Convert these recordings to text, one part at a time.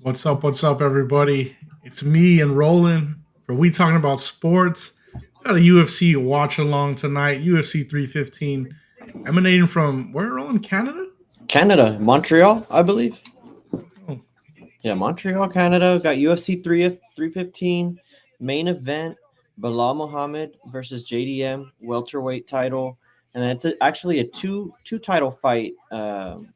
What's up, everybody? It's me and Roland for We Talking About Sports. Got a UFC watch along tonight, UFC 315, emanating from where, Roland? Canada? Canada, Montreal, I believe. Oh, Yeah, Montreal, Canada. Got UFC 315 main event. Bilal Muhammad versus JDM welterweight title, and it's actually a two title fight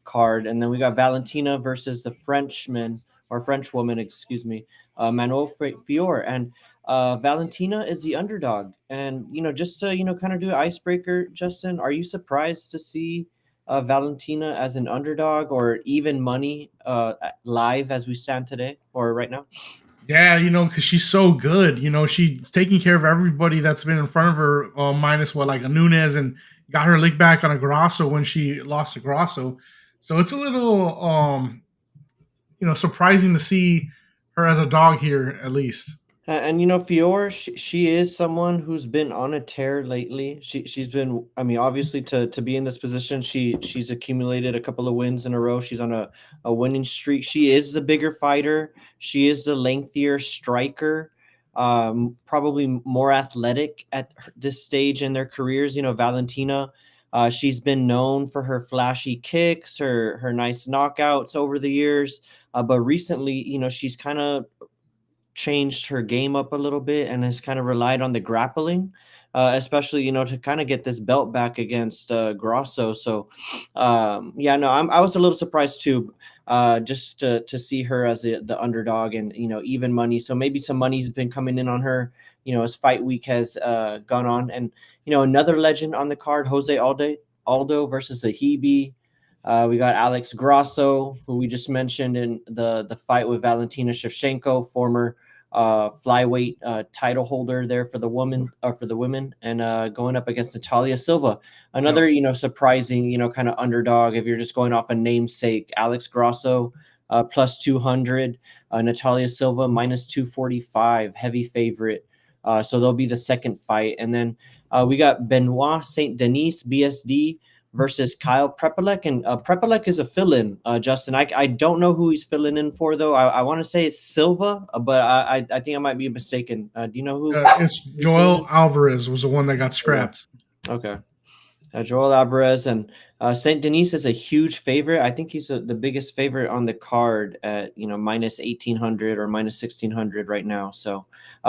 card. And then we got Valentina versus the Frenchman or French woman, excuse me, Manuel Fior. And Valentina is the underdog. And just to kind of do an icebreaker, Justin, are you surprised to see Valentina as an underdog or even money live as we stand today or right now? yeah, because she's so good. She's taking care of everybody that's been in front of her, minus what, like a Nunez, and got her lick back on a Grasso when she lost to Grasso. So it's a little, surprising to see her as a dog here, at least. And Fior, she is someone who's been on a tear lately. She's been, I mean, obviously to be in this position, she's accumulated a couple of wins in a row. She's on a winning streak. She is the bigger fighter. She is the lengthier striker. Probably more athletic at this stage in their careers. Valentina, she's been known for her flashy kicks, her nice knockouts over the years. But recently, she's kind of changed her game up a little bit and has kind of relied on the grappling, especially to kind of get this belt back against Grosso. So, yeah, no, I was a little surprised too, just to see her as the underdog and even money. So maybe some money's been coming in on her, as fight week has gone on. And another legend on the card, Jose Aldo versus the Hebe. We got Alex Grasso, who we just mentioned in the fight with Valentina Shevchenko, former flyweight title holder there for the women, and going up against Natalia Silva, another surprising kind of underdog. If you're just going off a namesake, Alex Grasso plus 200, Natalia Silva minus 245, heavy favorite. So they'll be the second fight, and then we got Benoit Saint Denis BSD versus Kyle Prepolek. And Prepolek is a fill-in, Justin. I don't know who he's filling in for, though. I want to say it's Silva, but I think I might be mistaken. Do you know who? It's Joel Alvarez was the one that got scrapped. Okay. Joel Alvarez. And St. Denis is a huge favorite. I think he's the biggest favorite on the card at, minus 1,800 or minus 1,600 right now. So,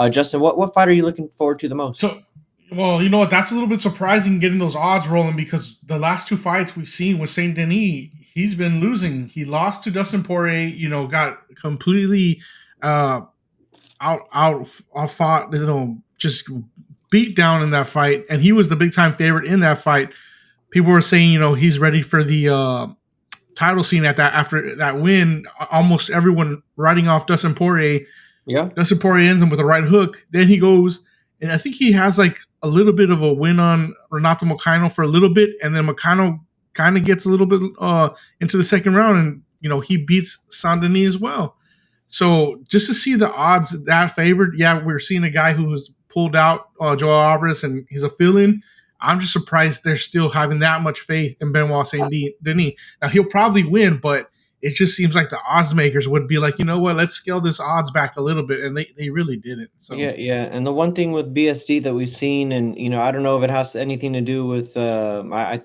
Justin, what fight are you looking forward to the most? So, well, you know what? That's a little bit surprising getting those odds rolling, because the last two fights we've seen with Saint Denis, he's been losing. He lost to Dustin Poirier. Got completely out fought. Just beat down in that fight, and he was the big time favorite in that fight. People were saying, he's ready for the title scene after that win. Almost everyone writing off Dustin Poirier. Yeah, Dustin Poirier ends him with a right hook. Then he goes. And I think he has like a little bit of a win on Renato Moicano for a little bit, and then Moicano kind of gets a little bit into the second round, and he beats Saint Denis as well. So just to see the odds that favored, yeah, we're seeing a guy who has pulled out Joel Alvarez, and he's a fill-in. I'm just surprised they're still having that much faith in Benoit Saint Denis. Now he'll probably win, but it just seems like the odds makers would be like, you know what, let's scale this odds back a little bit, and they really didn't. So yeah. And the one thing with BSD that we've seen, and I don't know if it has anything to do with the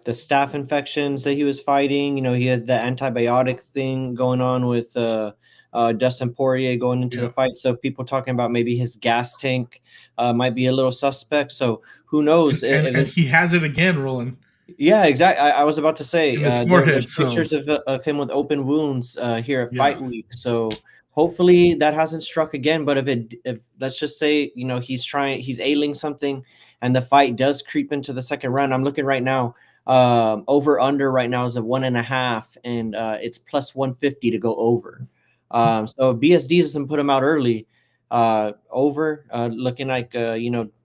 staph infections that he was fighting. He had the antibiotic thing going on with Dustin Poirier going into the fight. So people talking about maybe his gas tank might be a little suspect. So who knows? And he has it again, Roland. Yeah, exactly. I was about to say there's so. pictures of him with open wounds here at Fight Week. So hopefully that hasn't struck again. But if let's just say he's ailing something, and the fight does creep into the second round. I'm looking right now. Over under right now is at 1.5, and it's plus 150 to go over. So if BSD doesn't put him out early, over looking like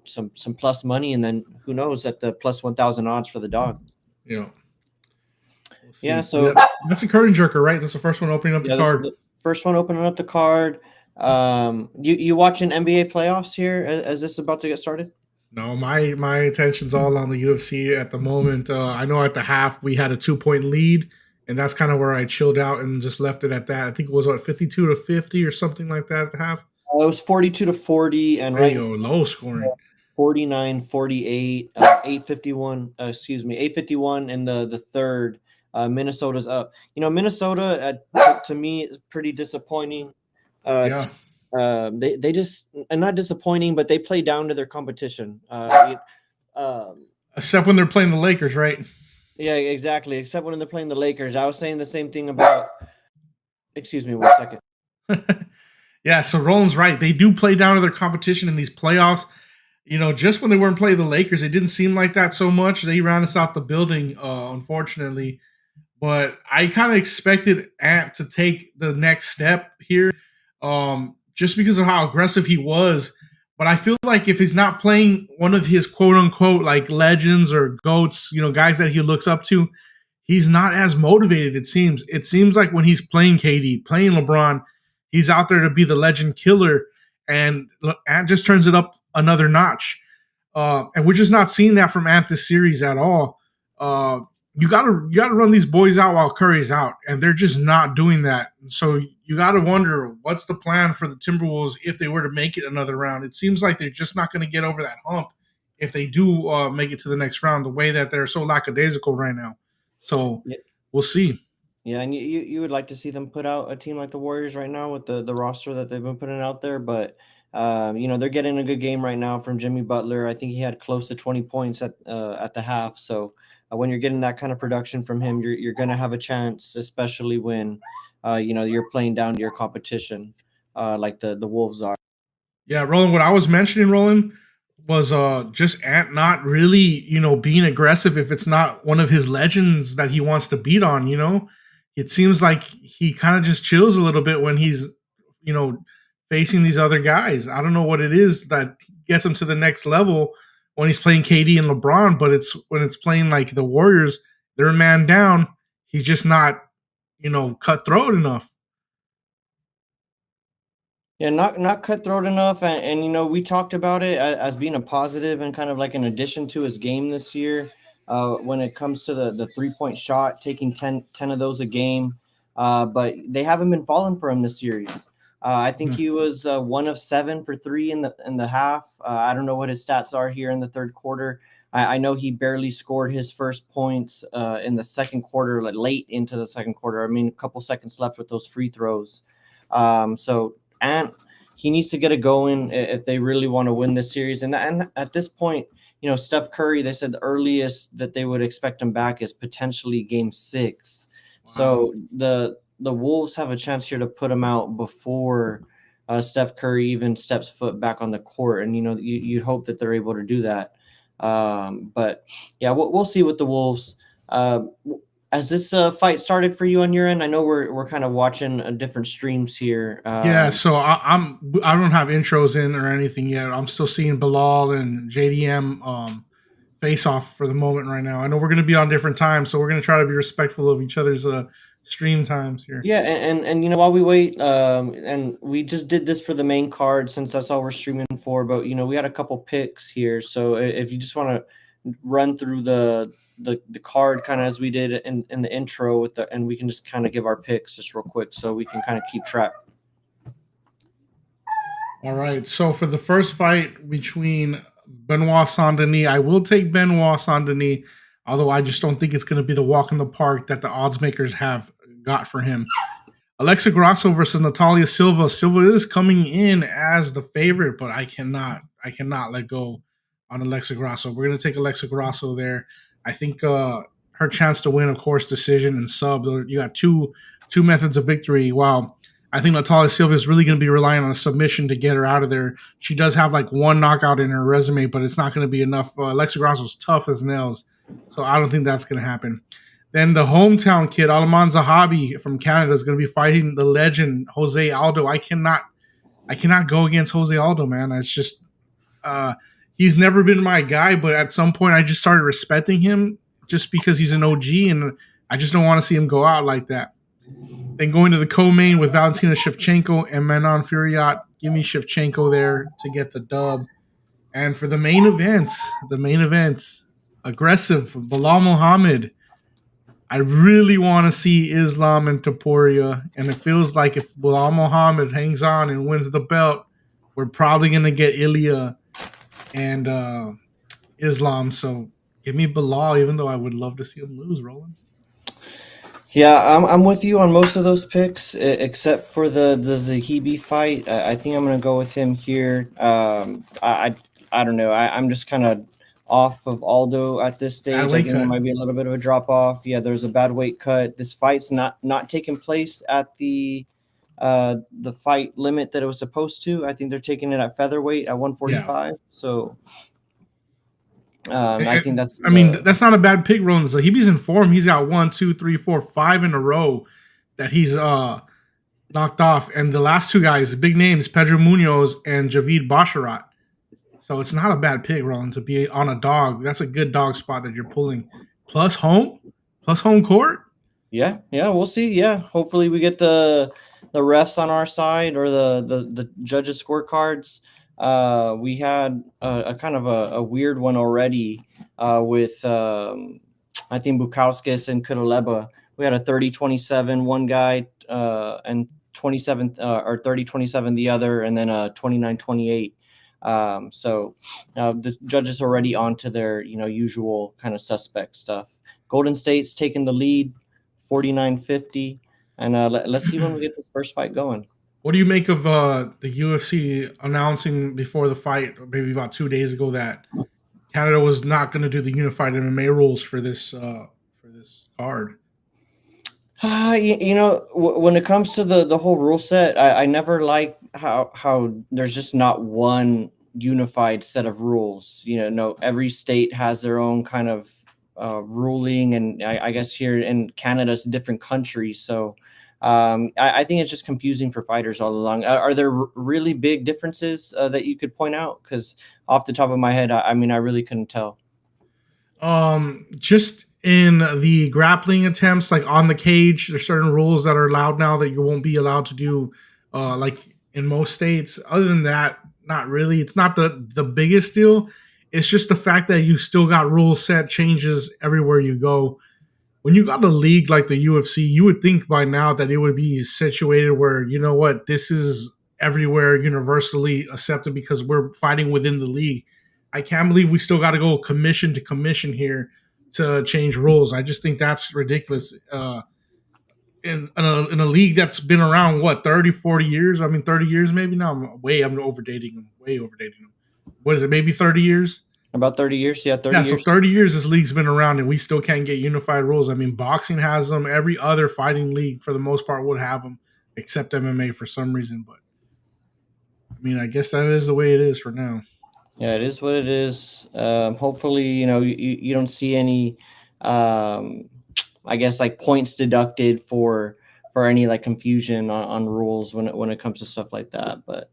some plus money, and then who knows at the plus 1,000 odds for the dog. We'll yeah. So that's a curtain jerker, right? That's the first one opening up the card. The first one opening up the card. You watching NBA playoffs here as this is about to get started? No, my attention's all on the UFC at the moment. I know at the half we had a 2-point lead, and that's kind of where I chilled out and just left it at that. I think it was what 52-50 or something like that at the half. It was 42-40, and There you right go, low scoring. 49-48, 851, excuse me, 851 in the third. Minnesota's up. Minnesota, to me, is pretty disappointing. Yeah, They just, and not disappointing, but they play down to their competition. except when they're playing the Lakers, right? Yeah, exactly. Except when they're playing the Lakers. I was saying the same thing about. Excuse me, 1 second. Yeah, so Roland's right. They do play down to their competition in these playoffs. Just when they weren't playing the Lakers, it didn't seem like that so much. They ran us out the building, unfortunately. But I kind of expected Ant to take the next step here, just because of how aggressive he was. But I feel like if he's not playing one of his quote unquote like legends or goats, guys that he looks up to, he's not as motivated. It seems like when he's playing KD, playing LeBron, he's out there to be the legend killer, and Ant just turns it up another notch. And we're just not seeing that from Ant this series at all. You gotta run these boys out while Curry's out, and they're just not doing that. So you gotta wonder what's the plan for the Timberwolves if they were to make it another round. It seems like they're just not going to get over that hump if they do make it to the next round. The way that they're so lackadaisical right now, so Yeah, we'll see. yeah, and you would like to see them put out a team like the Warriors right now with the roster that they've been putting out there, but they're getting a good game right now from Jimmy Butler. I think he had close to 20 points at the half. So when you're getting that kind of production from him, you're going to have a chance, especially when you're playing down to your competition, like the Wolves are. Yeah, Roland. What I was mentioning, Roland, was just Ant not really being aggressive if it's not one of his legends that he wants to beat on. It seems like he kind of just chills a little bit when he's you know facing these other guys. I don't know what it is that gets him to the next level when he's playing KD and LeBron, but it's when it's playing like the Warriors, they're a man down. He's just not cutthroat enough. Yeah, not cutthroat enough, and we talked about it as being a positive and kind of like an addition to his game this year. When it comes to the 3-point shot, taking 10 of those a game, but they haven't been falling for him this series. I think he was 1 of 7 for 3 in the half. I don't know what his stats are here in the third quarter. I know he barely scored his first points in the second quarter, like late into the second quarter. I mean, a couple seconds left with those free throws. And he needs to get it going if they really want to win this series. And at this point, Steph Curry, they said the earliest that they would expect him back is potentially game 6. Wow. So the Wolves have a chance here to put him out before Steph Curry even steps foot back on the court. And, you'd hope that they're able to do that. But yeah, we'll see with the Wolves. Has this fight started for you on your end? I know we're kind of watching different streams here. Yeah, so I don't have intros in or anything yet. I'm still seeing Bilal and JDM face off for the moment right now. I know we're going to be on different times, so we're going to try to be respectful of each other's stream times here. Yeah, and while we wait, and we just did this for the main card since that's all we're streaming for. But we had a couple picks here, so if you just want to run through the card kind of as we did in the intro and we can just kind of give our picks just real quick so we can kind of keep track. All right. So for the first fight between Benoit Saint-Denis, I will take Benoit Saint-Denis, although I just don't think it's going to be the walk in the park that the odds makers have got for him. Alexa Grasso versus Natalia Silva. Silva is coming in as the favorite, but I cannot let go on Alexa Grasso. We're going to take Alexa Grasso there. I think her chance to win, of course, decision and sub. You got two methods of victory. Wow. I think Natalia Silva is really going to be relying on a submission to get her out of there. She does have like one knockout in her resume, but it's not going to be enough. Alexa Grasso is tough as nails, so I don't think that's going to happen. Then the hometown kid, Alaman Zahabi from Canada, is going to be fighting the legend Jose Aldo. I cannot go against Jose Aldo, man. It's just he's never been my guy, but at some point I just started respecting him just because he's an OG, and I just don't want to see him go out like that. Then going to the co-main with Valentina Shevchenko and Manon Fiorot. Give me Shevchenko there to get the dub. And for the main event, aggressive Bilal Muhammad I really want to see Islam and Taporia, and it feels like if Bilal Muhammad hangs on and wins the belt, we're probably gonna get Ilya and Islam. So give me Bilal, even though I would love to see him lose, Roland. Yeah, I'm with you on most of those picks, except for the Zahibi fight. I think I'm gonna go with him here. I don't know. I'm just kind of off of Aldo at this Bad stage. I weight think there cut. might be a little bit of a drop off. Yeah, there's a bad weight cut. This fight's not taking place at the fight limit that it was supposed to. I think they're taking it at featherweight at Yeah. 145. So I think that's I mean, the that's not a bad pick, Roland. So he's in form. He's got 1, 2, 3, 4, 5 in a row that he's knocked off, and the last two guys, big names, Pedro Munoz and Javid Basharat. So it's not a bad pick, Roland, to be on a dog. That's a good dog spot that you're pulling. Plus home court. Yeah, we'll see. Yeah, hopefully we get the refs on our side or the judges scorecards. We had a kind of a weird one already with I think Bukowskis and Kudaleba. We had a 30-27 one guy and 27 or 30-27 the other, and then a 29-28. So the judges already onto their usual kind of suspect stuff. Golden State's taking the lead, 49-50, and let's see when we get this first fight going. What do you make of the UFC announcing before the fight, maybe about 2 days ago, that Canada was not going to do the unified MMA rules for this card? When it comes to the whole rule set, I never like how there's just not one unified set of rules. No, every state has their own kind of ruling, and I guess here in Canada's a different country, so I think it's just confusing for fighters all along. Are there really big differences that you could point out? Because off the top of my head, I mean, I really couldn't tell. Just in the grappling attempts, like on the cage, there's certain rules that are allowed now that you won't be allowed to do, like in most states. Other than that, not really. It's not the biggest deal. It's just the fact that you still got rule set changes everywhere you go. When you got a league like the UFC, you would think by now that it would be situated where, you know what, this is everywhere universally accepted because we're fighting within the league. I can't believe we still got to go commission to commission here to change rules. I just think that's ridiculous. In a league that's been around, what, 30, 40 years? I mean, 30 years maybe now. I'm overdating them. Way overdating them. What is it, maybe 30 years? About 30 years, yeah, 30 Yeah, years. so 30 years this league's been around and we still can't get unified rules. I mean, boxing has them. Every other fighting league, for the most part, would have them, except MMA for some reason. But, I mean, I guess that is the way it is for now. Yeah, it is what it is. Hopefully, you don't see any, I guess, like points deducted for any like confusion on rules when it comes to stuff like that. But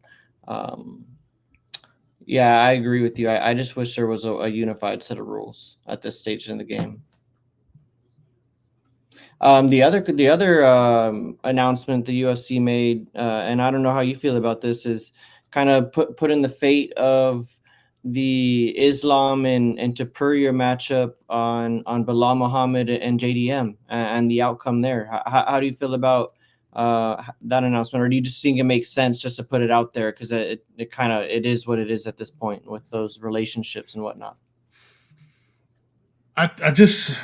yeah, I agree with you. I just wish there was a unified set of rules at this stage in the game. The other announcement the UFC made, and I don't know how you feel about this, is kind of put in the fate of the Islam and Topuria matchup on Bilal Muhammad and JDM and the outcome there. How do you feel about that announcement, or do you just think it makes sense just to put it out there because it is what it is at this point with those relationships and whatnot? I just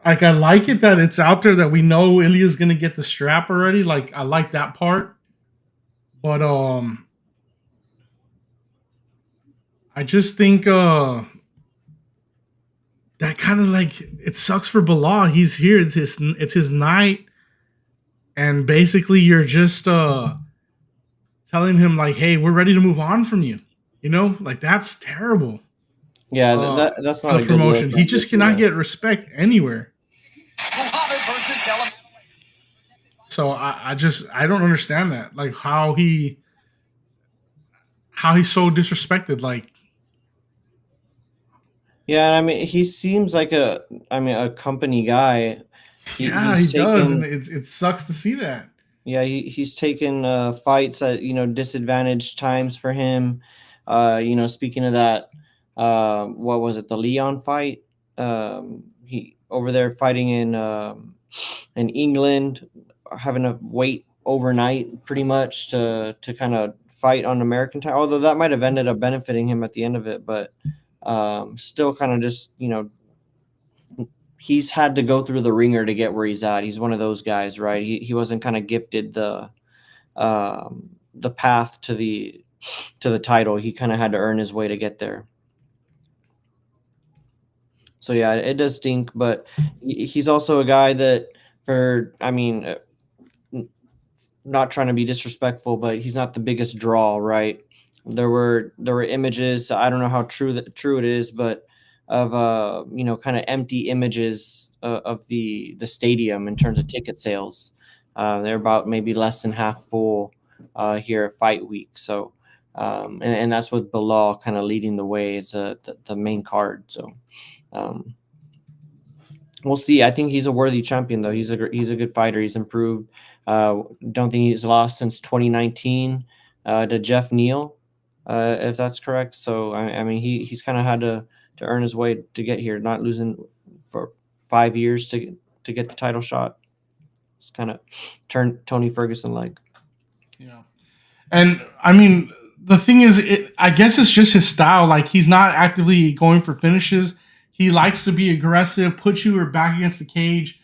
like, I like it that it's out there that we know Ilya's gonna get the strap already. Like, I like that part, but I just think that kind of like, it sucks for Bilal. He's here. It's his night, and basically you're just telling him like, "Hey, we're ready to move on from you." Like, that's terrible. Yeah, that's not a good promotion. look. He just cannot get respect anywhere. So I don't understand that. Like, how he's so disrespected. Like, yeah, I mean, he seems like a company guy. He does, and it sucks to see that. Yeah, he's taken fights at disadvantaged times for him. Speaking of that, what was it, the Leon fight? over there fighting in England, having to wait overnight pretty much to kind of fight on American time. Although that might have ended up benefiting him at the end of it, but still kind of just, he's had to go through the ringer to get where he's at. He's one of those guys, right? He wasn't kind of gifted the path to the title. He kind of had to earn his way to get there. So yeah, it does stink, but he's also a guy that, not trying to be disrespectful, but he's not the biggest draw, right? There were images. I don't know how true it is, but of kind of empty images of the stadium in terms of ticket sales. They're about maybe less than half full here at Fight Week. So, and that's with Bilal kind of leading the way as the main card. So, we'll see. I think he's a worthy champion, though. He's a good fighter. He's improved. Don't think he's lost since 2019 to Jeff Neal, if that's correct. So I mean, he's kind of had to earn his way to get here, not losing for 5 years to get the title shot. It's kind of turned Tony Ferguson like. Yeah, and I mean, the thing is, I guess it's just his style. Like, he's not actively going for finishes. He likes to be aggressive, put you back against the cage,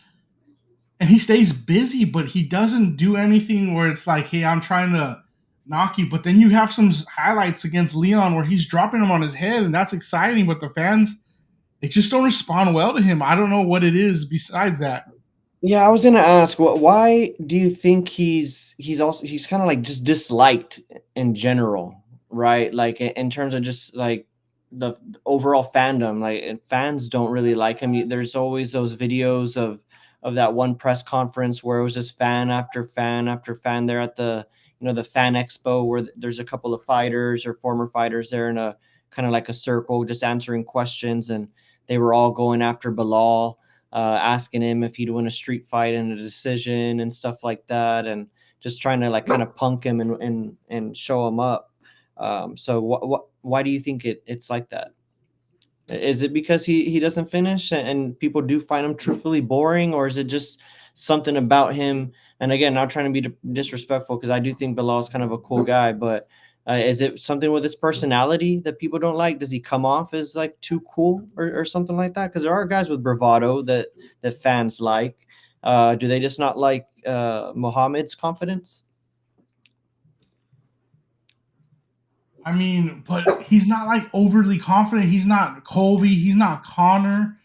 and he stays busy, but he doesn't do anything where it's like, hey, I'm trying to knock you. But then you have some highlights against Leon where he's dropping him on his head, and that's exciting. But the fans, they just don't respond well to him. I don't know what it is besides that. Yeah, I was gonna ask, why do you think he's kind of like just disliked in general, right? Like in terms of just like the overall fandom, like fans don't really like him. There's always those videos of that one press conference where it was just fan after fan after fan there at the the fan expo, where there's a couple of fighters or former fighters there in a kind of like a circle just answering questions, and they were all going after Bilal, asking him if he'd win a street fight and a decision and stuff like that, and just trying to like kind of punk him and show him up. So why do you think it's like that? Is it because he doesn't finish and people do find him truthfully boring, or is it just something about him? And again, not trying to be disrespectful, because I do think Bilal is kind of a cool guy, but is it something with his personality that people don't like? Does he come off as like too cool or something like that? Because there are guys with bravado that fans like. Do they just not like Muhammad's confidence? I mean, but he's not like overly confident. He's not Colby. He's not Connor.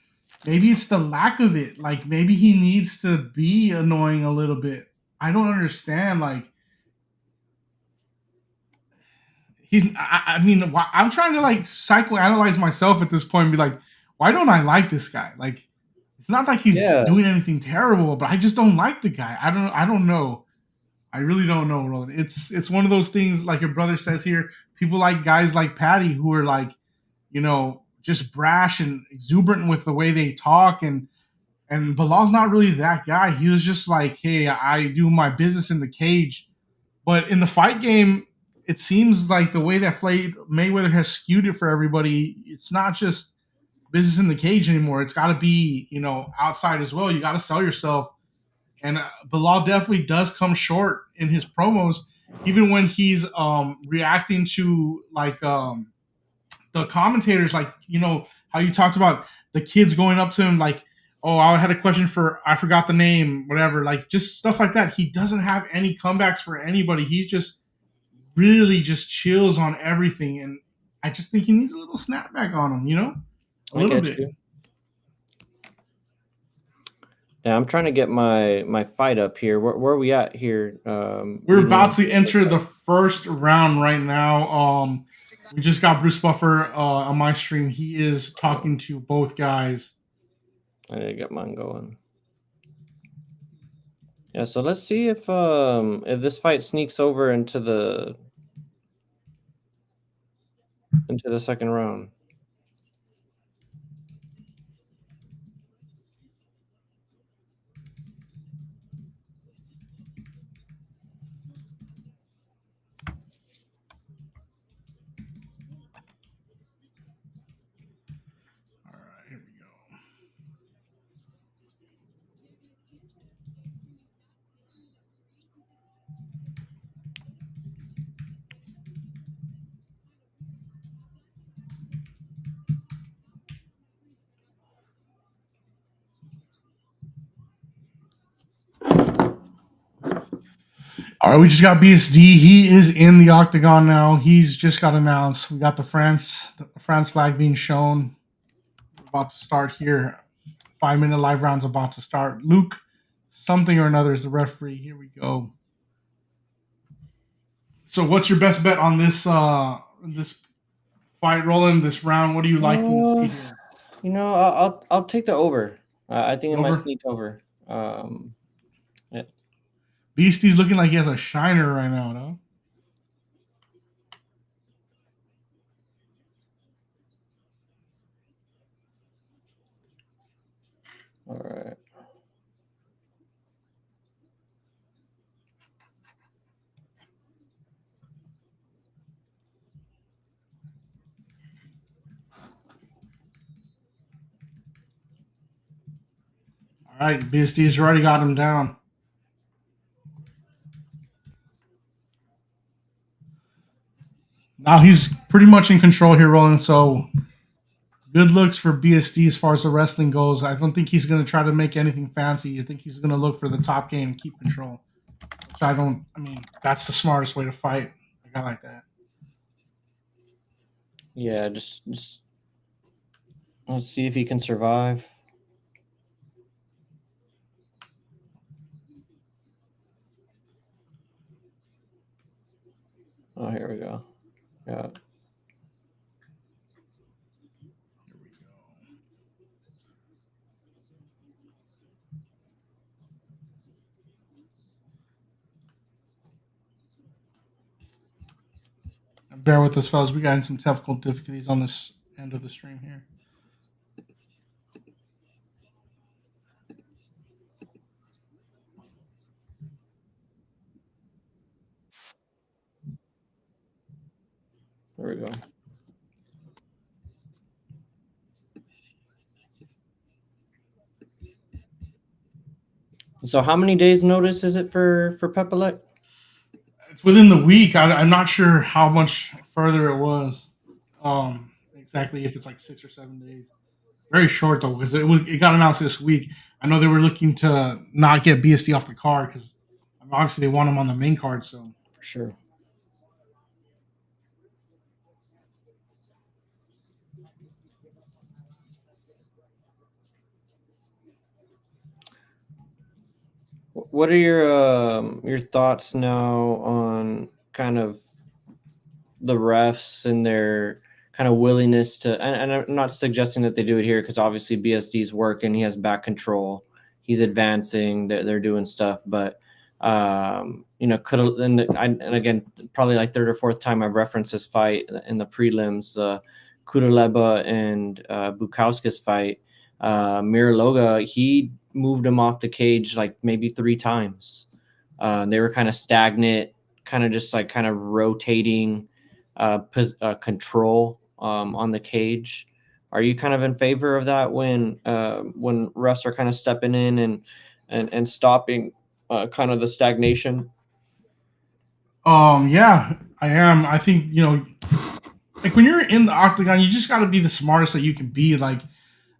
Maybe it's the lack of it. Like, maybe he needs to be annoying a little bit. I don't understand. Like, I mean, I'm trying to like psychoanalyze myself at this point and be like, why don't I like this guy? Like, it's not like he's Yeah. doing anything terrible, but I just don't like the guy. I don't know. I really don't know, Roland. It's one of those things, like your brother says here. People like guys like Patty who are like, just brash and exuberant with the way they talk, and Bilal's not really that guy. He was just like, hey, I do my business in the cage. But in the fight game, it seems like the way that Floyd Mayweather has skewed it for everybody, it's not just business in the cage anymore. It's got to be, outside as well. You got to sell yourself. And Bilal definitely does come short in his promos, even when he's reacting to like the commentators, like, how you talked about the kids going up to him like, oh, I had a question for, I forgot the name, whatever, like just stuff like that. He doesn't have any comebacks for anybody. He's just really just chills on everything. And I just think he needs a little snapback on him, a I little get bit. you. Yeah, I'm trying to get my fight up here. Where are we at here? We're about to enter the first round right now. We just got Bruce Buffer on my stream. He is talking to both guys. I need to get mine going. Yeah, so let's see if this fight sneaks over into the second round. All right, here we go. All right, we just got BSD. He is in the octagon now. He's just got announced. We got the France flag being shown. We're about to start here. 5-minute live round's about to start. Luke, something or another is the referee. Here we go. So, what's your best bet on this this fight, Roland? This round? What do you like to see here? You know, I'll take the over. I think it might sneak over. Yeah. Beastie's looking like he has a shiner right now, though. All right. All right, BSD's already got him down. Now he's pretty much in control here, Roland. So good looks for BSD as far as the wrestling goes. I don't think he's going to try to make anything fancy. I think he's going to look for the top game and keep control. Which I mean, that's the smartest way to fight a guy like that. Yeah, just let's see if he can survive. Oh, here we go. Yeah. Bear with us, fellas. We got some technical difficulties on this end of the stream here. There we go. So how many days notice is it for Pepelec? It's within the week. I'm not sure how much further it was. Exactly if it's like 6 or 7 days. Very short though, because it got announced this week. I know they were looking to not get BSD off the card because obviously they want him on the main card. So for sure. What are your thoughts now on kind of the refs and their kind of willingness to, and I'm not suggesting that they do it here because obviously BSD's working, he has back control, he's advancing, they're doing stuff, but you know, could have, and again, probably like third or fourth time I've referenced this fight in the prelims, Kudaleba and Bukowski's fight. Miriloga, he moved him off the cage like maybe 3 times. They were kind of stagnant, kind of just like kind of rotating control on the cage. Are you kind of in favor of that when refs are kind of stepping in and stopping kind of the stagnation? Yeah, I am. I think, you know, like when you're in the octagon, you just got to be the smartest that you can be. Like,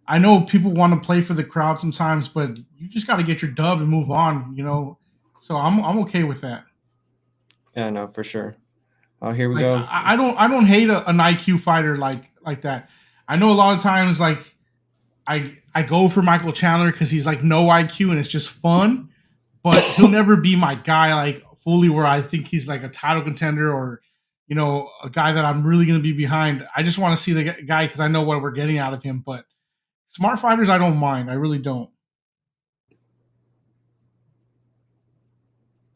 I know people want to play for the crowd sometimes, but you just got to get your dub and move on, you know. So I'm okay with that. Yeah, no, for sure. Oh, here we go. I don't hate an IQ fighter like that. I know a lot of times like I go for Michael Chandler because he's like no IQ and it's just fun, but he'll never be my guy like fully where I think he's like a title contender or, you know, a guy that I'm really going to be behind. I just want to see the guy because I know what we're getting out of him. But smart fighters, I don't mind. I really don't.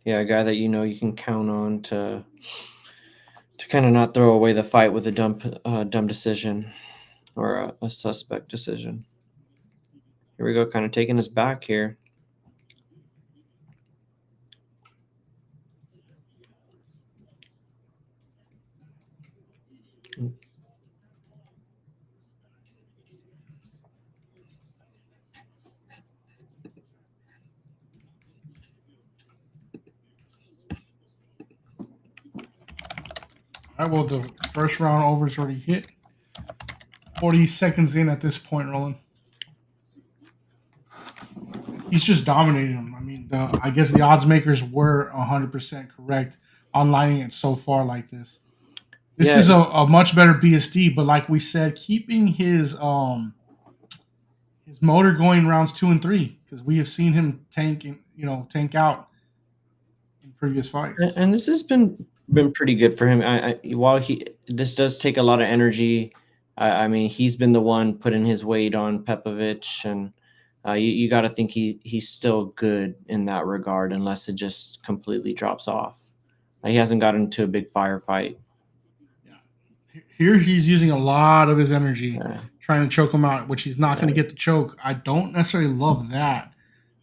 Yeah, a guy that you know you can count on to kind of not throw away the fight with a dumb decision or a suspect decision. Here we go, kind of taking us back here. All right, well, the first round over's already hit. 40 seconds in at this point, Roland. He's just dominating him. I mean, I guess the odds makers were 100% correct on lining it so far like this. This Yeah, is a much better BSD, but like we said, keeping his motor going rounds 2 and 3 because we have seen him tank out in previous fights. and this has been pretty good for him. While this does take a lot of energy. I mean, he's been the one putting his weight on Pepovic, and you got to think he's still good in that regard, unless it just completely drops off. He hasn't gotten into a big firefight. Here he's using a lot of his energy Yeah. trying to choke him out, which he's not going to get the choke. I don't necessarily love that,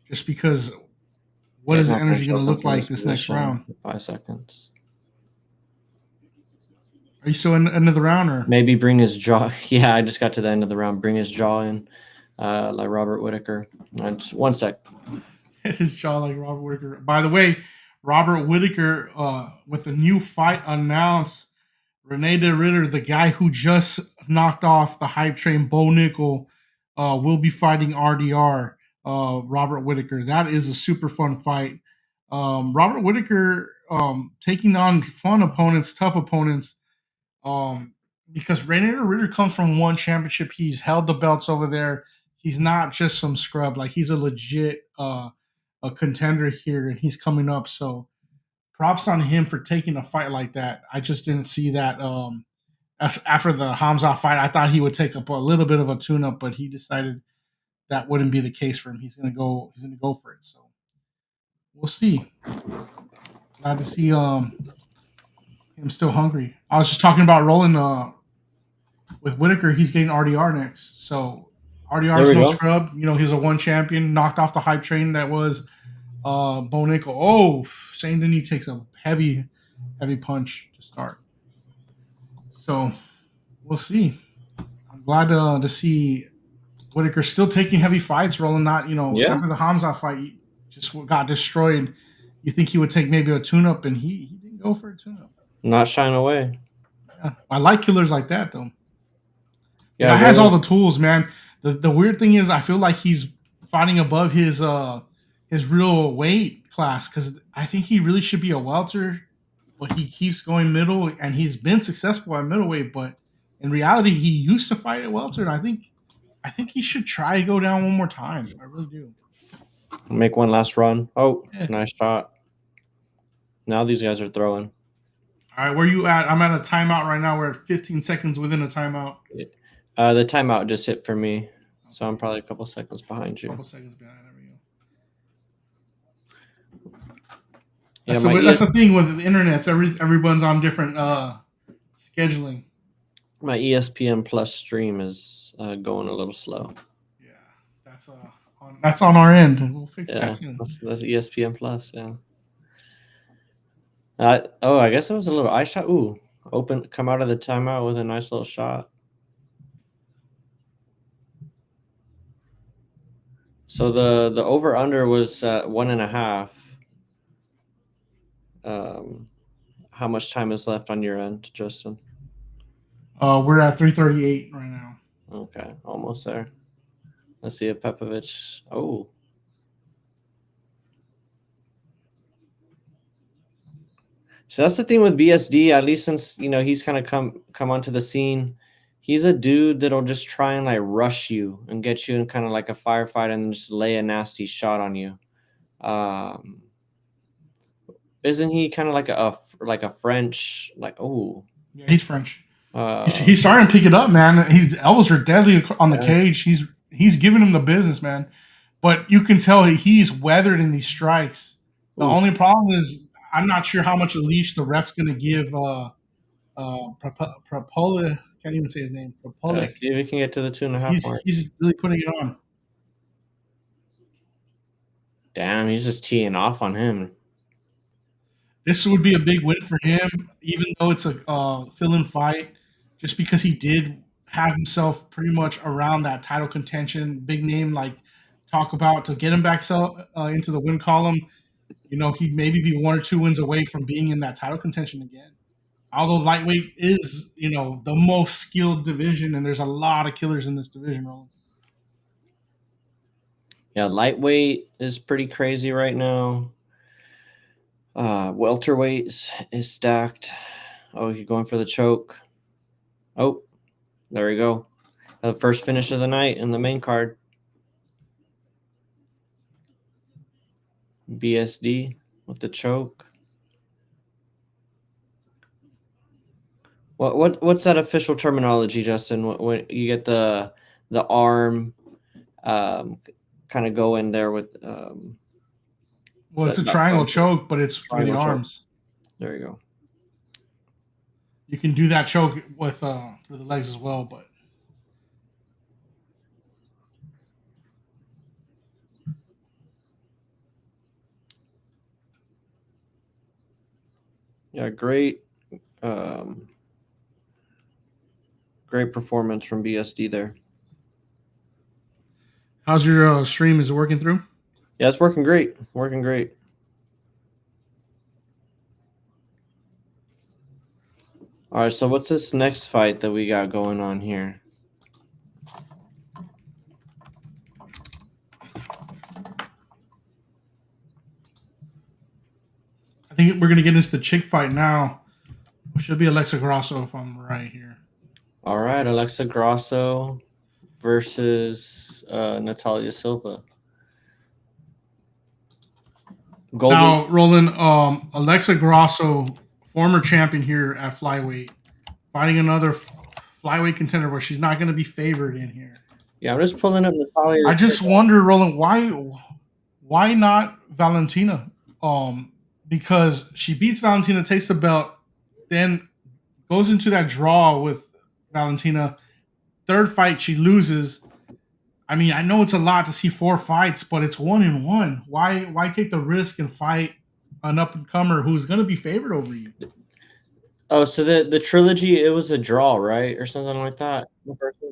just because what He's is the not gonna energy going choke to him look from like this this next position round? in 5 seconds. Are you still in the end of the round, or Maybe bring his jaw. Yeah, I just got to the end of the round. Bring his jaw in, like Robert Whitaker. Just 1 sec. his jaw like Robert Whitaker? By the way, Robert Whitaker with a new fight announced. Rene De Ritter, the guy who just knocked off the hype train Bo Nickel, will be fighting RDR, Robert Whitaker. That is a super fun fight. Robert Whitaker taking on fun opponents, tough opponents, because Rene De Ritter comes from one championship. He's held the belts over there. He's not just some scrub. Like, he's a legit a contender here, and he's coming up. So props on him for taking a fight like that. I just didn't see that after the Hamza fight. I thought he would take up a little bit of a tune-up, but he decided that wouldn't be the case for him. He's gonna go for it. So we'll see. Glad to see him still hungry. I was just talking about rolling with Whitaker. He's getting RDR next. So RDR's There we no go. scrub. He's a one champion, knocked off the hype train that was Bo Nickel. Oh, Saint Denis takes a heavy punch to start. So we'll see. I'm glad to see Whitaker still taking heavy fights, rolling not, Yeah. after the Hamza fight, he just got destroyed. You think he would take maybe a tune-up, and he didn't go for a tune-up. Not shying away. Yeah. I like killers like that, though. Yeah, He has very- all the tools, man. The weird thing is, I feel like he's fighting above his real weight class, because I think he really should be a welter, but he keeps going middle, and he's been successful at middleweight. But in reality, he used to fight at welter, and I think he should try to go down one more time. I really do. Make one last run. Oh, Yeah. nice shot. Now these guys are throwing. All right, where you at? I'm at a timeout right now. We're at 15 seconds within a timeout. The timeout just hit for me, so I'm probably a couple seconds behind A you. couple seconds behind. There we go. Yeah, That's the thing with the internets. Everyone's on different scheduling. my ESPN Plus stream is going a little slow. Yeah, that's on our end. We'll fix Yeah, that soon. that's ESPN Plus. Yeah. I guess it was a little eye shot. Ooh, come out of the timeout with a nice little shot. So the over under was 1.5. How much time is left on your end, Justin? We're at 3:38 right now. Okay, almost there. Let's see if Pepovic. Oh. So that's the thing with BSD, at least since he's kind of come onto the scene. He's a dude that'll just try and like rush you and get you in kind of like a firefight and just lay a nasty shot on you. Isn't he kind of like a French, like, oh, Yeah, he's French. uh, He's starting to pick it up, man. His elbows are deadly on the Yeah. cage. He's giving him the business, man. But you can tell he's weathered in these strikes. The Oof. only problem is I'm not sure how much a leash the ref's going to give Propolis. Can't even say his name. Propolis. see if we can get to the 2.5 mark. He's really putting it on. Damn, he's just teeing off on him. This would be a big win for him, even though it's a fill-in fight, just because he did have himself pretty much around that title contention, big name, like talk about to get him back into the win column. He'd maybe be 1 or 2 wins away from being in that title contention again. Although lightweight is, the most skilled division, and there's a lot of killers in this division, Roland. Yeah, lightweight is pretty crazy right now. Welterweight is stacked. Oh, you're going for the choke. Oh, there we go. The first finish of the night in the main card. BSD with the choke. What's that official terminology, Justin? When you get the arm kind of go in there with Well, it's a that triangle front choke. choke, but it's through the Triangle choke. arms. There you go. You can do that choke with through the legs as well, but Yeah, great great performance from BSD there. how's your stream? Is it working through? Yeah, it's working great. Working great. All right, so what's this next fight that we got going on here? I think we're gonna get into the chick fight now. It should be Alexa Grasso if I'm right here. All right, Alexa Grasso versus Natalia Silva. Now, Roland, Alexa Grasso, former champion here at flyweight, fighting another flyweight contender where she's not going to be favored in here. Yeah, I'm just pulling up Natalia. I just wonder, Roland, why not Valentina? Because she beats Valentina, takes the belt, then goes into that draw with Valentina. Third fight, she loses. I mean, I know it's a lot to see 4 fights, but it's 1-1. Why take the risk and fight an up and comer who's going to be favored over you? Oh, so the trilogy, it was a draw, right, or something like that.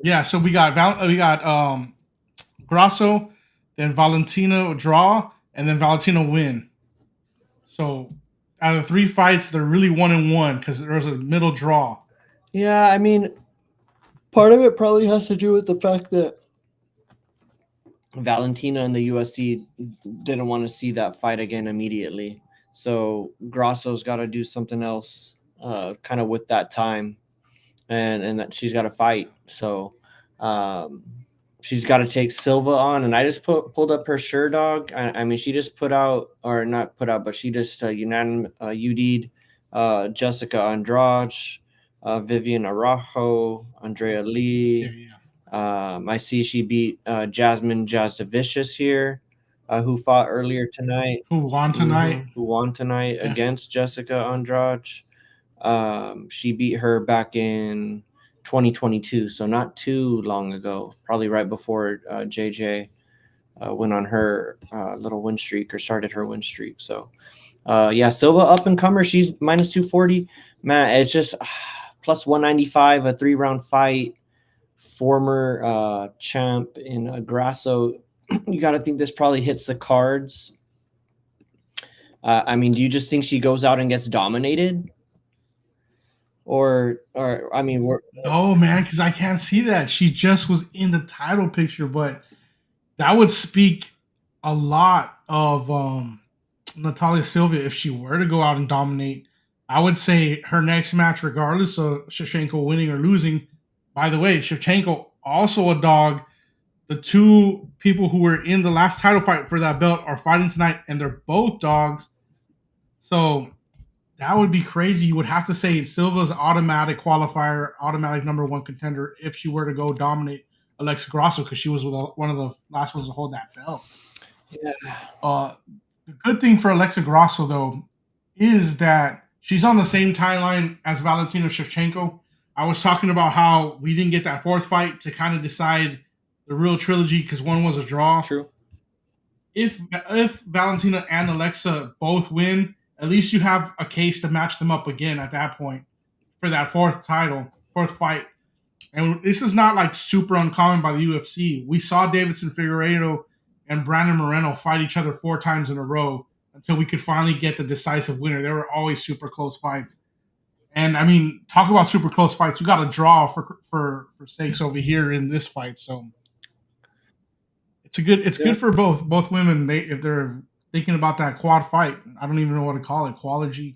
Yeah, so we got Grasso, then Valentina draw, and then Valentina win. So out of 3 fights, they're really 1-1 because there was a middle draw. Yeah, I mean, part of it probably has to do with the fact that Valentina and the UFC didn't want to see that fight again immediately. So Grasso's got to do something else kind of with that time. And that she's got to fight. So she's got to take Silva on. And I just pulled up her Sherdog. I mean, she just put out, or not put out, but she just UD'd Jessica Andrade, Vivian Araujo, Andrea Lee. Yeah. I see she beat Jasmine Jasdavicius here, who fought earlier tonight. Who won tonight? Who won tonight against Jessica Andrade. She beat her back in 2022, so not too long ago, probably right before JJ went on her little win streak, or started her win streak. So, yeah, Silva up and comer. She's minus 240. Man, it's just plus 195, a 3-round fight. Former champ in Grasso. You got to think this probably hits the cards. I mean, do you just think she goes out and gets dominated? Or I mean, no, man, because I can't see that. She just was in the title picture, but that would speak a lot of Natalia Silva if she were to go out and dominate. I would say her next match, regardless of Shevchenko winning or losing. By the way, Shevchenko also a dog. The 2 people who were in the last title fight for that belt are fighting tonight, and they're both dogs. So that would be crazy. You would have to say Silva's automatic qualifier, automatic number 1 contender if she were to go dominate Alexa Grasso, because she was one of the last ones to hold that belt. Yeah. The good thing for Alexa Grasso, though, is that she's on the same timeline as Valentina Shevchenko. I was talking about how we didn't get that 4th fight to kind of decide the real trilogy because one was a draw. True. If Valentina and Alexa both win, at least you have a case to match them up again at that point for that 4th fight. And this is not like super uncommon by the UFC. We saw Davidson Figueiredo and Brandon Moreno fight each other 4 times in a row until we could finally get the decisive winner. They were always super close fights. And I mean, talk about super close fights. You got a draw for sakes over here in this fight. So It's good for both women. If they're thinking about that quad fight, I don't even know what to call it. Quadology.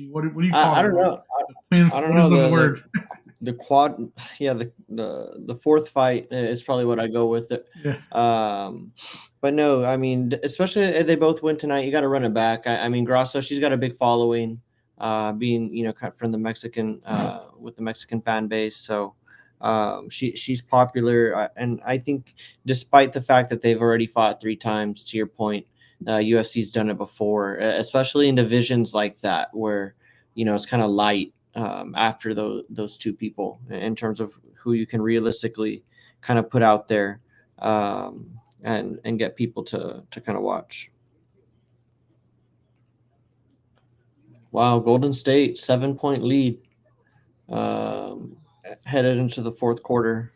What do you call I it? don't know. I don't What is know the word? the quad. Yeah, the fourth fight is probably what I go with it. Yeah. But no, I mean, especially if they both win tonight, you got to run it back. I mean, Grasso, she's got a big following, being kind of from the Mexican with the Mexican fan base. So she's popular, and I think despite the fact that they've already fought 3 times, to your point, UFC's done it before, especially in divisions like that where it's kind of light after those 2 people in terms of who you can realistically kind of put out there. And get people to kind of watch. Wow, Golden State 7-point lead headed into the fourth quarter.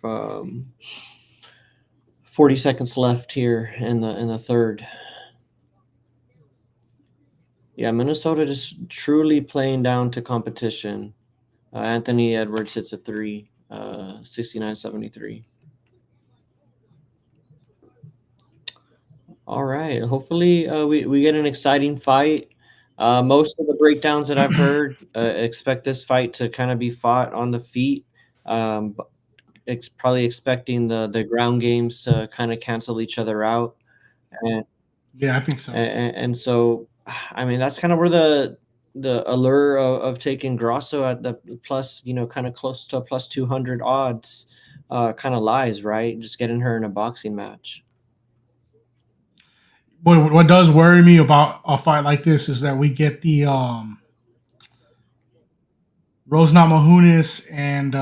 40 seconds left here in the third. Yeah, Minnesota just truly playing down to competition. Anthony Edwards hits a 3, 69-73. All right. Hopefully, we get an exciting fight. Most of the breakdowns that I've heard expect this fight to kind of be fought on the feet. Probably expecting the ground games to kind of cancel each other out. And Yeah, I think so. and so, I mean, that's kind of where the allure of taking Grasso at the plus, kind of close to plus 200 odds, kind of lies, right? Just getting her in a boxing match. What does worry me about a fight like this is that we get the Rose Namajunas and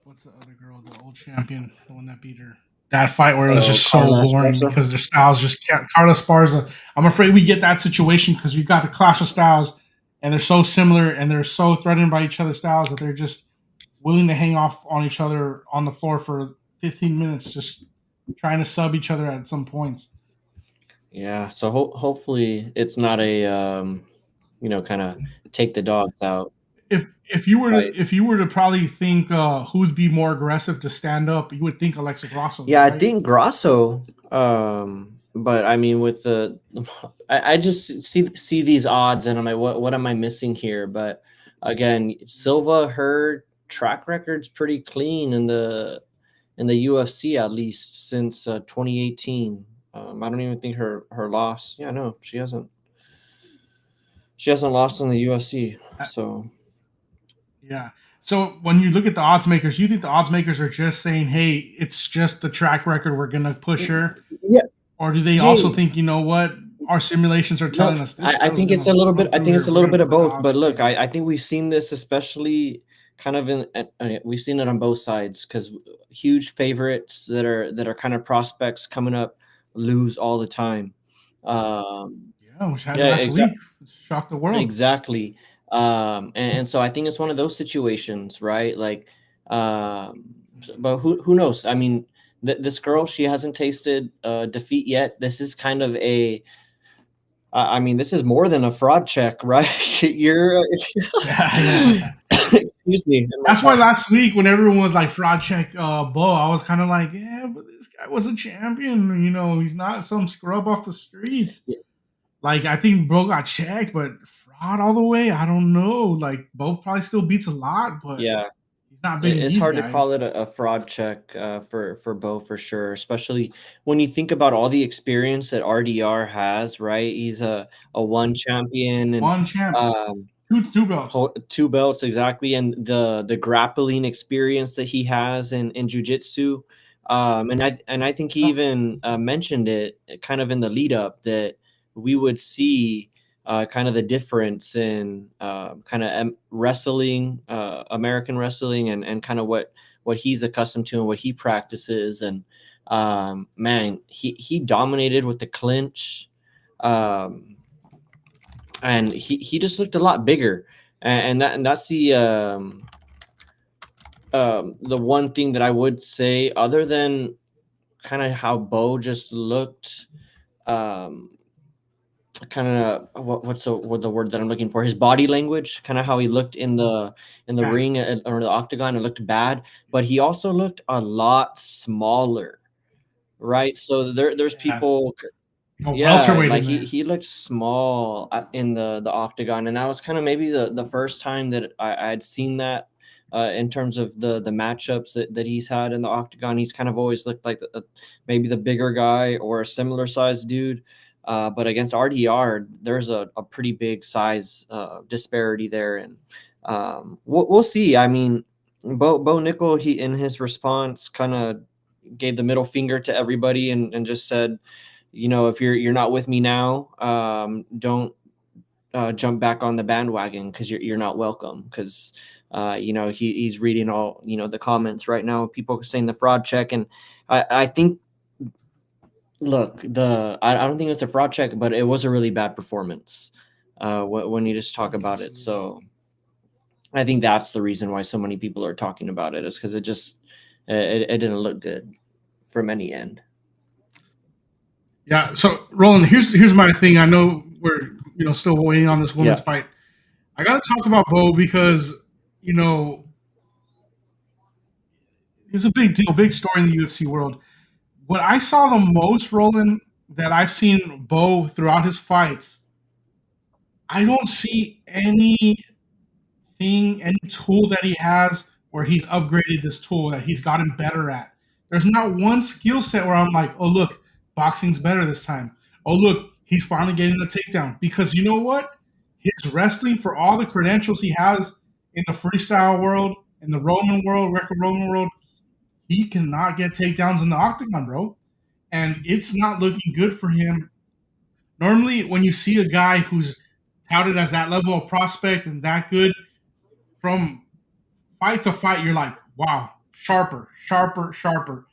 what's the other girl, the old champion, the one that beat her. That fight where it was just so Carla boring Esparza. because their styles just can't. Carla Esparza. I'm afraid we get that situation because you got the clash of styles and they're so similar and they're so threatened by each other's styles that they're just willing to hang off on each other on the floor for 15 minutes, just trying to sub each other at some points. Yeah, so hopefully it's not a kind of take the dogs out. If you were to probably think who'd be more aggressive to stand up, you would think Alexa Grasso. Yeah, right? I think Grasso. But I mean, with I just see these odds and I'm like, what am I missing here? But again, Silva, her track record's pretty clean in the UFC, at least since 2018. I don't even think her loss. Yeah, no, she hasn't lost in the UFC. So yeah. So when you look at the odds makers, you think the odds makers are just saying, "Hey, it's just the track record. We're gonna push her." Yeah. Or do they also think, you know what, our simulations are telling us this? I think it's a little bit. I think it's a little bit of both. But look, I think we've seen this, especially kind of we've seen it on both sides because huge favorites that are kind of prospects coming up lose all the time. Which happened last week. Shocked the world. Exactly. And so I think it's one of those situations, right? Like, but who knows? I mean, this girl, she hasn't tasted defeat yet. This is kind of I mean, this is more than a fraud check, right? Excuse me. That's why last week when everyone was like fraud check Bo, I was kind of like, yeah, but this guy was a champion. He's not some scrub off the streets. Yeah. Like, I think Bo got checked, but fraud all the way, I don't know. Like, Bo probably still beats a lot, but yeah, he's not beating it's these hard guys. to call it a fraud check for Bo for sure, especially when you think about all the experience that RDR has, right? He's a one champion and one champion. Two belts. 2 belts, exactly, and the grappling experience that he has in jiu-jitsu. And I think he even mentioned it kind of in the lead up that we would see kind of the difference in kind of wrestling, American wrestling, and kind of what he's accustomed to and what he practices. And man, he dominated with the clinch, and he just looked a lot bigger. And that's the one thing that I would say, other than kind of how Bo just looked. Kind of what's the word that I'm looking for? His body language, kind of how he looked in the ring or the octagon. It looked bad, but he also looked a lot smaller, right? So there's Yeah. people. Oh, Yeah, welterweight like in there. he looked small in the octagon, and that was kind of maybe the first time that I'd seen that in terms of the matchups that he's had in the octagon. He's kind of always looked like maybe the bigger guy or a similar sized dude. But against RDR, there's a pretty big size disparity there, and we'll see. I mean, Bo Nickel, he in his response kind of gave the middle finger to everybody and just said, you know, if you're not with me now, don't jump back on the bandwagon because you're not welcome. Because you know, he's reading all, you know, the comments right now. People saying the fraud check, and I think, look, I don't think it's a fraud check, but it was a really bad performance when you just talk about it. So I think that's the reason why so many people are talking about it, is because it didn't look good from any end. Yeah. So Roland, here's my thing. I know we're still waiting on this women's fight. I got to talk about Bo because it's a big deal, big story in the UFC world. What I saw the most, Roland, that I've seen Bo throughout his fights, I don't see any tool that he has where he's upgraded this tool, that he's gotten better at. There's not one skill set where I'm like, oh, look, boxing's better this time. Oh, look, he's finally getting the takedown. Because you know what? His wrestling, for all the credentials he has in the freestyle world, in the Roman world, Greco-Roman world, he cannot get takedowns in the octagon, bro. And it's not looking good for him. Normally, when you see a guy who's touted as that level of prospect and that good, from fight to fight, you're like, wow, sharper, sharper, sharper.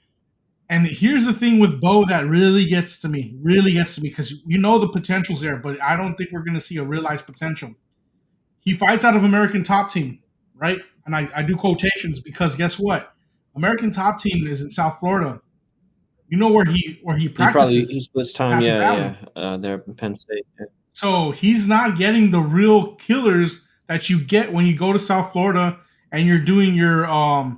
And here's the thing with Bo that really gets to me, because the potential's there, but I don't think we're going to see a realized potential. He fights out of American Top Team, right? And I do quotations because guess what? American Top Team is in South Florida. You know where he practices? He splits time, there in Penn State. Yeah. So he's not getting the real killers that you get when you go to South Florida and you're doing your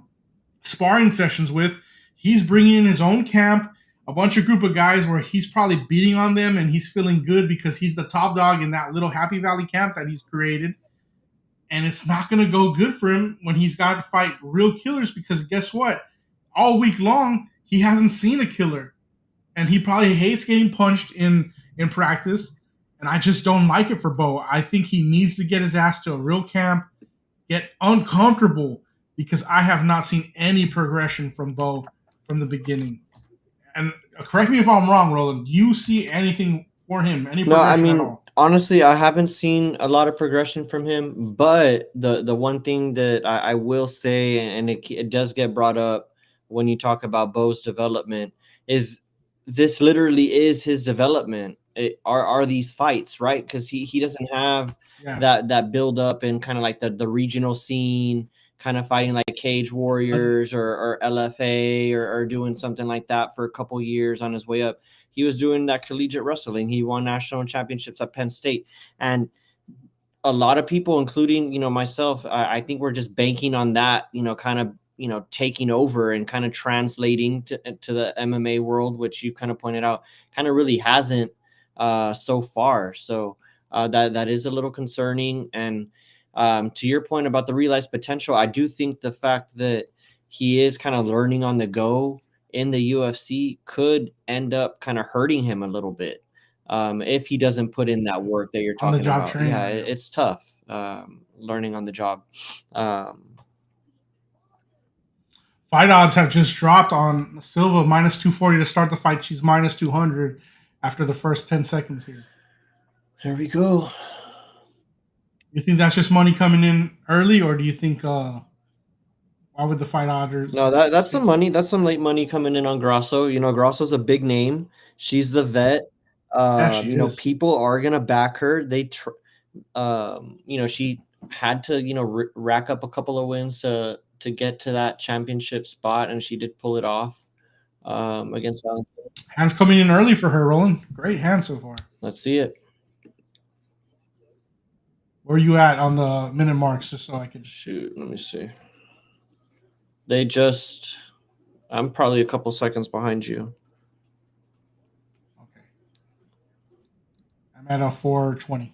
sparring sessions with. He's bringing in his own camp, a bunch of group of guys where he's probably beating on them and he's feeling good because he's the top dog in that little Happy Valley camp that he's created. And it's not going to go good for him when he's got to fight real killers, because guess what? All week long, he hasn't seen a killer. And he probably hates getting punched in practice. And I just don't like it for Bo. I think he needs to get his ass to a real camp, get uncomfortable, because I have not seen any progression from Bo from the beginning. And correct me if I'm wrong, Roland. Do you see anything for him? Any progression at all? Honestly, I haven't seen a lot of progression from him. But the one thing that I will say, and it does get brought up when you talk about Bo's development, is this literally is his development. Are these fights, right? Because he doesn't have that build up in kind of like the regional scene, kind of fighting like Cage Warriors or LFA or doing something like that for a couple years on his way up. He was doing that collegiate wrestling. He won national championships at Penn State. And a lot of people, including, myself, I think we're just banking on that, kind of, taking over and kind of translating to the MMA world, which you kind of pointed out, kind of really hasn't so far. So that is a little concerning. And to your point about the realized potential, I do think the fact that he is kind of learning on the go in the UFC could end up kind of hurting him a little bit if he doesn't put in that work that you're talking about. Training. Yeah, it's tough learning on the job. Fight odds have just dropped on Silva, minus 240 to start the fight. She's minus 200 after the first 10 seconds here. There we go. You think that's just money coming in early, or do you think why would the fight odds? No, that's some money. That's some late money coming in on Grasso. Grasso's a big name. She's the vet. People are gonna back her. She had to rack up a couple of wins to get to that championship spot, and she did pull it off against Valentina. Hands coming in early for her, Roland. Great hand so far. Let's see it. Where are you at on the minute marks, just so I can shoot? Let me see. I'm probably a couple seconds behind you. I'm at a 420.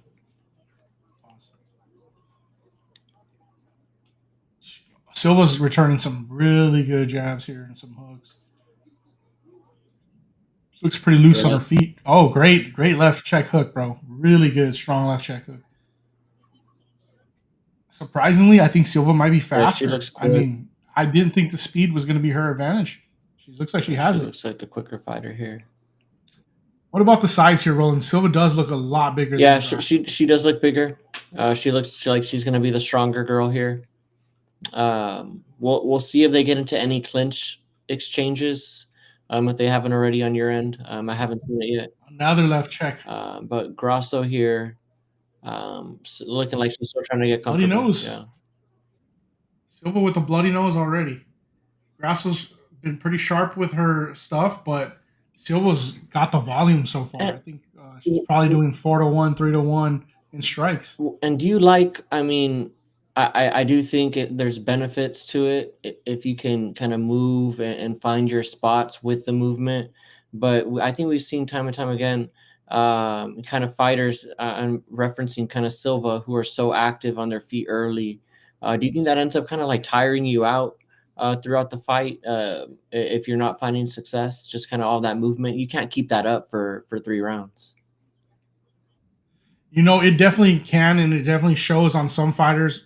Silva's returning some really good jabs here and some hooks. Looks pretty loose on Yeah. her feet. Oh, great left check hook, bro. Really good, strong left check hook. Surprisingly, I think Silva might be Yeah, she faster. looks I quick. mean, I didn't think the speed was going to be her advantage. She looks like she has She it. looks like the quicker fighter here. What about the size here, Roland? Silva does look a lot bigger. Yeah, than she does look bigger. She looks like she's gonna be the stronger girl here. We'll see if they get into any clinch exchanges. If they haven't already on your end. I haven't seen it yet. Another left check. But Grasso here, looking like she's still trying to get Bloody comfortable. nose. Yeah. Silva with a bloody nose already. Grasso's been pretty sharp with her stuff, but Silva's got the volume so far. I think she's probably doing 4-1, 3-1 in strikes. And do you like? I mean, I do think there's benefits to it if you can kind of move and find your spots with the movement. But I think we've seen time and time again, kind of fighters. I'm referencing kind of Silva who are so active on their feet early. Do you think that ends up kind of like tiring you out throughout the fight if you're not finding success? Just kind of all that movement, you can't keep that up for 3 rounds. You know, it definitely can, and it definitely shows on some fighters,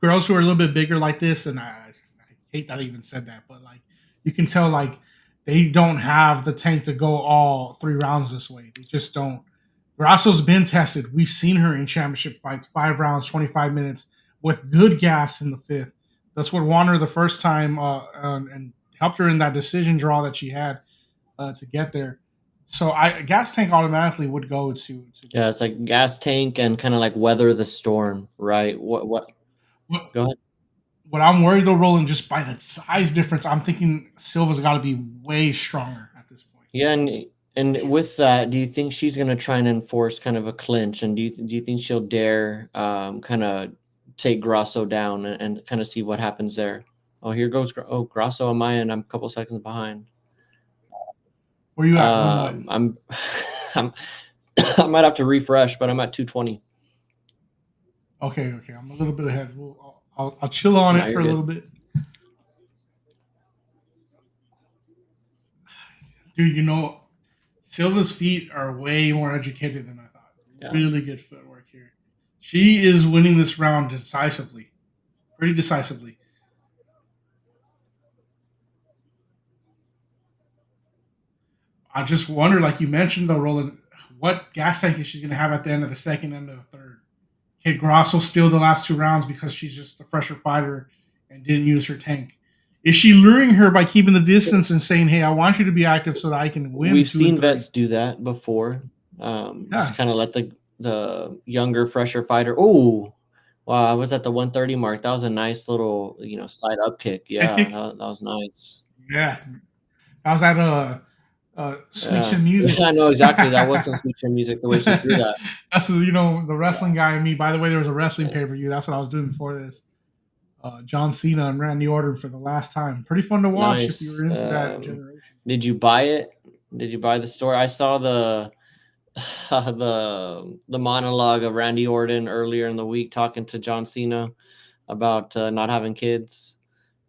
girls who are a little bit bigger like this. And I hate that I even said that, but like you can tell, like they don't have the tank to go all 3 rounds this way. They just don't. Grasso's been tested. We've seen her in championship fights, 5 rounds, 25 minutes with good gas in the 5th. That's what won her the first time and helped her in that decision draw that she had to get there. So gas tank automatically would go to Yeah, it's like gas tank and kind of like weather the storm, right? What? Go ahead. What I'm worried though, Roland, just by the size difference, I'm thinking Silva's got to be way stronger at this point. Yeah, and with that, do you think she's going to try and enforce kind of a clinch? And do you think she'll dare kind of take Grasso down and kind of see what happens there? Oh, here goes Grasso on my end. I'm a couple seconds behind. Where you at? I'm I might have to refresh, but I'm at 220. Okay. I'm a little bit ahead. I'll chill on it for a little bit. Dude, you know, Silva's feet are way more educated than I thought. Yeah. Really good footwork here. She is winning this round decisively. Pretty decisively. I just wonder, like you mentioned, though, Roland, what gas tank is she going to have at the end of the second, end of the third? Can Grasso steal the last 2 rounds because she's just the fresher fighter and didn't use her tank? Is she luring her by keeping the distance and saying, "Hey, I want you to be active so that I can win"? We've seen vets do that before. Just kind of let the younger, fresher fighter. Oh, wow! I was at the 130 mark. That was a nice little, side up kick. Yeah, that was nice. Yeah, I was at Sweet Chin Music. Yeah, I know exactly. That wasn't Sweet Chin Music the way she threw that. That's the wrestling guy in me. By the way, there was a wrestling pay-per-view. That's what I was doing before this. John Cena and Randy Orton for the last time. Pretty fun to watch if you were into that generation. Did you buy it? Did you buy the story? I saw the monologue of Randy Orton earlier in the week talking to John Cena about not having kids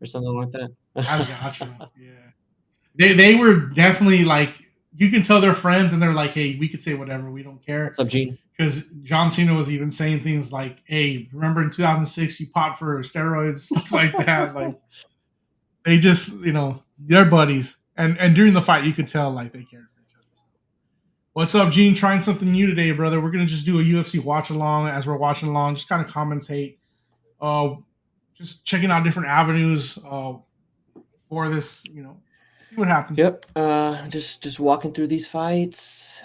or something like that. I got you. Yeah. They were definitely like, you can tell they're friends and they're like, hey, we could say whatever. We don't care. What's up, Gene? Because John Cena was even saying things like, hey, remember in 2006 you popped for steroids, stuff like that. Like they just, they're buddies. And during the fight, you could tell like they cared for each other. What's up, Gene? Trying something new today, brother. We're going to just do a UFC watch along as we're watching along, just kind of commentate. Just checking out different avenues for this, see what happens. Yep. Just walking through these fights.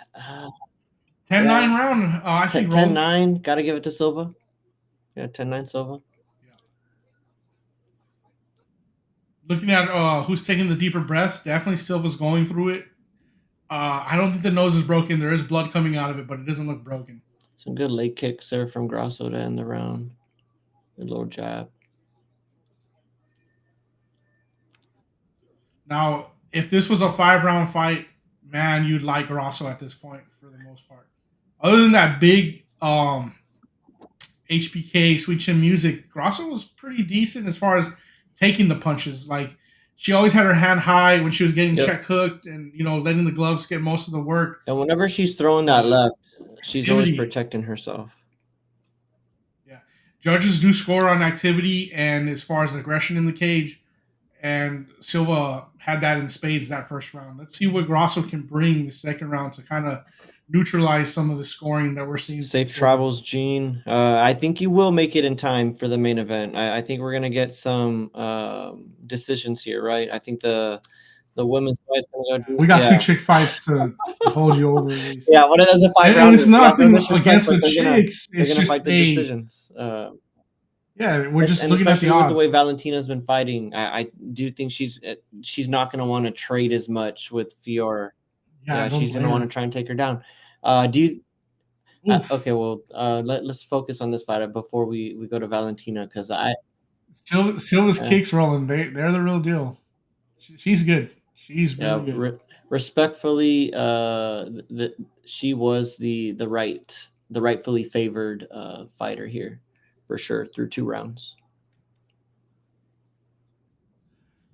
10-9 round. I think 10-9. Got to give it to Silva. Yeah, 10-9 Silva. Yeah. Looking at who's taking the deeper breaths, definitely Silva's going through it. I don't think the nose is broken. There is blood coming out of it, but it doesn't look broken. Some good leg kicks there from Grasso to end the round. Good little jab. Now, if this was a 5-round fight, man, you'd like Grasso at this point for the most part. other than that big HBK Sweet Chin Music, Grasso was pretty decent as far as taking the punches. Like she always had her hand high when she was getting Yep. check hooked, and letting the gloves get most of the work. And whenever she's throwing that left, she's always Activity. protecting herself. Yeah, judges do score on activity and as far as aggression in the cage, and Silva had that in spades that first round. Let's see what Grasso can bring the second round to kind of neutralize some of the scoring that we're seeing. Safe travels, Gene. I think you will make it in time for the main event. I think we're gonna get some decisions here, right? I think the women's fight's gonna go. We got two chick fights to hold you over. At least. Yeah, what are those 5 rounds? And it's nothing against the chicks. They're It's gonna just fight the decisions. Yeah, we're just and looking at especially the with odds. the way Valentina's been fighting. I do think she's not going to want to trade as much with Fiora. Yeah, she's going to want to try and take her down. Do you? Okay, well, let's focus on this fight before we go to Valentina, because Silva's kicks rolling. They're the real deal. She's good. She's really good. Respectfully, she was the rightfully favored fighter here. For sure, through 2 rounds.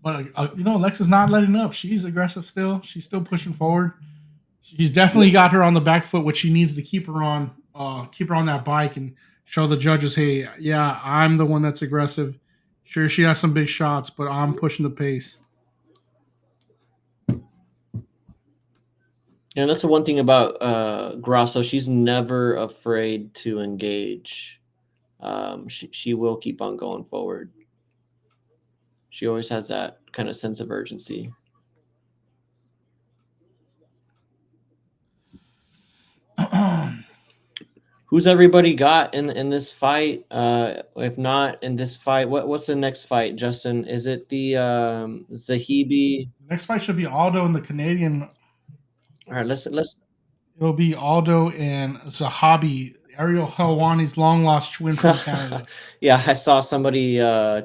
But Alexa's not letting up. She's aggressive still. She's still pushing forward. She's definitely got her on the back foot, which she needs to keep her on that bike and show the judges, hey, yeah, I'm the one that's aggressive. Sure, she has some big shots, but I'm pushing the pace. And that's the one thing about Grasso. She's never afraid to engage. She will keep on going forward. She always has that kind of sense of urgency. Who's everybody got in this fight? If not in this fight, what's the next fight, Justin? Is it the Zahabi? Next fight should be Aldo and the Canadian. All right, let's. It'll be Aldo and Zahabi, Ariel Helwani's long lost twin from Canada. Yeah, I saw somebody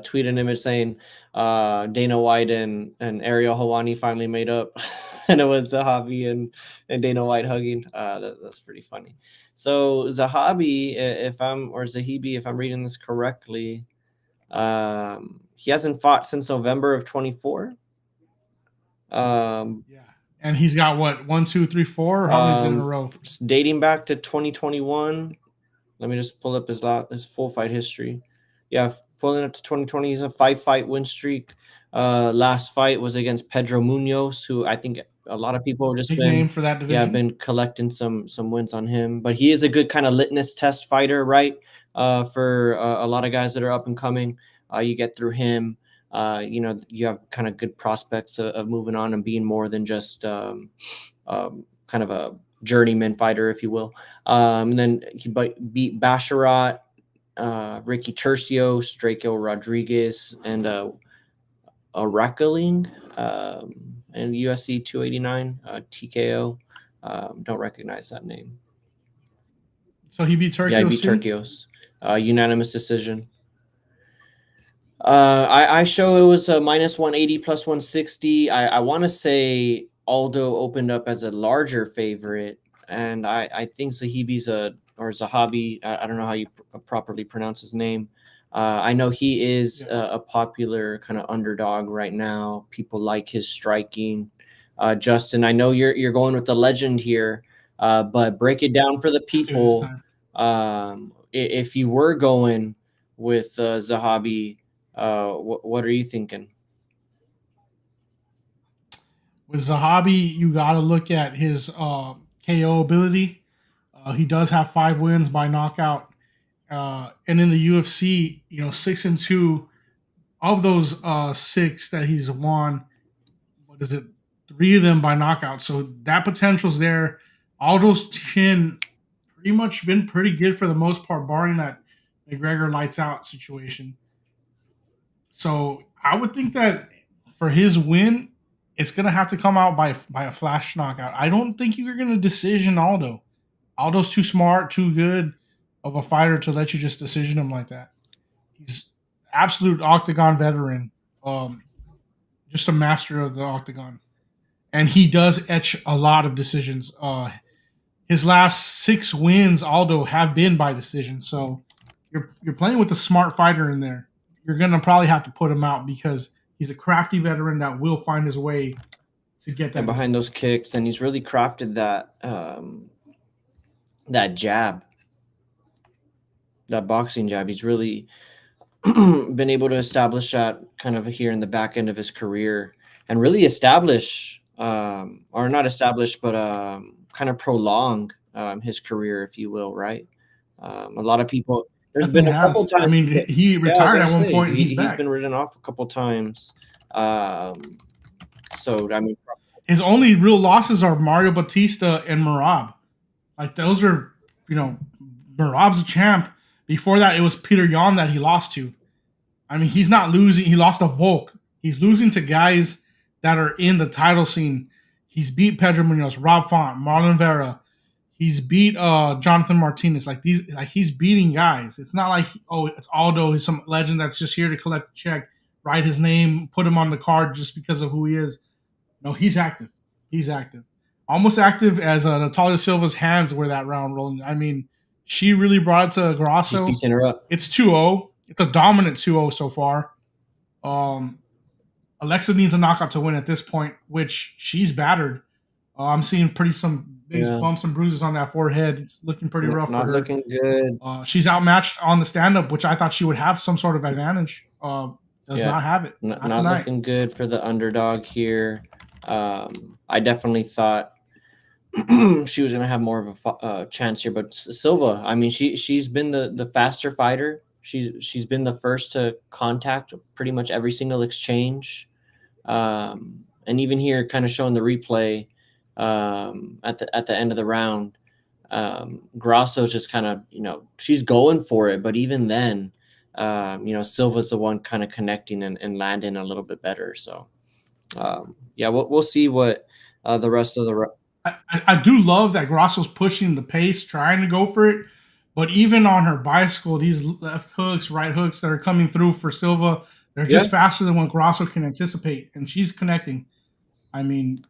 tweet an image saying Dana White and Ariel Helwani finally made up, and it was Zahabi and Dana White hugging. That's pretty funny. So Zahabi, Zahabi, if I'm reading this correctly, he hasn't fought since November of 24. Yeah. And he's got what, 1, 2, 3, 4? How many in a row? Dating back to 2021. Let me just pull up his full fight history. Yeah, pulling up to 2020, he's a 5-fight win streak. Last fight was against Pedro Munoz, who I think a lot of people have just name for that division. Yeah, been collecting some wins on him. But he is a good kind of litmus test fighter, right? For a lot of guys that are up and coming. You get through him. You have kind of good prospects of moving on and being more than just kind of a journeyman fighter, if you will. And then he beat Basharat, Ricky Tercios, Draco Rodriguez, and Arakeling, and UFC 289 TKO. Don't recognize that name. So he beat Tercios? Yeah, he beat Tercios. Unanimous decision. I show it was a minus 180 plus 160. I want to say Aldo opened up as a larger favorite, and I think Zahabi. I don't know how you properly pronounce his name. I know he is a popular kind of underdog right now. People like his striking. Justin, I know you're going with the legend here, but break it down for the people. If you were going with Zahabi, what are you thinking? With Zahabi, you got to look at his KO ability. He does have 5 wins by knockout. And in the UFC, 6-2 of those 6 that he's won, 3 of them by knockout. So that potential's there. Aldo's chin pretty much been pretty good for the most part, barring that McGregor lights out situation. So I would think that for his win, it's going to have to come out by a flash knockout. I don't think you're going to decision Aldo. Aldo's too smart, too good of a fighter to let you just decision him like that. He's absolute octagon veteran, just a master of the octagon. And he does etch a lot of decisions. his last 6 wins, Aldo, have been by decision. So you're playing with a smart fighter in there. You're gonna probably have to put him out because he's a crafty veteran that will find his way to get that And behind those kicks, and he's really crafted that jab, that boxing jab. He's really been able to establish that kind of here in the back end of his career, and really establish, or not establish, but kind of prolong his career, if you will, right? A lot of people. There's been a couple times. I mean, he retired at one point. He's been written off a couple times. So I mean, his only real losses are Mario Batista and Merab. Like those are, Merab's a champ. Before that, it was Peter Yan that he lost to. I mean, he's not losing. He lost to Volk. He's losing to guys that are in the title scene. He's beat Pedro Munoz, Rob Font, Marlon Vera. He's beat Jonathan Martinez. He's beating guys. It's not like, it's Aldo. He's some legend that's just here to collect a check, write his name, put him on the card just because of who he is. No, he's active. He's active. Almost active as Natalia Silva's hands were that round rolling. I mean, she really brought it to Grasso. He's piecing her up. It's 2-0. It's a dominant 2-0 so far. Alexa needs a knockout to win at this point, which she's battered. I'm seeing some big bumps and bruises on that forehead. It's looking pretty rough for her. Not looking good. She's outmatched on the stand-up, which I thought she would have some sort of advantage. Does not have it. Not looking good for the underdog here. I definitely thought she was going to have more of a chance here, but Silva, I mean, she's been the faster fighter. She's been the first to contact pretty much every single exchange, and even here, kind of showing the replay at the end of the round. Grasso's just kind of, she's going for it, but even then, Silva's the one kind of connecting and landing a little bit better. So, we'll see what the rest of the. I do love that Grasso's pushing the pace, trying to go for it. But even on her bicycle, these left hooks, right hooks that are coming through for Silva, they're just faster than what Grasso can anticipate. And she's connecting. I mean,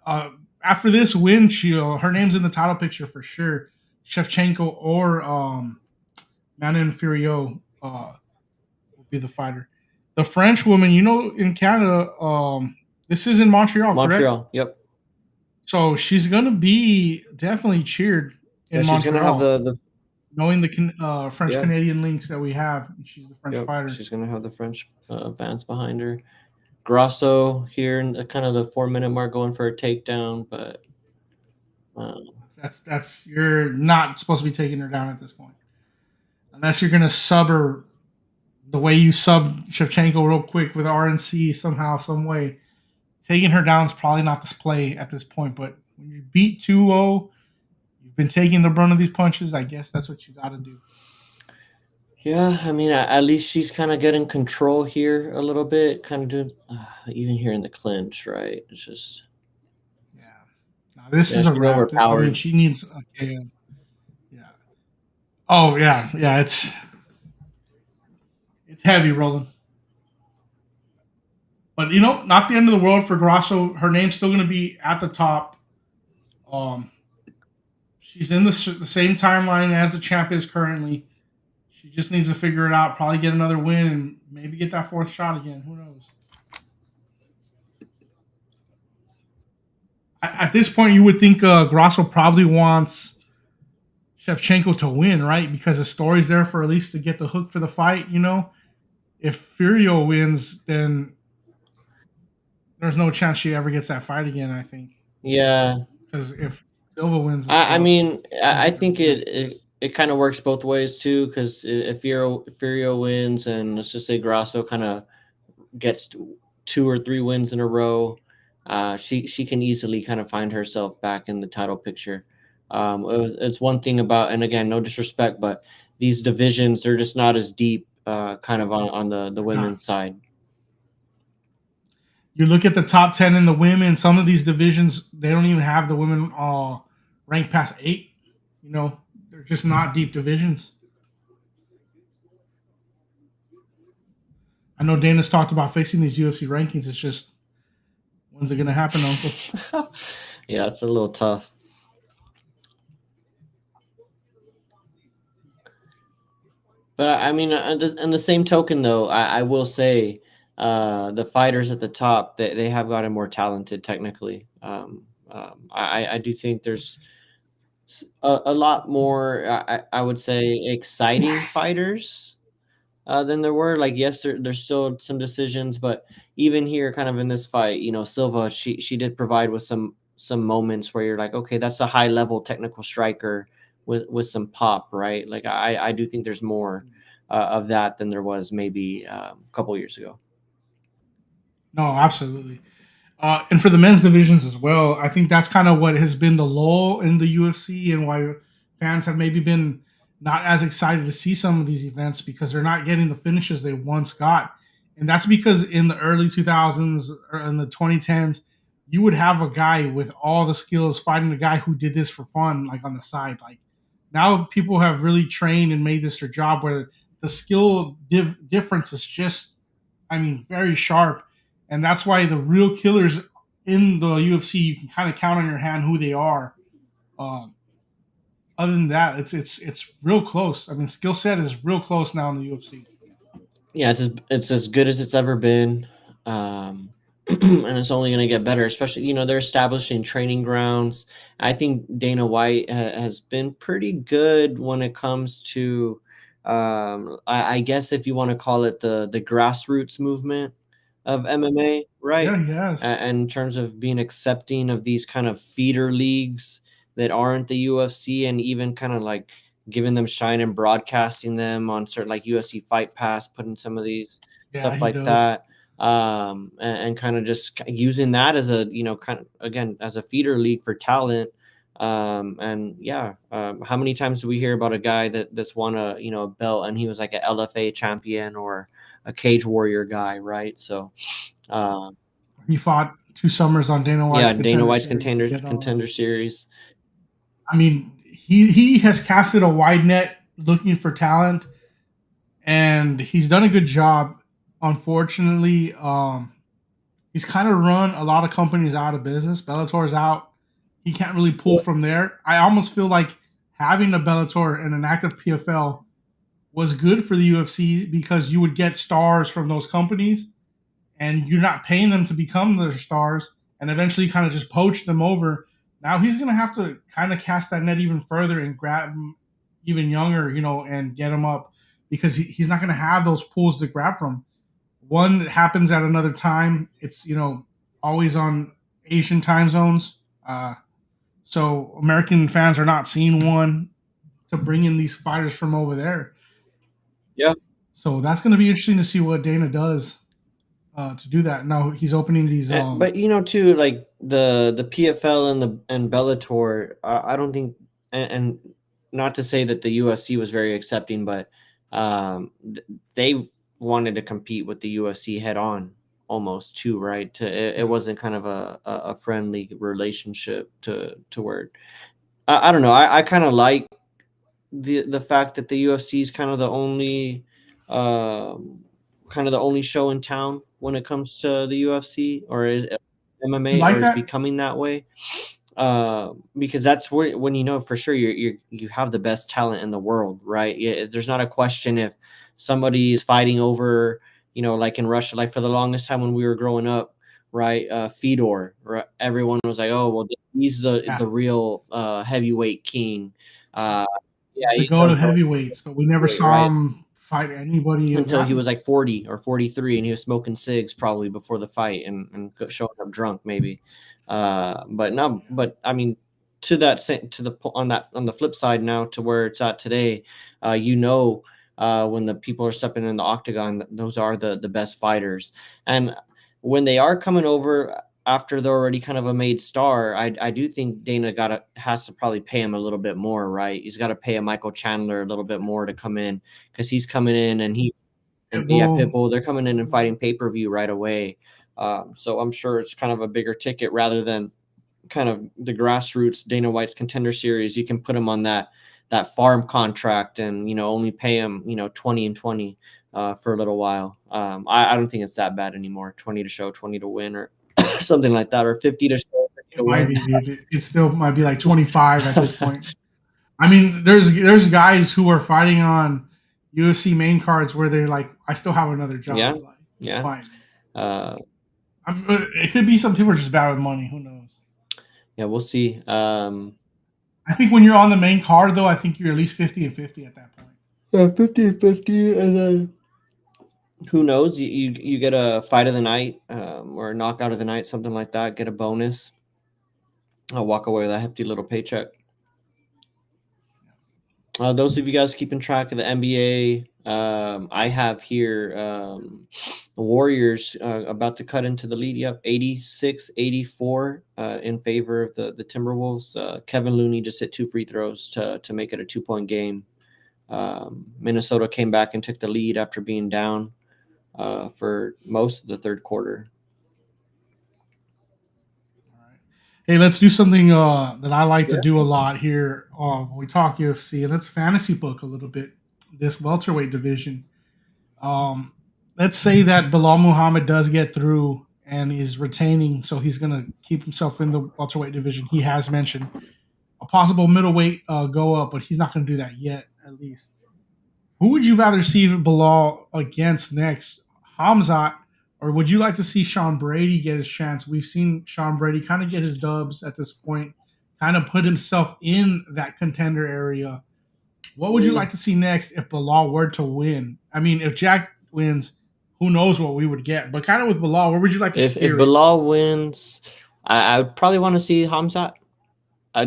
after this win, her name's in the title picture for sure. Shevchenko or Manon Fiorot will be the fighter. The French woman, in Canada, this is in Montreal, correct? Yep. So she's going to be definitely cheered in Montreal. She's going to have the knowing the French-Canadian links that we have. She's the French fighter. She's going to have the French fans behind her. Grasso here in kind of the 4-minute mark going for a takedown, but that's you're not supposed to be taking her down at this point. Unless you're going to sub her the way you sub Shevchenko real quick with RNC somehow, some way. Taking her down is probably not this play at this point, but when you beat 2-0, you've been taking the brunt of these punches, I guess that's what you got to do. Yeah, I mean, at least she's kind of getting control here a little bit, kind of doing, even here in the clinch, right? It's just. Yeah. Now, this is a wrap. Overpowered. I mean, she needs a KO. Yeah. Oh, yeah. Yeah, it's heavy, Roland. But, not the end of the world for Grasso. Her name's still going to be at the top. She's in the same timeline as the champ is currently. She just needs to figure it out, probably get another win, and maybe get that 4th shot again. Who knows? At this point, you would think Grasso probably wants Shevchenko to win, right? Because the story's there for at least to get the hook for the fight, If Fiorot wins, then there's no chance she ever gets that fight again, I think. Yeah. Because if Silva wins... I think it kind of works both ways, too, because if Fiorot wins and let's just say Grasso kind of gets 2 or 3 wins in a row, she can easily kind of find herself back in the title picture. It's one thing about, and again, no disrespect, but these divisions, they're just not as deep kind of on the women's side. You look at the top 10 in the women, some of these divisions, they don't even have the women ranked past 8. They're just not deep divisions. I know Dana's talked about fixing these UFC rankings. It's just, when's it going to happen, Uncle? Yeah, it's a little tough. But I mean, on the same token, though, I will say the fighters at the top, they have gotten more talented technically. I do think there's a lot more, I would say, exciting fighters than there were. Like, yes, there's still some decisions, but even here, kind of in this fight, Silva, she did provide with some moments where you're like, okay, that's a high level technical striker with some pop, right? Like, I do think there's more of that than there was maybe a couple years ago. No, absolutely. And for the men's divisions as well, I think that's kind of what has been the lull in the UFC and why fans have maybe been not as excited to see some of these events because they're not getting the finishes they once got. And that's because in the early 2000s or in the 2010s, you would have a guy with all the skills fighting a guy who did this for fun, like on the side. Like now people have really trained and made this their job where the skill difference is just, I mean, very sharp. And that's why the real killers in the UFC, you can kind of count on your hand who they are. Um, Other than that, it's real close. I mean, skill set is real close now in the UFC. Yeah, it's as good as it's ever been, and it's only going to get better. Especially, they're establishing training grounds. I think Dana White has been pretty good when it comes to, I guess if you want to call it the grassroots movement of MMA, right? Yeah, he has. In terms of being accepting of these kind of feeder leagues that aren't the UFC, and even kind of like giving them shine and broadcasting them on certain like UFC Fight Pass, putting some of these Yeah, stuff he like does. that, and kind of just using that as a kind of again as a feeder league for talent. And yeah, how many times do we hear about a guy that's won a belt and he was like an LFA champion or a Cage Warrior guy, right? So, uh, He fought 2 summers on Dana White's yeah, Dana Contender White's Series to contender get contender series. I mean, he has casted a wide net looking for talent, and he's done a good job. Unfortunately, he's kind of run a lot of companies out of business. Bellator's out. He can't really pull from there. I almost feel like having a Bellator and an active PFL was good for the UFC because you would get stars from those companies and you're not paying them to become their stars and eventually kind of just poach them over. Now he's going to have to kind of cast that net even further and grab them even younger, and get them up because he's not going to have those pools to grab from. One that happens at another time. It's, always on Asian time zones. So American fans are not seeing one to bring in these fighters from over there. Yeah. So that's going to be interesting to see what Dana does to do that. Now he's opening these. But too, like the PFL and Bellator, I don't think, and not to say that the UFC was very accepting, but they wanted to compete with the UFC head on almost too, right? It wasn't kind of a friendly relationship to where I don't know. I kind of like the fact that the UFC is kind of the only show in town when it comes to the UFC or is You MMA like or is that? becoming that way. Because that's where when for sure you have the best talent in the world, right? Yeah, there's not a question if somebody is fighting over, like in Russia, like for the longest time when we were growing up, right? Fedor, right? Everyone was like, oh well, he's the Yeah. the real heavyweight king. Yeah, The he's go to the heavyweights, but we never heavyweight, saw right? him fight anybody Until he around. was like 40 or 43 and he was smoking cigs probably before the fight and showing up drunk maybe. But no, but I mean, to that to the on the flip side now to where it's at today, when the people are stepping in the octagon, those are the best fighters. And when they are coming over after they're already kind of a made star, I do think Dana has to probably pay him a little bit more, right? He's got to pay a Michael Chandler a little bit more to come in because he's coming in and yeah, Pitbull. Pitbull, they're coming in and fighting pay-per-view right away. So I'm sure it's kind of a bigger ticket rather than kind of the grassroots Dana White's Contender Series. You can put him on that farm contract and only pay him 20 and 20 for a little while. I don't think it's that bad anymore. 20 to show, 20 to win, or something like that, or 50 to show, 50 to It might win. be, dude. It still might be like 25 at this point. I mean, there's guys who are fighting on UFC main cards where they're like, I still have another job. Yeah. Like, Yeah. fine. Uh, It could be some people are just bad with money. Who knows? yeah, we'll see. I think when you're on the main card, though, I think you're at least 50-50 at that point. 50-50, and then who knows? You get a fight of the night, or a knockout of the night, something like that. Get a bonus. I'll walk away with a hefty little paycheck. Those of you guys keeping track of the NBA, I have here the Warriors about to cut into the lead. Yep, 86-84 in favor of the Timberwolves. Kevin Looney just hit 2 free throws to make it a 2-point game. Minnesota came back and took the lead after being down for most of the third quarter. Hey, let's do something that I like to do a lot here when we talk UFC, and let's fantasy book a little bit this welterweight division. Let's say that Bilal Muhammad does get through and is retaining, so he's going to keep himself in the welterweight division. He has mentioned a possible middleweight go up, but he's not going to do that yet, at least. Who would you rather see Bilal against next, Hamzat, or would you like to see Sean Brady get his chance? We've seen Sean Brady kind of get his dubs at this point, kind of put himself in that contender area. What would you like to see next if Bilal were to win? I mean, if Jack wins, who knows what we would get? But kind of with Bilal, where would you like to steer If Bilal wins, I would probably want to see Hamzat.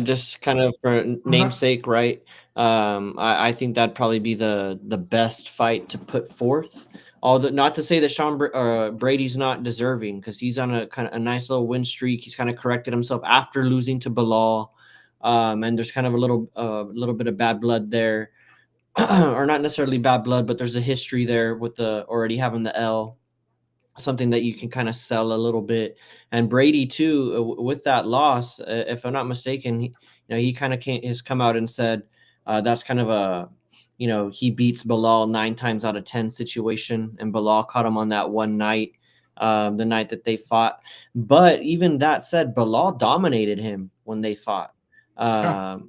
Just kind of for namesake, right? I think that'd probably be the best fight to put forth. Although not to say that Sean Brady's not deserving, because he's on a kind of a nice little win streak. He's kind of corrected himself after losing to Bilal, and there's kind of a little bit of bad blood there, or not necessarily bad blood, but there's a history there with the already having the L. Something that you can kind of sell a little bit. And Brady too, with that loss, if I'm not mistaken, he kind of has come out and said that's kind of a, he beats Bilal 9 times out of 10 situation, and Bilal caught him on that one night, the night that they fought. But even that said, Bilal dominated him when they fought. But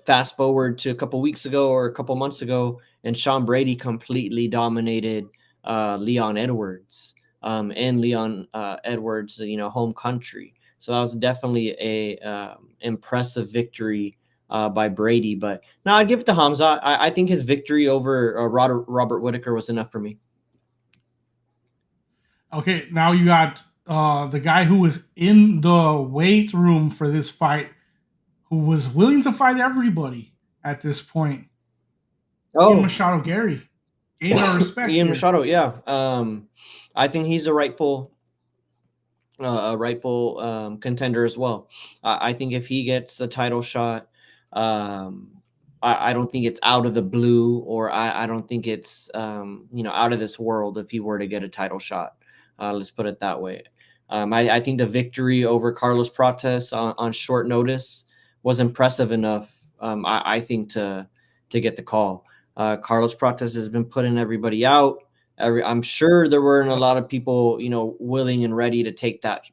fast forward to a couple weeks ago or a couple months ago, and Sean Brady completely dominated Leon Edwards, and Leon Edwards, home country. So that was definitely a impressive victory by Brady. But no, I'd give it to Hamza. I think his victory over Robert Whittaker was enough for me. Okay, now you got the guy who was in the weight room for this fight, who was willing to fight everybody at this point. Ian Machado Gary. Gained our respect. Ian Machado, yeah. I think he's a rightful contender as well. I think if he gets a title shot, I don't think it's out of the blue, or I don't think it's out of this world if he were to get a title shot. Let's put it that way. I think the victory over Carlos Prates on short notice was impressive enough, I think, to get the call. Carlos Prates has been putting everybody out. I'm sure there weren't a lot of people, willing and ready to take that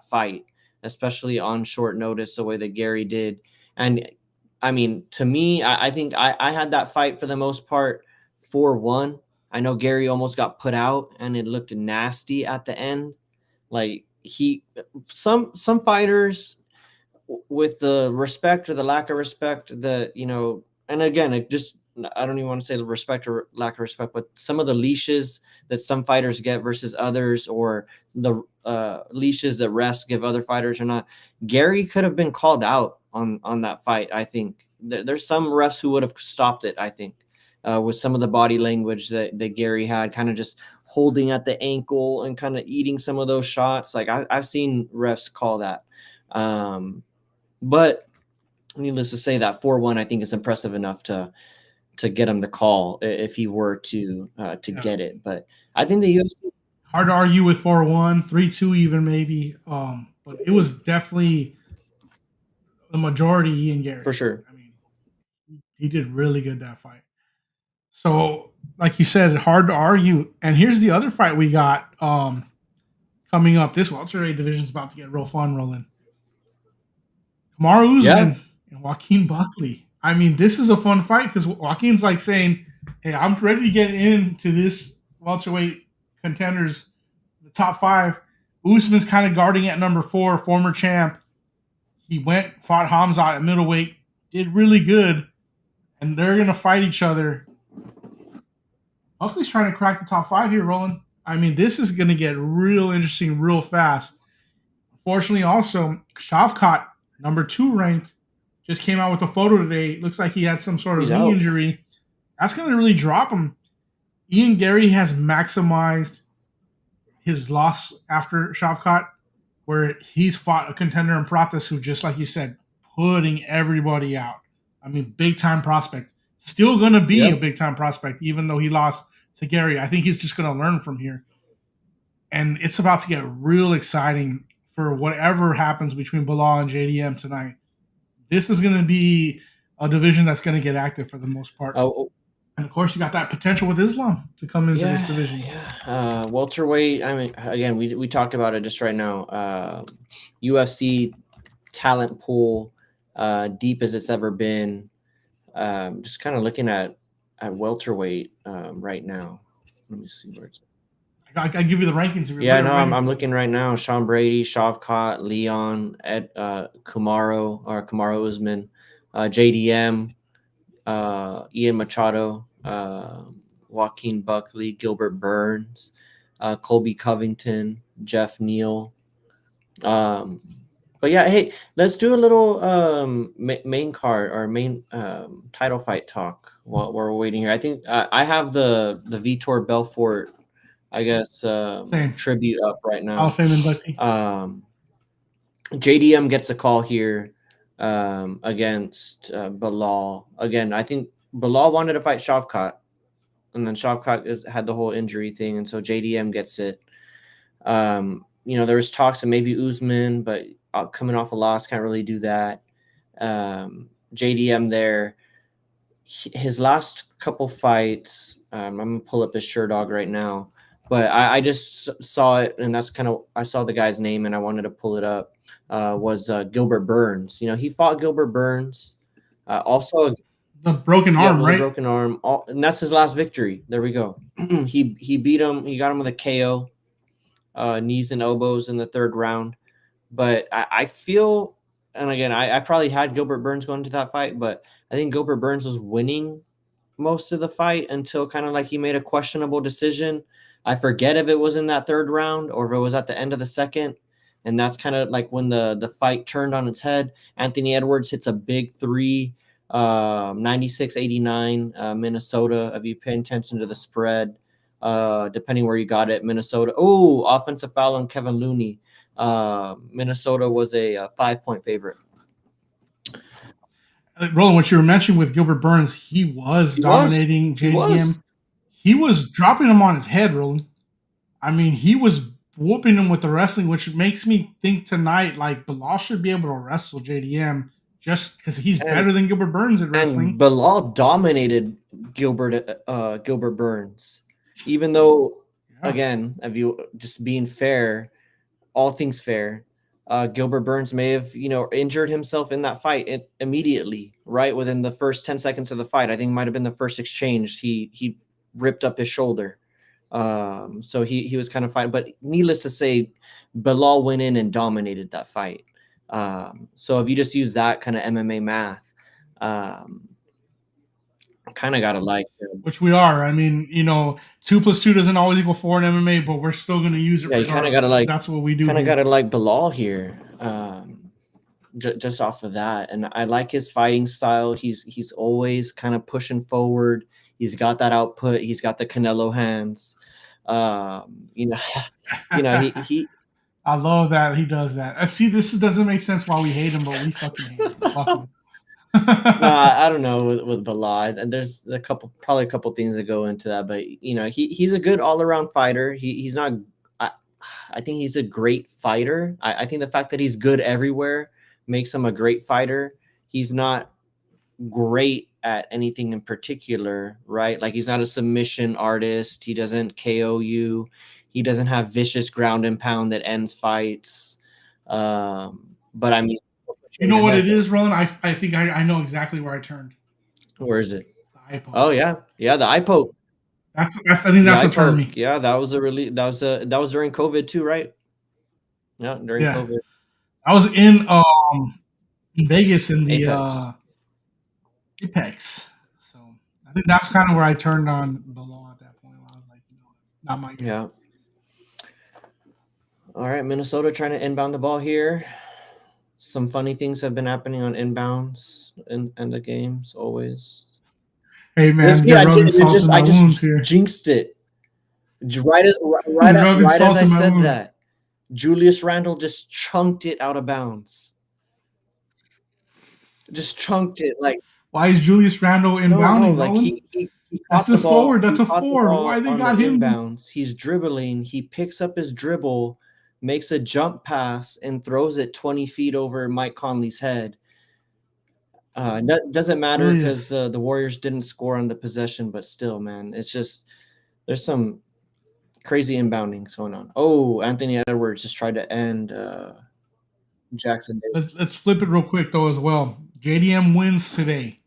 fight, especially on short notice, the way that Gary did. And I mean, to me, I think I had that fight for the most part 4-1. I know Gary almost got put out, and it looked nasty at the end. Like some fighters, with the respect or the lack of respect that, and again, I don't even want to say the respect or lack of respect, but some of the leashes that some fighters get versus others, or the leashes that refs give other fighters or not. Gary could have been called out on that fight. I think there's some refs who would have stopped it, I think, with some of the body language that Gary had, kind of just holding at the ankle and kind of eating some of those shots. Like I've seen refs call that. But needless to say, that 4-1, I think, is impressive enough to get him the call if he were to get it. But I think the UFC, hard to argue with 4-1, 3-2 even maybe. But it was definitely the majority Ian Gary. For sure. I mean, he did really good that fight. So, like you said, hard to argue. And here's the other fight we got coming up. This welterweight division is about to get real fun rolling. Kamaru Usman and Joaquin Buckley. I mean, this is a fun fight because Joaquin's like saying, Hey, I'm ready to get into this welterweight contenders, the top 5. Usman's kind of guarding at number 4, former champ. He fought Hamzat at middleweight, did really good, and they're going to fight each other. Buckley's trying to crack the top 5 here, Roland. I mean, this is going to get real interesting real fast. Fortunately, also, Shavkat, number 2 ranked, just came out with a photo today. Looks like he had some sort of knee injury. That's going to really drop him. Ian Gary has maximized his loss after Shavkat, where he's fought a contender in Pratas who, just like you said, putting everybody out. I mean, big-time prospect. Still going to be a big-time prospect, even though he lost to Gary. I think he's just going to learn from here. And it's about to get real exciting for whatever happens between Bilal and JDM tonight. This is going to be a division that's going to get active for the most part. And, of course, you got that potential with Islam to come into this division. Yeah. Welterweight, I mean, again, we talked about it just right now. UFC talent pool, deep as it's ever been. Just kind of looking at welterweight right now. Let me see where it's I give you the rankings. I'm looking right now. Sean Brady, Shavkat, Leon, Kamaru Usman, JDM, Ian Machado, Joaquin Buckley, Gilbert Burns, Colby Covington, Jeff Neal. But yeah, hey, let's do a little main card or main title fight talk while we're waiting here. I think I have the Vitor Belfort, I guess, tribute up right now. Hall of Fame inductee. JDM gets a call here against Bilal. Again, I think Bilal wanted to fight Shavkat, and then Shavkat had the whole injury thing, and so JDM gets it. There was talks of maybe Usman, but coming off a loss, can't really do that. JDM there, his last couple fights, I'm going to pull up his Sherdog right now, but I just saw it, and that's kind of, I saw the guy's name, and I wanted to pull it up, was Gilbert Burns. He fought Gilbert Burns. Also the broken arm, right? The broken arm. And that's his last victory. There we go. He beat him. He got him with a KO, knees and elbows in the 3rd round. But I feel, and again, I probably had Gilbert Burns going to that fight, but I think Gilbert Burns was winning most of the fight until kind of like he made a questionable decision. I forget if it was in that 3rd round or if it was at the end of the 2nd. And that's kind of like when the fight turned on its head. Anthony Edwards hits a big 3, 96-89, Minnesota. If you pay attention to the spread, depending where you got it, Minnesota. Oh, offensive foul on Kevin Looney. Minnesota was a 5-point favorite. Roland, what you were mentioning with Gilbert Burns, he was dominating JDM. He was dropping him on his head, Roland. I mean, he was whooping him with the wrestling, which makes me think tonight, like, Bilal should be able to wrestle JDM just because he's better than Gilbert Burns at wrestling. And Bilal dominated Gilbert Burns, even though, again, if you just being fair, all things fair, Gilbert Burns may have, injured himself in that fight immediately, right within the first 10 seconds of the fight. I think it might have been the first exchange. He ripped up his shoulder. So he was kind of fine. But needless to say, Bilal went in and dominated that fight. So if you just use that kind of MMA math, kind of got to like him. Which we are. I mean, 2 + 2 doesn't always equal 4 in MMA, but we're still going to use it. Yeah, you kind of got to like. That's what we do. Kind of got to like Bilal here. Just off of that, and I like his fighting style. He's always kind of pushing forward. He's got that output. He's got the Canelo hands. He. I love that he does that. See, this doesn't make sense why we hate him, but we fucking hate him. Fuck him. No, I don't know with Bilal, and there's probably a couple things that go into that, but he's a good all-around fighter. He's not. I think he's a great fighter. I think the fact that he's good everywhere makes him a great fighter. He's not great at anything in particular, right? Like, he's not a submission artist. He doesn't KO you. He doesn't have vicious ground and pound that ends fights. But I mean, you know what it is, Roland? I think I know exactly where I turned. Where is it? The Eye poke. Oh yeah, the eye poke. I think that's The what turned me. iPerk, yeah, that was that was during COVID too, right? Yeah, during Yeah. COVID. I was in Vegas in the Apex. Apex. So I think that's kind of where I turned on the law at that point. I was like, not my game. Yeah. All right, Minnesota trying to inbound the ball here. Some funny things have been happening on inbounds in the games always. Hey man, Let's see, you're rubbing salt in my wounds here. jinxed it. Right as salt I in my said wound. that, Julius Randle just chunked it out of bounds. Just chunked it like. Why is Julius Randle inbounding? No, like he That's caught a the ball. forward. That's He a caught the forward. ball Why they on got the him? inbounds. He's dribbling. He picks up his dribble, makes a jump pass, and throws it 20 feet over Mike Conley's head. Doesn't matter because the Warriors didn't score on the possession, but still, man, it's just there's some crazy inbounding going on. Oh, Anthony Edwards just tried to end Jackson Davis. Let's flip it real quick though as well. JDM wins today.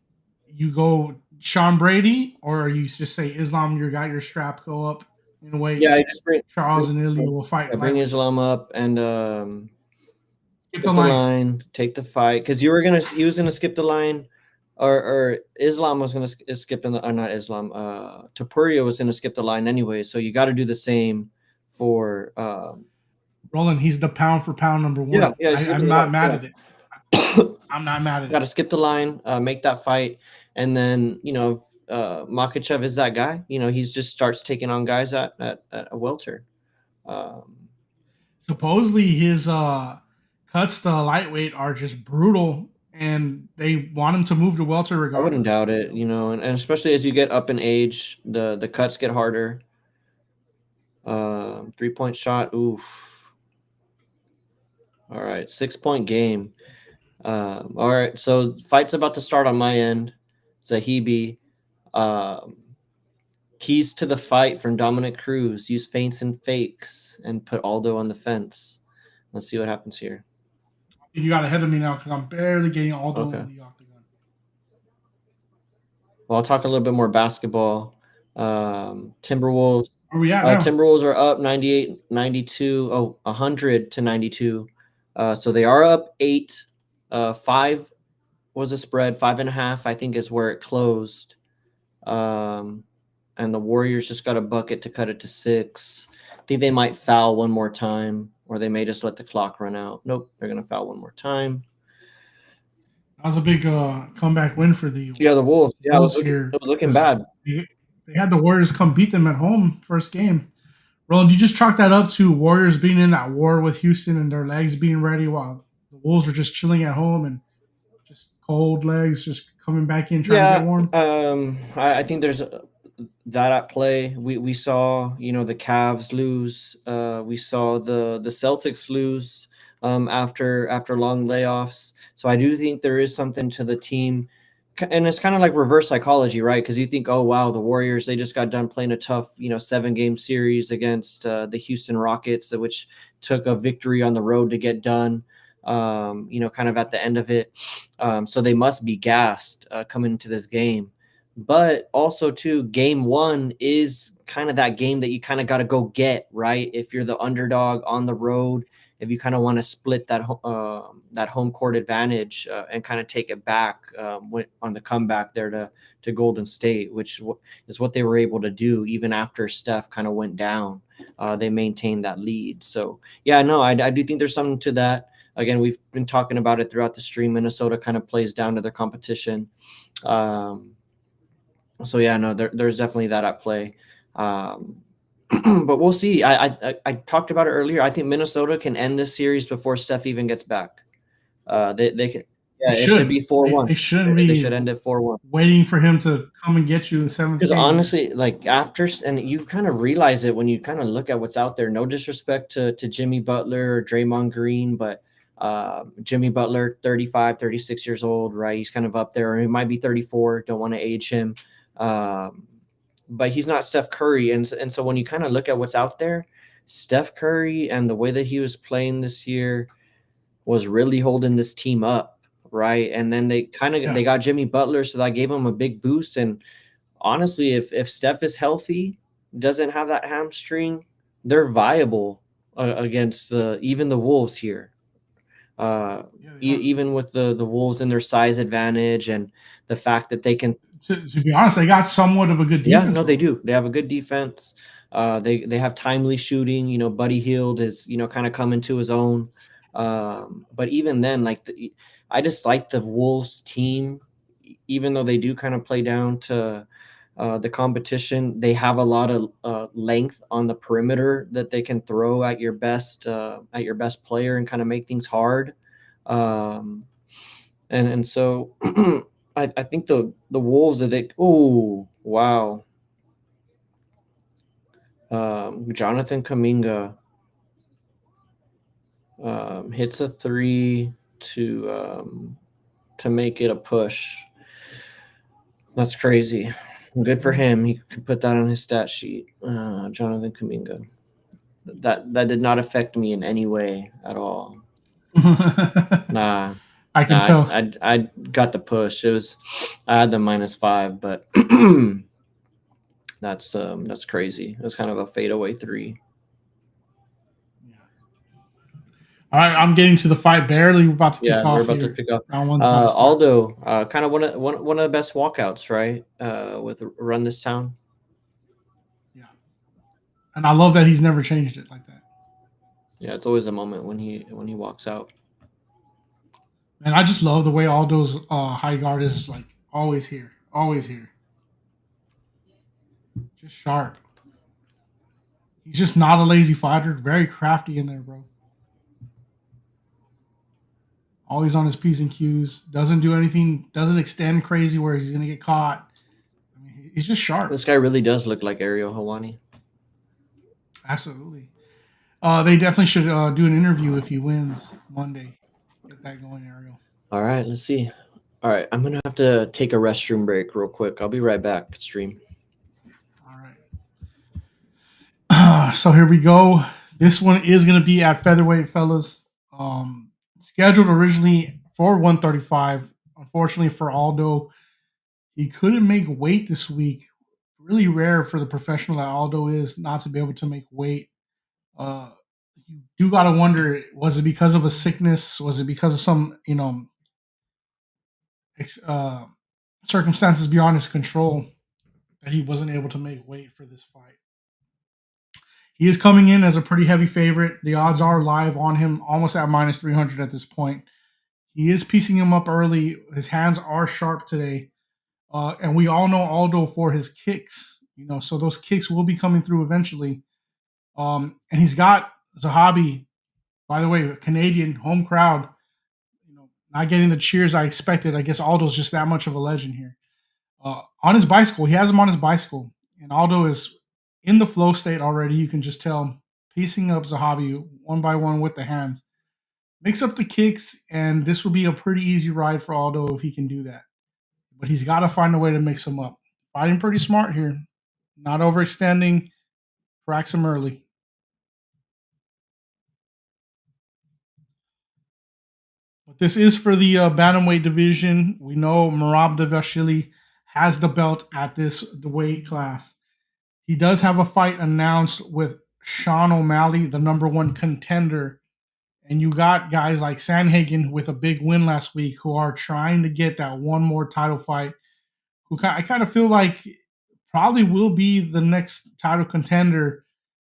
You go Sean Brady, or you just say Islam, you got your strap, go up in a way. Yeah, I just bring Charles and Ilya will fight. I bring Islam up and skip the line, take the fight because he was gonna skip the line, or Islam was gonna skip not Islam. Topuria was gonna skip the line anyway, so you got to do the same for Roland. He's the pound for pound number one. I'm not mad at it. I'm not mad at it. Got to skip the line, make that fight, and then Makhachev is that guy. He's just starts taking on guys at a welter. Supposedly his cuts to lightweight are just brutal, and they want him to move to welter regardless. I wouldn't doubt it, and especially as you get up in age, the cuts get harder. 3-point shot, oof. All right, 6-point game. All right, so fight's about to start on my end. Zahibi. Keys to the fight from Dominic Cruz. Use feints and fakes and put Aldo on the fence. Let's see what happens here. You got ahead of me now because I'm barely getting Aldo in the octagon. Well, I'll talk a little bit more basketball. Timberwolves. Where we at now? Timberwolves are up 98-92. 100-92. So they are up 8. 5 was a spread. 5.5, I think, is where it closed. And the Warriors just got a bucket to cut it to 6. I think they might foul one more time, or they may just let the clock run out. Nope, they're going to foul one more time. That was a big comeback win for the Wolves. Yeah, it was looking bad. They had the Warriors come beat them at home first game. Roland, you just chalk that up to Warriors being in that war with Houston and their legs being ready while the Wolves are just chilling at home and just cold legs just coming back in trying to get warm? I think there's that at play. We saw, the Cavs lose. We saw the Celtics lose after long layoffs. So I do think there is something to the team. And it's kind of like reverse psychology, right? Because you think, oh, wow, the Warriors, they just got done playing a tough, 7-game series against the Houston Rockets, which took a victory on the road to get done, kind of at the end of it. So they must be gassed coming into this game. But also, too, game 1 is kind of that game that you kind of got to go get, right? If you're the underdog on the road, if you kind of want to split that home court advantage and kind of take it back on the comeback there to Golden State, which is what they were able to do even after Steph kind of went down. They maintained that lead. So, yeah, no, I do think there's something to that. Again, we've been talking about it throughout the stream. Minnesota kind of plays down to their competition. So, yeah, no, there's definitely that at play. But we'll see. I talked about it earlier. I think Minnesota can end this series before Steph even gets back. They can. Yeah, it should be 4-1. They shouldn't be. They should end it 4-1. Waiting for him to come and get you in 7th. Because honestly, like after, and you kind of realize it when you kind of look at what's out there. No disrespect to Jimmy Butler or Draymond Green, but Jimmy Butler, 35, 36 years old, right? He's kind of up there. Or he might be 34. Don't want to age him. But he's not Steph Curry. And so when you kind of look at what's out there, Steph Curry and the way that he was playing this year was really holding this team up, right? And then they got Jimmy Butler, so that gave him a big boost. And honestly, if Steph is healthy, doesn't have that hamstring, they're viable against even the Wolves here. Yeah, they are. Even with the Wolves and their size advantage and the fact that they can. To be honest, they got somewhat of a good Yeah, defense. no, they do. They have a good defense. They have timely shooting. Buddy Hield is kind of coming to his own. But even then, like I just like the Wolves team, even though they do kind of play down to the competition. They have a lot of length on the perimeter that they can throw at your best player and kind of make things hard. And so I think the Wolves are they. Oh wow. Jonathan Kaminga hits a three to make it a push. That's crazy. Good for him. He could put that on his stat sheet. Jonathan Kaminga. That did not affect me in any way at all. Nah. I can tell. I got the push. I had the -5, but that's crazy. It was kind of a fadeaway three. All right, I'm getting to the fight. Barely about to kick off. We're about here. to pick up. Round one's about to start. Aldo, kind of one of the best walkouts, right? With Run This Town. Yeah, and I love that he's never changed it like that. Yeah, it's always a moment when he walks out. And I just love the way Aldo's high guard is like always here, just sharp. He's just not a lazy fighter. Very crafty in there, bro. Always on his P's and Q's. Doesn't do anything. Doesn't extend crazy where he's gonna get caught. I mean, he's just sharp. This guy really does look like Ariel Helwani. Absolutely. They definitely should do an interview if he wins Monday. Get that going, Ariel. All right, let's see. All right, I'm gonna have to take a restroom break real quick. I'll be right back. Stream. All right. So here we go. This one is gonna be at featherweight, fellas. Scheduled originally for 135. Unfortunately for Aldo, he couldn't make weight this week. Really rare for the professional that Aldo is not to be able to make weight. You do gotta wonder: was it because of a sickness? Was it because of some circumstances beyond his control that he wasn't able to make weight for this fight? He is coming in as a pretty heavy favorite. The odds are live on him, almost at -300 at this point. He is piecing him up early. His hands are sharp today. And we all know Aldo for his kicks, so those kicks will be coming through eventually. And he's got Zahabi, by the way, Canadian home crowd, not getting the cheers I expected. I guess Aldo's just that much of a legend here. On his bicycle, he has him on his bicycle, and Aldo is in the flow state already. You can just tell, piecing up Zahabi one by one with the hands. Mix up the kicks, and this will be a pretty easy ride for Aldo if he can do that. But he's got to find a way to mix them up. Fighting pretty smart here. Not overextending. Cracks him early. But this is for the bantamweight division. We know Merab Dvalishvili has the belt at this weight class. He does have a fight announced with Sean O'Malley, the #1 contender. And you got guys like Sandhagen with a big win last week who are trying to get that one more title fight. Who I kind of feel like probably will be the next title contender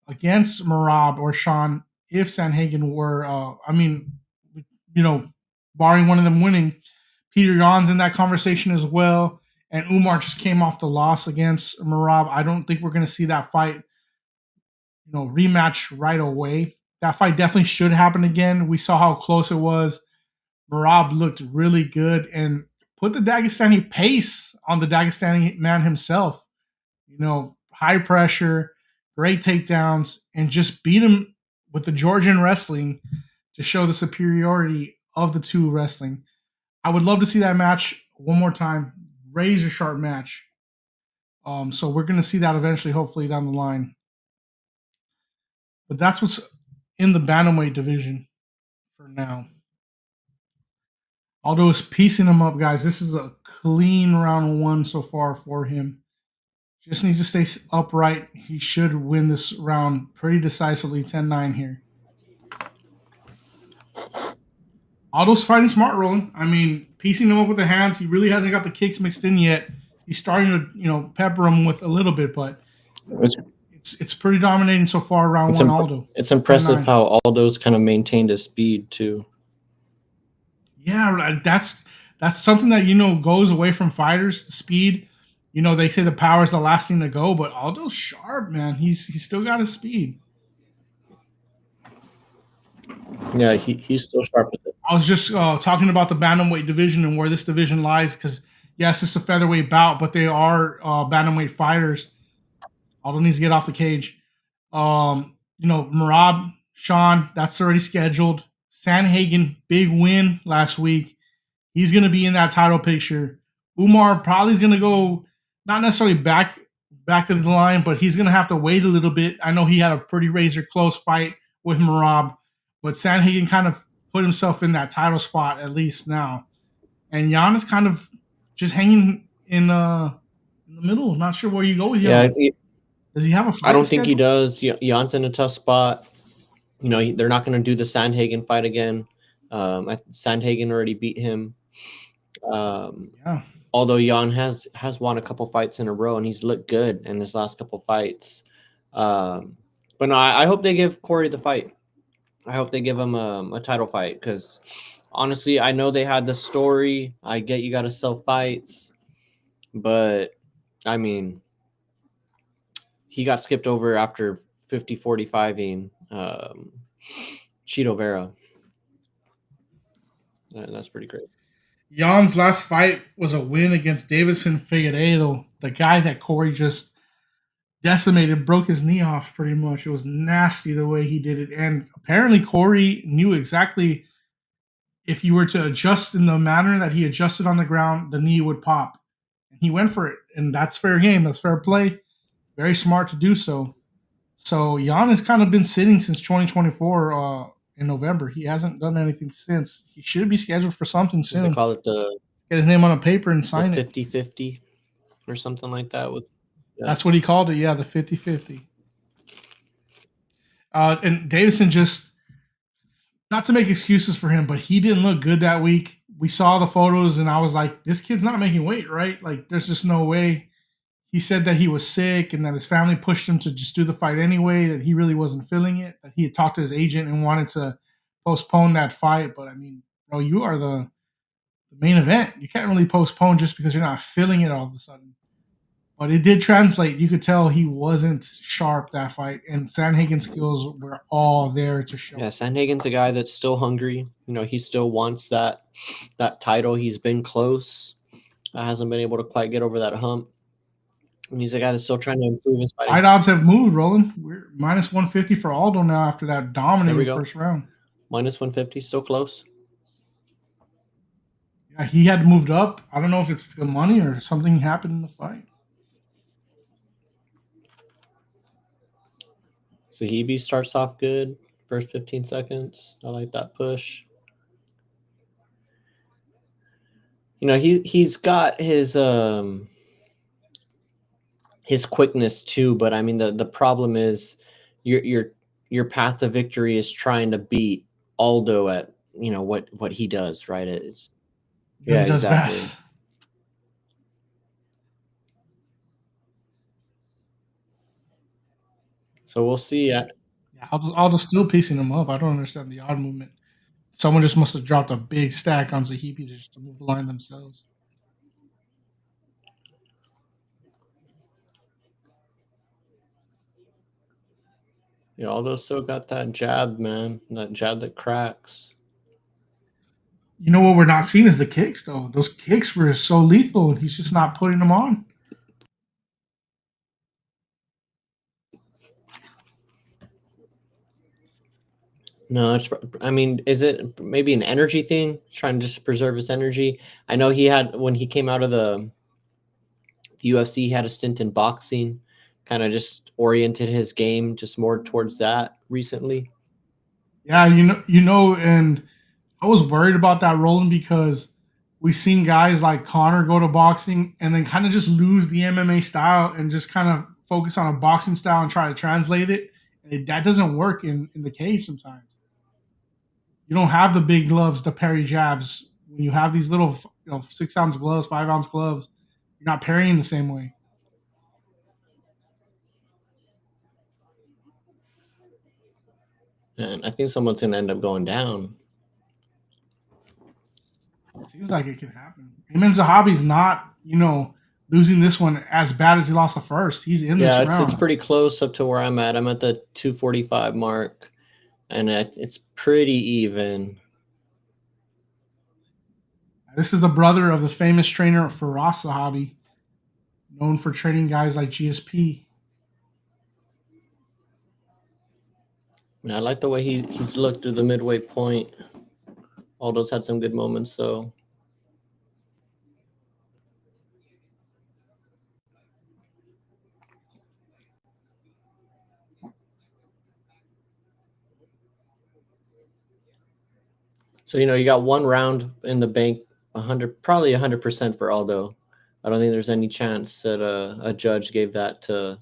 against Merab or Sean if Sandhagen were, barring one of them winning. Peter Yan's in that conversation as well. And Umar just came off the loss against Merab. I don't think we're going to see that fight, rematch right away. That fight definitely should happen again. We saw how close it was. Merab looked really good and put the Dagestani pace on the Dagestani man himself. High pressure, great takedowns, and just beat him with the Georgian wrestling to show the superiority of the two wrestling. I would love to see that match one more time. Razor sharp match. So we're going to see that eventually, hopefully down the line. But that's what's in the bantamweight division for now. Aldo is piecing him up, guys. This is a clean round one so far for him. Just needs to stay upright. He should win this round pretty decisively, 10-9 here. Aldo's fighting smart, Roland. I mean, piecing him up with the hands. He really hasn't got the kicks mixed in yet. He's starting to, pepper him with a little bit, but it's pretty dominating so far. Round one, Aldo. It's impressive how Aldo's kind of maintained his speed too. Yeah, that's something that goes away from fighters. The speed. They say the power is the last thing to go, but Aldo's sharp, man. He's still got his speed. Yeah, he's still sharp with it. I was just talking about the bantamweight division and where this division lies, because yes, it's a featherweight bout, but they are bantamweight fighters. Aldo needs to get off the cage. Merab, Sean, that's already scheduled. Sandhagen, big win last week. He's going to be in that title picture. Umar probably is going to go not necessarily back of the line, but he's going to have to wait a little bit. I know he had a pretty razor close fight with Merab, but Sandhagen kind of put himself in that title spot at least now. And Jan is kind of just hanging in the middle. Not sure where you go with Jan. Yeah, does he have a fight I don't schedule? think he does. Jan's in a tough spot. They're not going to do the Sandhagen fight again. Sandhagen already beat him. Yeah. Although Jan has won a couple fights in a row and he's looked good in his last couple fights. But no, I hope they give Corey the fight. I hope they give him a title fight, because honestly, I know they had the story. I get you got to sell fights, but I mean, he got skipped over after 50-45ing Chito Vera. That's pretty great. Jan's last fight was a win against Davidson Figueiredo, the guy that Corey just decimated, broke his knee off pretty much. It was nasty the way he did it. And apparently Corey knew exactly if you were to adjust in the manner that he adjusted on the ground, the knee would pop. And he went for it. And that's fair game. That's fair play. Very smart to do so. So Jan has kind of been sitting since 2024 in November. He hasn't done anything since. He should be scheduled for something soon. They call it get his name on a paper and sign it. 50-50 or something like that. That's what he called it. Yeah, the 50-50. And Davison, just not to make excuses for him, but he didn't look good that week. We saw the photos and I was like, this kid's not making weight, right? Like, there's just no way. He said that he was sick and that his family pushed him to just do the fight anyway, that he really wasn't feeling it, that he had talked to his agent and wanted to postpone that fight. But I mean, bro, you are the main event. You can't really postpone just because you're not feeling it all of a sudden. But it did translate. You could tell he wasn't sharp that fight, and Sandhagen's skills were all there to show. Yeah, Sandhagen's a guy that's still hungry. He still wants that title. He's been close. Hasn't been able to quite get over that hump. And he's a guy that's still trying to improve his fighting. Fight odds have moved, Roland. We're minus 150 for Aldo now after that dominating first round. Minus 150, still close. Yeah, he had moved up. I don't know if it's the money or something happened in the fight. Zahibi starts off good. First 15 seconds. I like that push. He's got his quickness too, but I mean the problem is your path to victory is trying to beat Aldo at what he does, right? It's he does best. So we'll see. Aldo's still piecing him up. I don't understand the odd movement. Someone just must have dropped a big stack on Zahibi just to move the line themselves. Aldo still got that jab, man. That jab that cracks. You know what we're not seeing is the kicks, though. Those kicks were so lethal, and he's just not putting them on. No, is it maybe an energy thing? Trying to just preserve his energy. I know when he came out of the UFC, he had a stint in boxing, kind of just oriented his game just more towards that recently. Yeah, and I was worried about that, Roland, because we've seen guys like Connor go to boxing and then kind of just lose the MMA style and just kind of focus on a boxing style and try to translate it. That doesn't work in the cage sometimes. You don't have the big gloves to parry jabs. When you have these little 6-ounce gloves, 5-ounce gloves, you're not parrying the same way. And I think someone's gonna end up going down. It seems like it could happen. Ayman Zahabi's not, losing this one as bad as he lost the first. He's in this round. Yeah, it's pretty close up to where I'm at. I'm at the 245 mark, and it's pretty even. This is the brother of the famous trainer Firas Zahabi, known for training guys like GSP. I like the way he's looked through the midway point. Aldo's had some good moments, though. So, you got one round in the bank, probably 100% for Aldo. I don't think there's any chance that a judge gave that to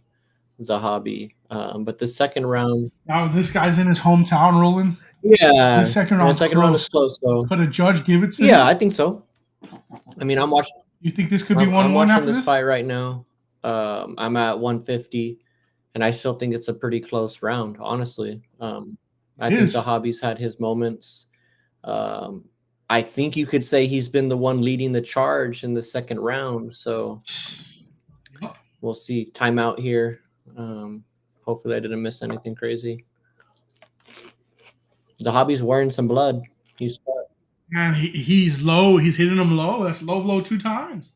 Zahabi. But the second round. Now this guy's in his hometown, Roland. Yeah. The second round is close, though. Could a judge give it to him? Yeah, I think so. I mean, I'm watching. You think this could be 1-1 I'm watching after this fight right now. I'm at 150, and I still think it's a pretty close round, honestly. I think Zahabi's had his moments. I think you could say he's been the one leading the charge in the second round. So we'll see. Timeout here. Hopefully I didn't miss anything crazy. Zahabi's wearing some blood. Man, he's low. He's hitting him low. That's low blow 2 times.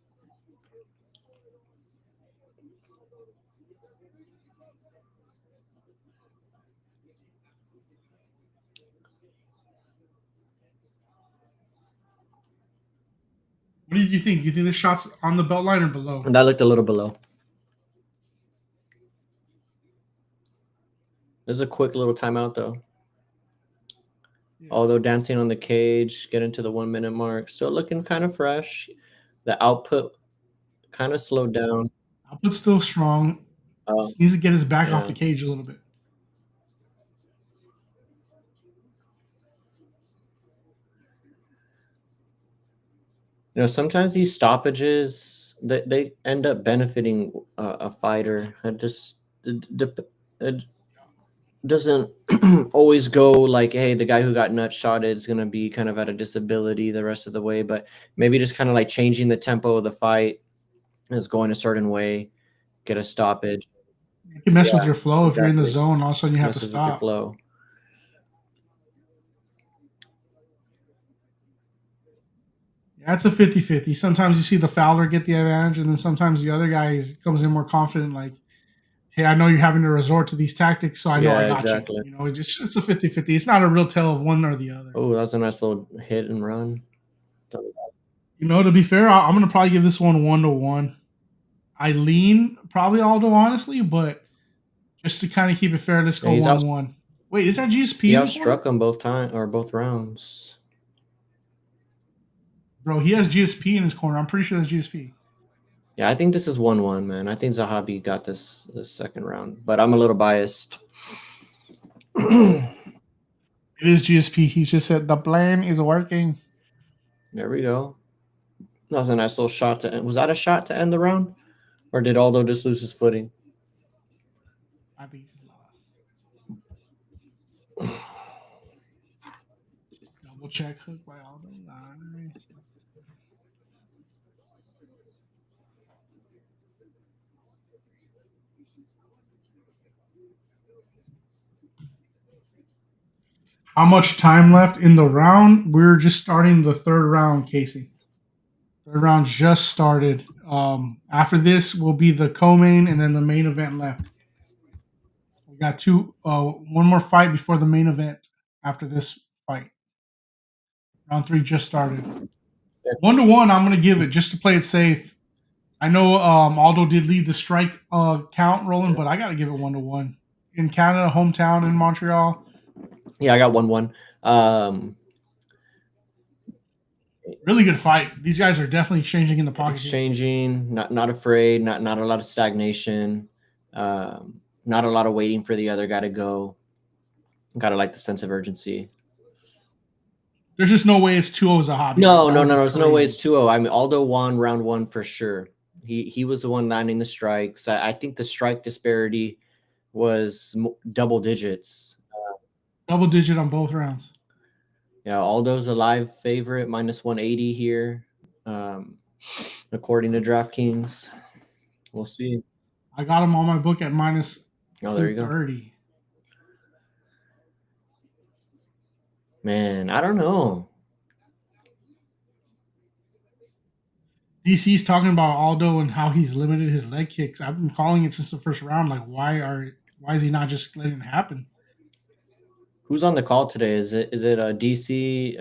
What did you think? You think the shot's on the belt line or below? And that looked a little below. There's a quick little timeout, though. Yeah. Although dancing on the cage, get into the 1 minute mark. Still looking kind of fresh. The output kind of slowed down. Output's still strong. He needs to get his back off the cage a little bit. Sometimes these stoppages, they end up benefiting a fighter. It doesn't always go like, hey, the guy who got nut shotted is going to be kind of at a disability the rest of the way, but maybe just kind of like changing the tempo of the fight is going a certain way, get a stoppage. You can mess with your flow if you're in the zone. All of a sudden you have to stop. With your flow. Yeah, it's a 50-50. Sometimes you see the Fowler get the advantage, and then sometimes the other guy comes in more confident, like, hey, I know you're having to resort to these tactics, so I know I got you. It's a 50-50. It's not a real tale of one or the other. Oh, that's a nice little hit and run. To be fair, I'm going to probably give this one 1-1. I lean probably Aldo, honestly, but just to kind of keep it fair, let's go 1-1. Wait, is that GSP? He outstruck him both rounds. Bro, he has GSP in his corner. I'm pretty sure that's GSP. Yeah, I think this is 1-1, man. I think Zahabi got this second round, but I'm a little biased. It is GSP. He just said the plan is working. There we go. That was a nice little shot to end. Was that a shot to end the round? Or did Aldo just lose his footing? I think he's lost. Double check hook by Aldo. Nice. How much time left in the round? We're just starting the third round, Casey. Third round just started. After this will be the co-main and then the main event left. We got one more fight before the main event after this fight. Round 3 just started. 1-1, I'm going to give it just to play it safe. I know Aldo did lead the strike count, Roland, but I got to give it 1-1. In Canada, hometown in Montreal. Yeah, I got 1-1. Really good fight. These guys are definitely exchanging in the pocket. Exchanging, not afraid, not a lot of stagnation, not a lot of waiting for the other guy to go. Gotta like the sense of urgency. There's just no way it's 2-0 Zahabi. No. There's no way it's 2-0. I mean, Aldo won round 1 for sure. He was the one landing the strikes. I think the strike disparity was double digits. Double digit on both rounds. Yeah, Aldo's a live favorite, minus 180 here, according to DraftKings. We'll see. I got him on my book at minus there you go. 30. Man, I don't know. DC's talking about Aldo and how he's limited his leg kicks. I've been calling it since the first round. Like, why is he not just letting it happen? Who's on the call today? Is it DC?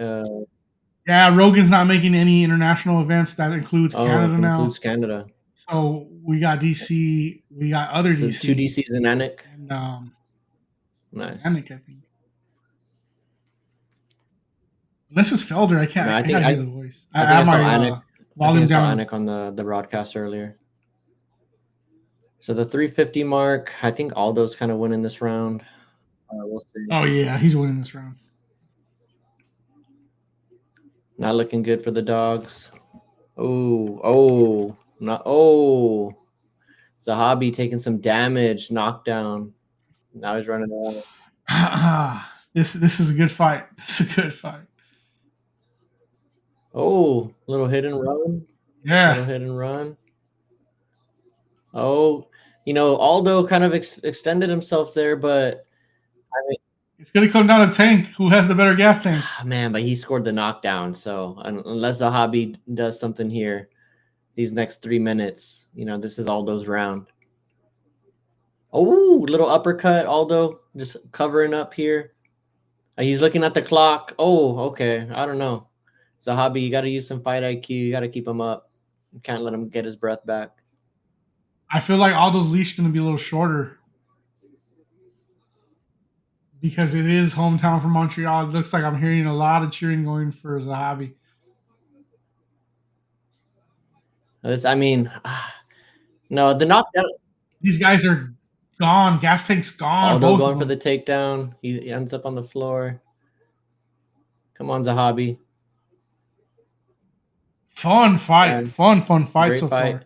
Yeah, Rogan's not making any international events. That includes Canada now. Includes Canada. So we got DC. We got other so DC. 2 DCs and Anik. And, nice. Anik, I think. Unless it's Felder, I can't. No, I can't hear the voice. I saw Anik. Volume down. Anik on the broadcast earlier. So the 350 mark. I think Aldo's kind of winning this round. We'll see. Oh yeah, he's winning this round. Not looking good for the dogs. Zahabi taking some damage, knockdown. Now he's running away. This is a good fight. This is a good fight. Oh, little hit and run. Yeah. Little hit and run. Oh, Aldo kind of extended himself there, but I mean, it's going to come down to Tank. Who has the better gas tank? Man, but he scored the knockdown. So unless Zahabi does something here, these next 3 minutes, this is Aldo's round. Oh, little uppercut. Aldo just covering up here. He's looking at the clock. Oh, okay. I don't know. Zahabi, you got to use some fight IQ. You got to keep him up. You can't let him get his breath back. I feel like Aldo's leash is going to be a little shorter. Because it is hometown for Montreal. It looks like I'm hearing a lot of cheering going for Zahabi. No, the knockdown. These guys are gone. Gas tank's gone. Aldo going for the takedown. He ends up on the floor. Come on, Zahabi. Fun fight. Fun fight Great so fight. far.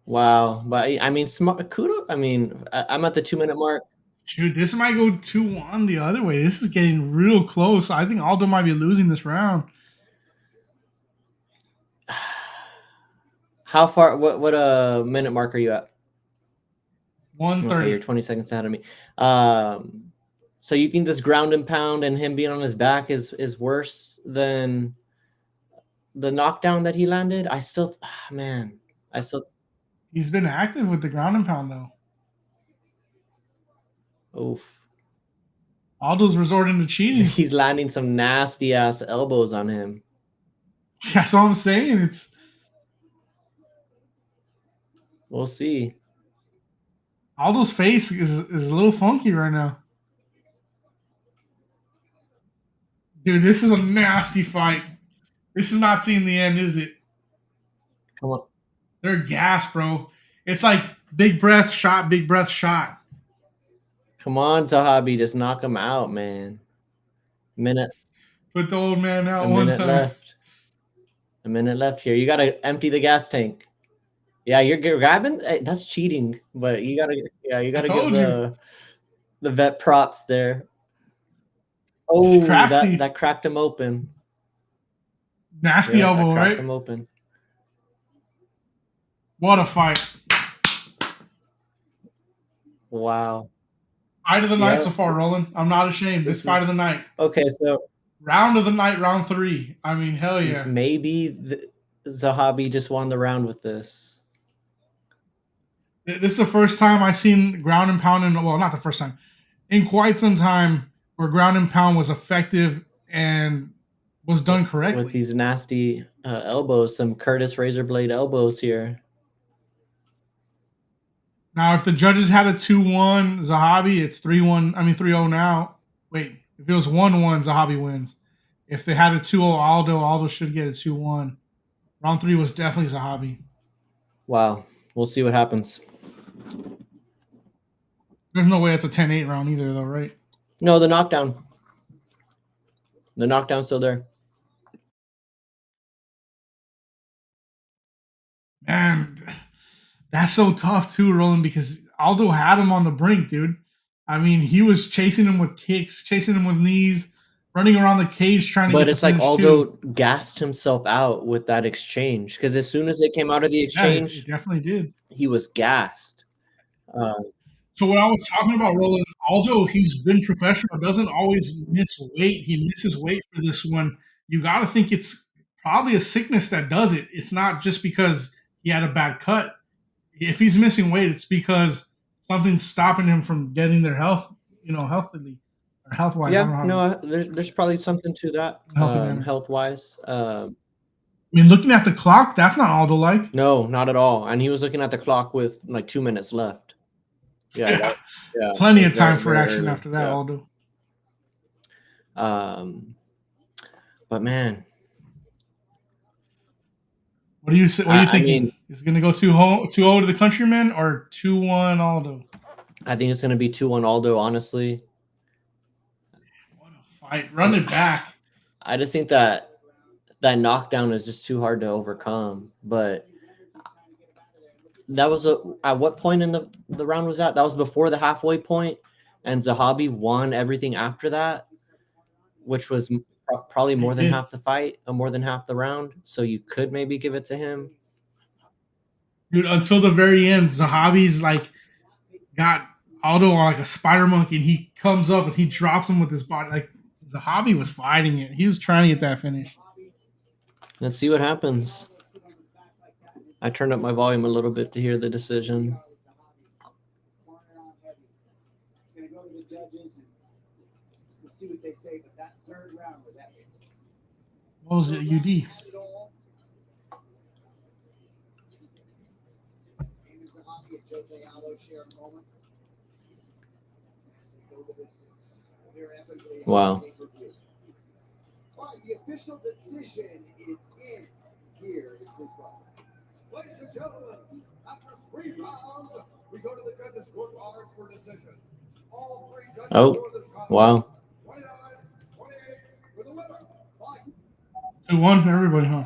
Wow. But I mean, kudos. I mean, I'm at the 2-minute mark. Shoot, this might go 2-1 the other way. This is getting real close. I think Aldo might be losing this round. How far? What minute mark are you at? 1:30. Okay, you're 20 seconds ahead of me. So you think this ground and pound and him being on his back is worse than the knockdown that he landed? He's been active with the ground and pound though. Oof. Aldo's resorting to cheating. He's landing some nasty ass elbows on him. That's what I'm saying. We'll see. Aldo's face is a little funky right now. Dude, this is a nasty fight. This is not seeing the end, is it? Come on. They're gassed, bro. It's like big breath, shot, big breath, shot. Come on, Zahabi. Just knock him out, man. Put the old man out one time. A minute left here. You got to empty the gas tank. Yeah, you're grabbing. That's cheating, but you gotta give the vet props there. Oh, that cracked him open. Nasty elbow, right? Cracked him open. What a fight! Wow. Fight of the night so far, Roland. I'm not ashamed. This fight of the night. Okay, so round of the night, round 3. I mean, hell yeah. Maybe Zahabi just won the round with this. This is the first time I've seen ground and pound well, not the first time. In quite some time where ground and pound was effective and was done correctly. With these nasty elbows, some Curtis Razor Blade elbows here. Now, if the judges had a 2-1 Zahabi, it's 3-1. I mean 3-0 now. Wait, if it was 1-1, Zahabi wins. If they had a 2-0 Aldo, Aldo should get a 2-1. Round 3 was definitely Zahabi. Wow. We'll see what happens. There's no way it's a 10-8 round either, though, right? No, the knockdown. The knockdown's still there. Man, that's so tough too, Roland, because Aldo had him on the brink, dude. I mean, he was chasing him with kicks, chasing him with knees, running around the cage trying to But get it's the like finish Aldo too. gassed himself out with that exchange because as soon as they came out of the Yeah, exchange, it definitely did. he was gassed. So what I was talking about, Roland, Aldo, he's been professional, doesn't always miss weight. He misses weight for this one. You got to think it's probably a sickness that does it. It's not just because he had a bad cut. If he's missing weight, it's because something's stopping him from getting their health, healthily or health wise. Yeah, no, there's probably something to that health wise. I mean, looking at the clock, that's not Aldo like. No, not at all. And he was looking at the clock with like 2 minutes left. Yeah. Plenty of time for action after that, Aldo. But man, what are you thinking? I mean, is it going to go 2-0 to the Countryman or 2-1 Aldo? I think it's going to be 2-1 Aldo, honestly. What a fight. Run it back. I just think that knockdown is just too hard to overcome. But that was at what point in the round was that? That was before the halfway point, and Zahabi won everything after that, which was probably more than half the fight, or more than half the round. So you could maybe give it to him. Dude, until the very end, Zahabi's like got Aldo on like a spider monkey, and he comes up and he drops him with his body. Like Zahabi was fighting it. He was trying to get that finish. Let's see what happens. I turned up my volume a little bit to hear the decision. What was it, UD? Wow. The official decision is in. Here is Guzman. Ladies and gentlemen, after 3 rounds, we go to the judges' scorecards for decision. All 3 judges score this contest. Wow. 29-28 for the winner. 2-1, everybody, huh?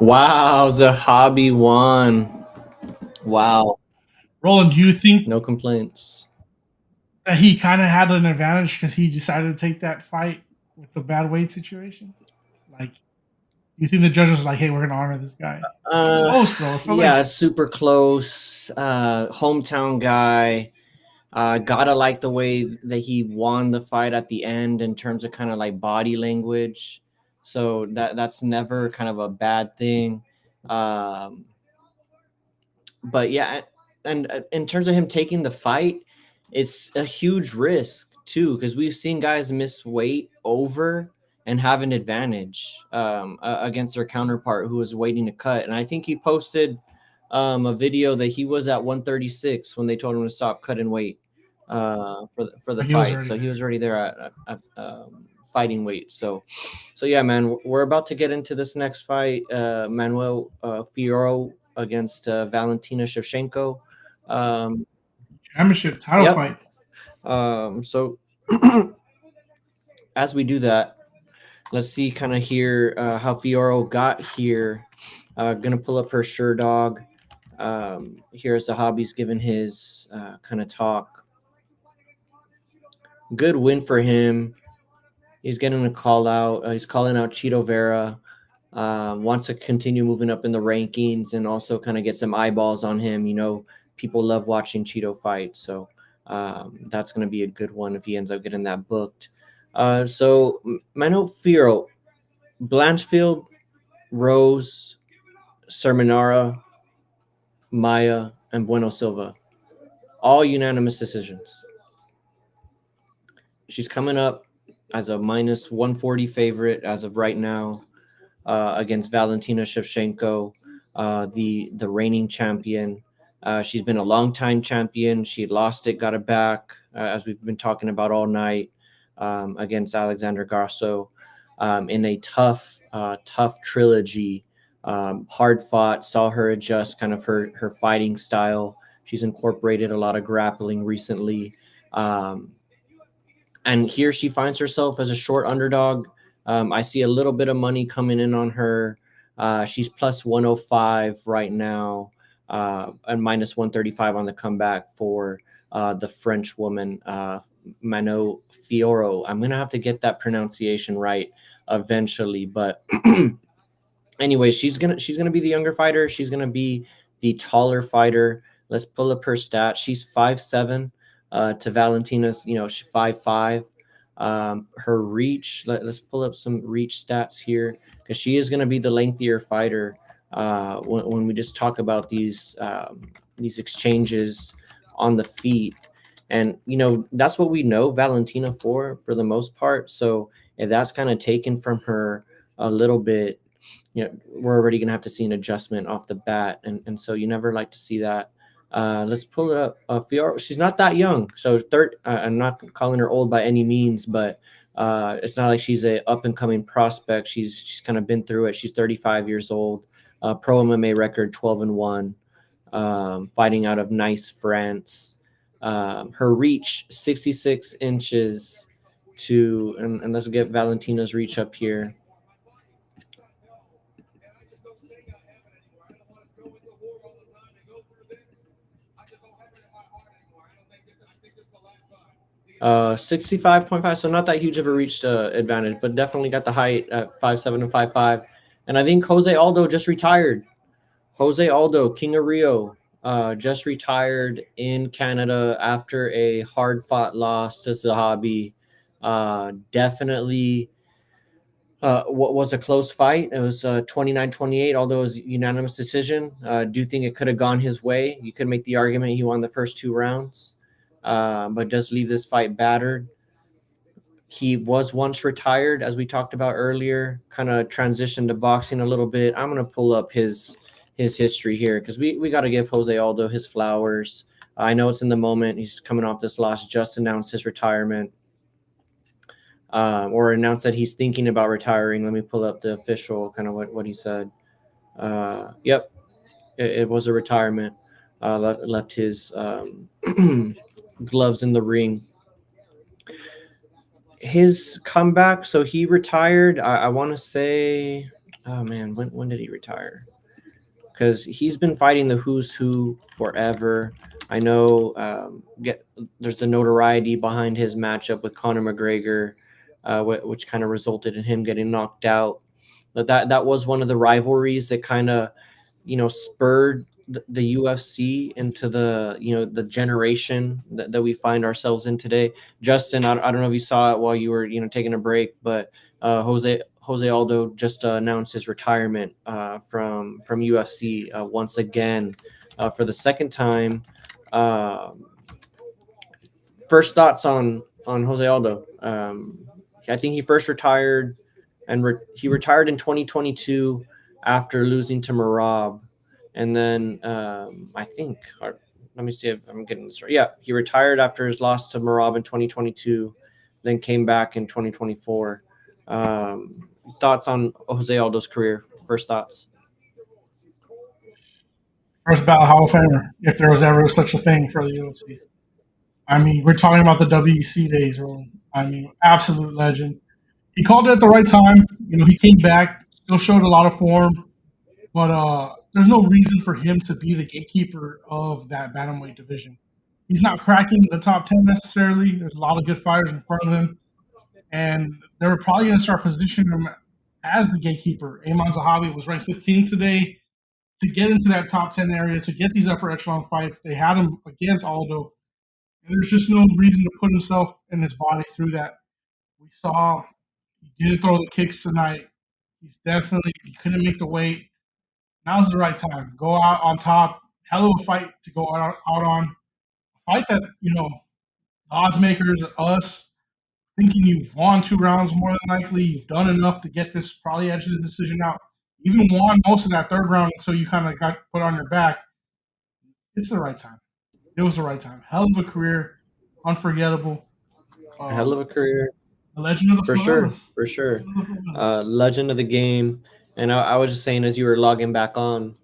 Wow, Zahabi won. Wow. Roland, do you think No complaints. that he kind of had an advantage because he decided to take that fight with the bad weight situation? Like, you think the judges was like, hey, we're going to honor this guy? Close, bro. Yeah, super close. Hometown guy. Gotta like the way that he won the fight at the end in terms of kind of like body language. So that's never kind of a bad thing. But yeah, and in terms of him taking the fight, it's a huge risk too, because we've seen guys miss weight over and have an advantage against their counterpart who was waiting to cut. And I think he posted a video that he was at 136 when they told him to stop cutting weight for the fight. So he was already there at fighting weight. So yeah, man, we're about to get into this next fight. Manuel Fiorot against Valentina Shevchenko. Championship title fight. So as we do that, let's see kind of here how Fiorot got here. Gonna pull up her Sherdog. Here's Zahabi's giving his kind of talk. Good win for him. He's getting a call out. He's calling out Chito Vera. Wants to continue moving up in the rankings and also kind of get some eyeballs on him. You know, people love watching Chito fight. So that's going to be a good one if he ends up getting that booked. So Manuel Fiorot, Blanchfield, Rose, Sermonara, Maya, and Bueno Silva. All unanimous decisions. She's coming up as a minus 140 favorite as of right now against Valentina Shevchenko. the reigning champion. She's been a long time champion. She lost it, got it back, as we've been talking about all night, against Alexandra Grasso, in a tough trilogy. Hard fought, saw her adjust kind of her fighting style. She's incorporated a lot of grappling recently. And here she finds herself as a short underdog. I see a little bit of money coming in on her. She's plus 105 right now, and minus 135 on the comeback for the French woman, Mano Fioro. I'm going to have to get that pronunciation right eventually. But anyway, she's gonna be the younger fighter. She's going to be the taller fighter. Let's pull up her stats. She's 5'7". To Valentina's, she's 5'5". Her reach, let's pull up some reach stats here, because she is going to be the lengthier fighter when we just talk about these exchanges on the feet. And that's what we know Valentina for the most part. So if that's kind of taken from her a little bit, we're already going to have to see an adjustment off the bat, and so you never like to see that. Let's pull it up. Fiora, she's not that young, so I'm not calling her old by any means, but it's not like she's a up and coming prospect. She's kind of been through it. She's 35 years old. Pro MMA record 12-1. Fighting out of Nice, France. Her reach 66 inches to, and let's get Valentina's reach up here. Uh, 65.5, so not that huge of a reach advantage, but definitely got the height at 5'7" and 5'5". And I think Jose Aldo just retired. Jose Aldo, King of Rio, just retired in Canada after a hard-fought loss to Zahabi. Definitely what was a close fight. It was 29-28, although it was a unanimous decision. Do you think it could have gone his way? You could make the argument he won the first 2 rounds. But does leave this fight battered. He was once retired, as we talked about earlier, kind of transitioned to boxing a little bit. I'm going to pull up his history here, because we got to give Jose Aldo his flowers. I know it's in the moment. He's coming off this loss, just announced his retirement, or announced that he's thinking about retiring. Let me pull up the official kind of what he said. Yep, it was a retirement. Left his gloves in the ring. His comeback, so he retired, I want to say, oh man, when did he retire? Because he's been fighting the who's who forever. I know there's a notoriety behind his matchup with Conor McGregor, which kind of resulted in him getting knocked out. But that was one of the rivalries that kind of spurred the UFC into the generation that we find ourselves in today. Justin, I don't know if you saw it while you were taking a break, but Jose Aldo just announced his retirement from UFC once again for the second time. First thoughts on Jose Aldo. I think he first retired, and he retired in 2022 after losing to Merab. And then I think, let me see if I'm getting this right. Yeah, he retired after his loss to Merab in 2022, then came back in 2024. Thoughts on Jose Aldo's career? First thoughts. First ballot Hall of Famer, if there was ever such a thing for the UFC. I mean, we're talking about the WEC days, really. I mean, absolute legend. He called it at the right time. He came back, still showed a lot of form, but there's no reason for him to be the gatekeeper of that bantamweight division. He's not cracking the top 10 necessarily. There's a lot of good fighters in front of him, and they were probably going to start positioning him as the gatekeeper. Ayman Zahabi was ranked 15th today. To get into that top 10 area, to get these upper echelon fights, they had him against Aldo. And there's just no reason to put himself and his body through that. We saw he didn't throw the kicks tonight. He couldn't make the weight. Now's the right time. Go out on top. Hell of a fight to go out on. A fight that, the odds makers, us, thinking you've won 2 rounds more than likely. You've done enough to get this, probably edge this decision out. even won most of that third round until you kind of got put on your back. It's the right time. It was the right time. Hell of a career, unforgettable. A hell of a career. The legend of the For sure, favelas. for sure. Legend of the favelas. Legend of the game. And I was just saying as you were logging back on,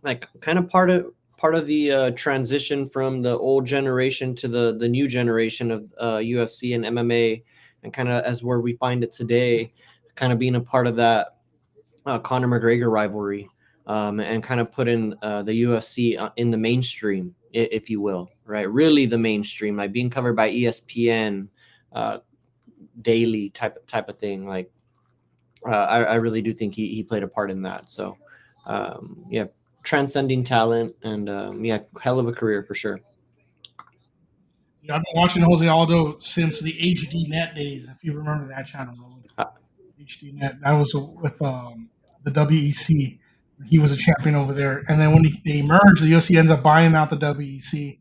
like kind of part of the transition from the old generation to the new generation of UFC and MMA, and kind of as where we find it today, kind of being a part of that Conor McGregor rivalry, and kind of putting the UFC in the mainstream, if you will, right? Really, the mainstream, like being covered by ESPN daily type of thing. Like, I really do think he played a part in that. So, yeah, transcending talent and yeah, hell of a career for sure. Yeah, I've been watching Jose Aldo since the HD Net days. If you remember that channel, HD Net. That was with the WEC. He was a champion over there, and then when they merged, the UFC ends up buying out the WEC.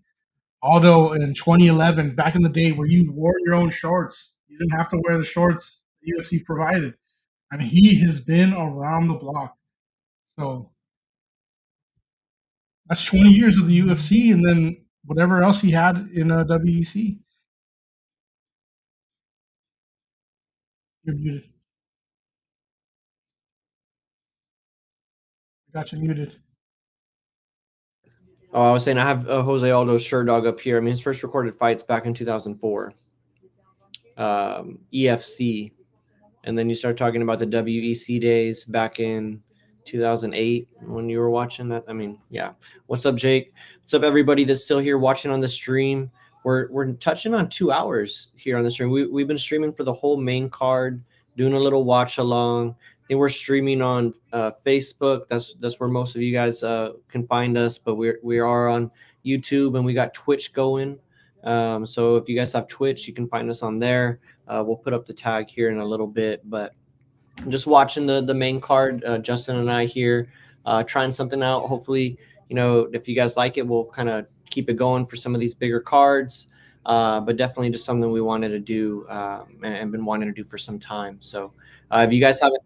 Aldo in 2011, back in the day where you wore your own shorts, you didn't have to wear the shorts the UFC provided. I mean, he has been around the block. So that's 20 years of the UFC, and then whatever else he had in WEC. You're muted. I got you muted. Oh, I was saying I have Jose Aldo's Sherdog up here. I mean, his first recorded fights back in 2004, EFC, and then you start talking about the WEC days back in 2008 when you were watching that. I mean, yeah. What's up, Jake? What's up, everybody that's still here watching on the stream? We're touching on 2 hours here on the stream. We've been streaming for the whole main card, doing a little watch along. I think we're streaming on Facebook. That's where most of you guys can find us. But we are on YouTube, and we got Twitch going. So if you guys have Twitch, you can find us on there. We'll put up the tag here in a little bit. But I'm just watching the main card. Justin and I here trying something out. Hopefully, if you guys like it, we'll kind of keep it going for some of these bigger cards. But definitely just something we wanted to do and been wanting to do for some time. So if you guys haven't,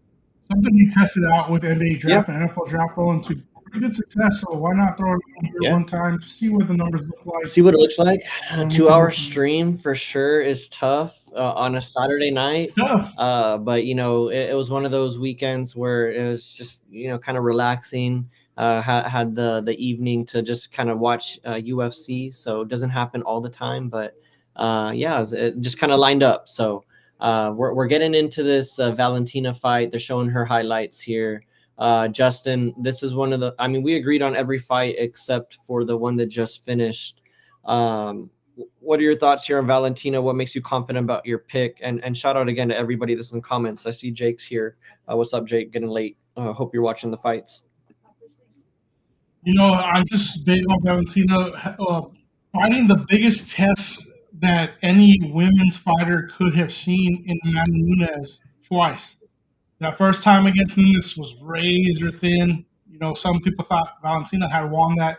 something we tested out with NBA draft and NFL draft rolling to pretty good success. So why not throw it in here one time to see what the numbers look like? See what it looks like. A 2-hour stream for sure is tough on a Saturday night. It's tough. But it was one of those weekends where it was just kind of relaxing. Had the evening to just kind of watch UFC, so it doesn't happen all the time. But yeah, it just kind of lined up. So we're getting into this Valentina fight. They're showing her highlights here. Justin, this is one of the. I mean, we agreed on every fight except for the one that just finished. What are your thoughts here on Valentina? What makes you confident about your pick? And shout out again to everybody that's in comments. I see Jake's here. What's up, Jake? Getting late. Hope you're watching the fights. I'm just big on Valentina fighting the biggest test that any women's fighter could have seen in Amanda Nunes twice. That first time against Nunes was razor thin. Some people thought Valentina had won that.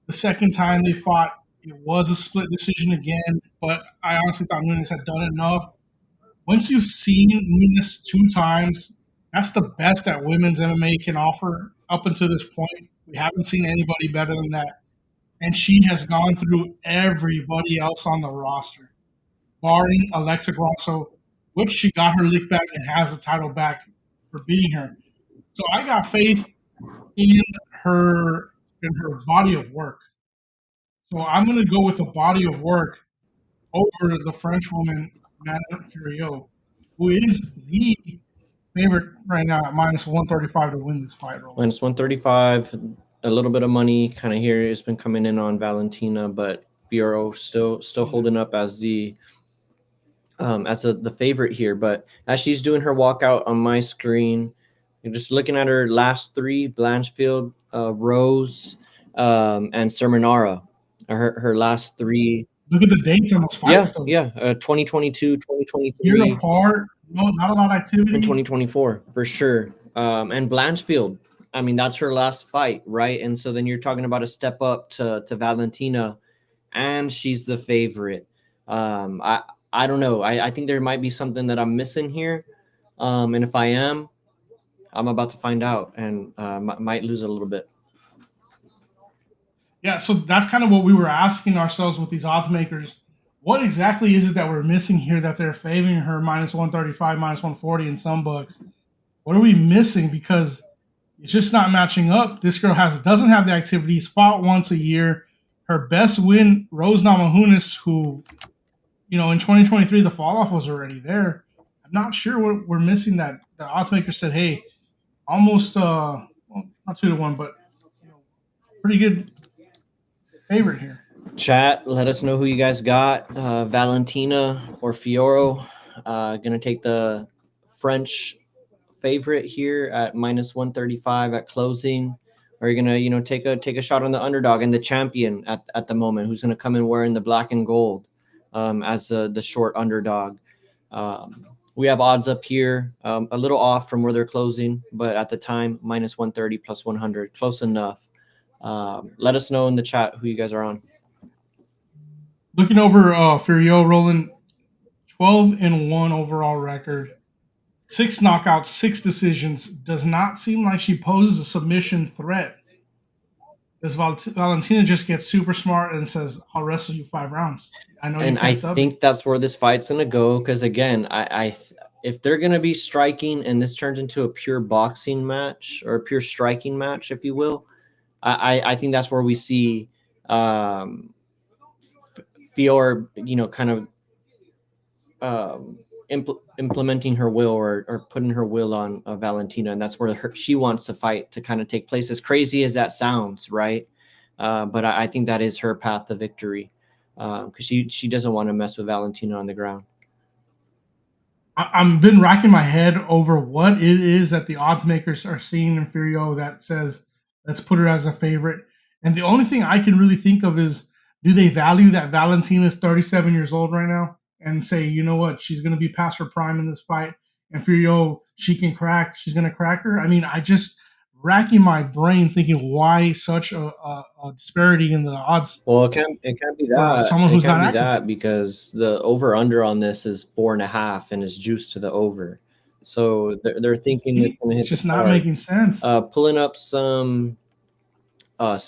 The second time they fought, it was a split decision again, but I honestly thought Nunes had done enough. Once you've seen Nunes 2 times, that's the best that women's MMA can offer up until this point. We haven't seen anybody better than that. And she has gone through everybody else on the roster, barring Alexa Grasso, which she got her lick back and has the title back for beating her. So I got faith in her body of work. So I'm going to go with the body of work over the French woman, Manon Fiorot, who is the favorite right now at minus 135 to win this fight. Minus 135, a little bit of money kind of here has been coming in on Valentina, but Fiorot still holding up as the favorite here. But as she's doing her walkout on my screen, you're just looking at her last 3: Blanchfield, Rose, and Sermonara. Her last 3. Look at the dates on those fights. Yeah. 2022, 2023. Year apart. No, not a lot of activity. In 2024, for sure. And Blanchfield, I mean, that's her last fight, right? And so then you're talking about a step up to Valentina, and she's the favorite. I don't know. I think there might be something that I'm missing here. And if I am, I'm about to find out, and might lose a little bit. Yeah, so that's kind of what we were asking ourselves with these odds makers. What exactly is it that we're missing here that they're favoring her minus 135, minus 140 in some books? What are we missing? Because it's just not matching up. This girl doesn't have the activities, fought once a year. Her best win, Rose Namajunas, who, in 2023, the fall off was already there. I'm not sure what we're missing that the odds maker said, hey, almost, well, not 2-1, but pretty good favorite here. Chat, let us know who you guys got. Valentina or Fiorot. Gonna take the French favorite here at minus 135 at closing. Or you're gonna, take a shot on the underdog and the champion at the moment, who's gonna come in wearing the black and gold as the short underdog. We have odds up here, a little off from where they're closing, but at the time, minus 130 plus 100, close enough. Let us know in the chat who you guys are on. Looking over Fiorot, Roland, 12-1 overall record, 6 knockouts, 6 decisions. Does not seem like she poses a submission threat. Does Valentina just get super smart and says, "I'll wrestle you 5 rounds"? I think that's where this fight's gonna go. Because again, if they're gonna be striking and this turns into a pure boxing match or a pure striking match, if you will, I think that's where we see Fior, kind of implementing her will or putting her will on Valentina, and that's where she wants to fight to kind of take place. As crazy as that sounds, right? But I think that is her path to victory, because she doesn't want to mess with Valentina on the ground. I've been racking my head over what it is that the odds makers are seeing in Fiorot that says, let's put her as a favorite. And the only thing I can really think of is, do they value that Valentina is 37 years old right now and say, you know what, she's going to be past her prime in this fight, and Fiorot, she's going to crack her? I mean, I just racking my brain thinking, why such a disparity in the odds? Well, it can't be that. Someone who's not active. That because the over under on this is 4.5 and is juiced to the over. So they're thinking it's just not making sense. Pulling up some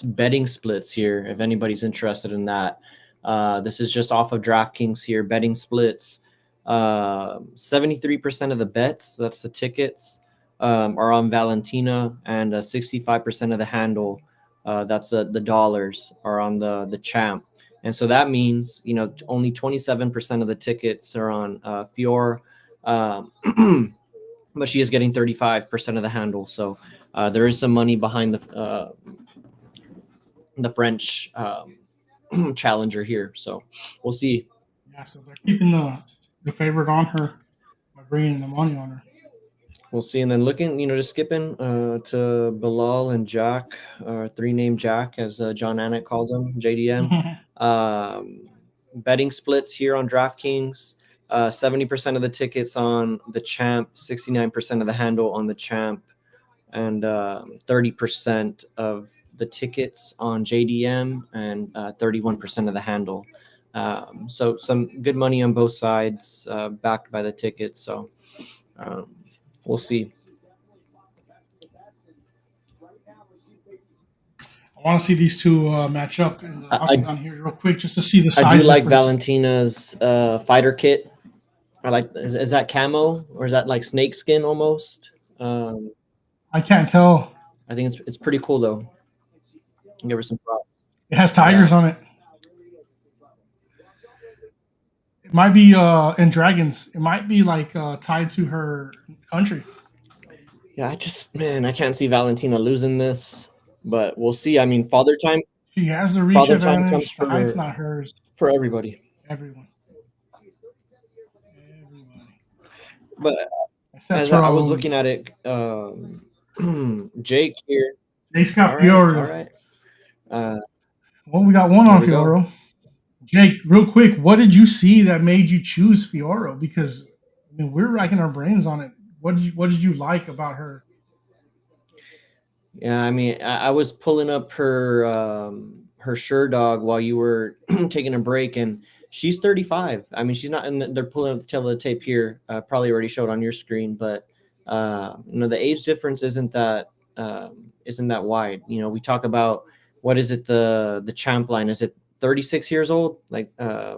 betting splits here, if anybody's interested in that. This is just off of DraftKings here. Betting splits. 73% of the bets, that's the tickets, are on Valentina, and 65% of the handle, that's the dollars, are on the champ. And so that means, only 27% of the tickets are on Fior, but she is getting 35% of the handle. So there is some money behind the French challenger here. So we'll see. Yeah, so they're keeping the favorite on her by bringing the money on her. We'll see. And then looking, just skipping to Bilal and Jack, 3-name Jack, as John Anik calls him, JDM. Betting splits here on DraftKings. 70% of the tickets on the champ, 69% of the handle on the champ, and 30% of the tickets on JDM, and 31% of the handle. So some good money on both sides, backed by the tickets. So we'll see. I want to see these two match up in the octagon here real quick, just to see the size I do like difference. Valentina's fighter kit. I like. Is that camo, or is that like snake skin almost? I can't tell. I think it's pretty cool though. Give her some props. It has tigers on it. It might be and dragons. It might be like tied to her country. Yeah, I can't see Valentina losing this, but we'll see. I mean, Father Time. She has the reach Father Time advantage. comes The height's not hers. For everybody. Everyone. But as I was looking at it, Jake here. Jake's got Fiorot. All right. Well, we got one on Fiorot. Jake, real quick, what did you see that made you choose Fiorot? Because we're racking our brains on it. What did you like about her? Yeah, I mean, I was pulling up her Sherdog while you were taking a break, and she's 35. I mean, she's not in. They're pulling up the tail of the tape here. Probably already showed on your screen, but The age difference isn't that wide. We talk about, what is it, the champ line? Is it 36 years old? Like, yeah,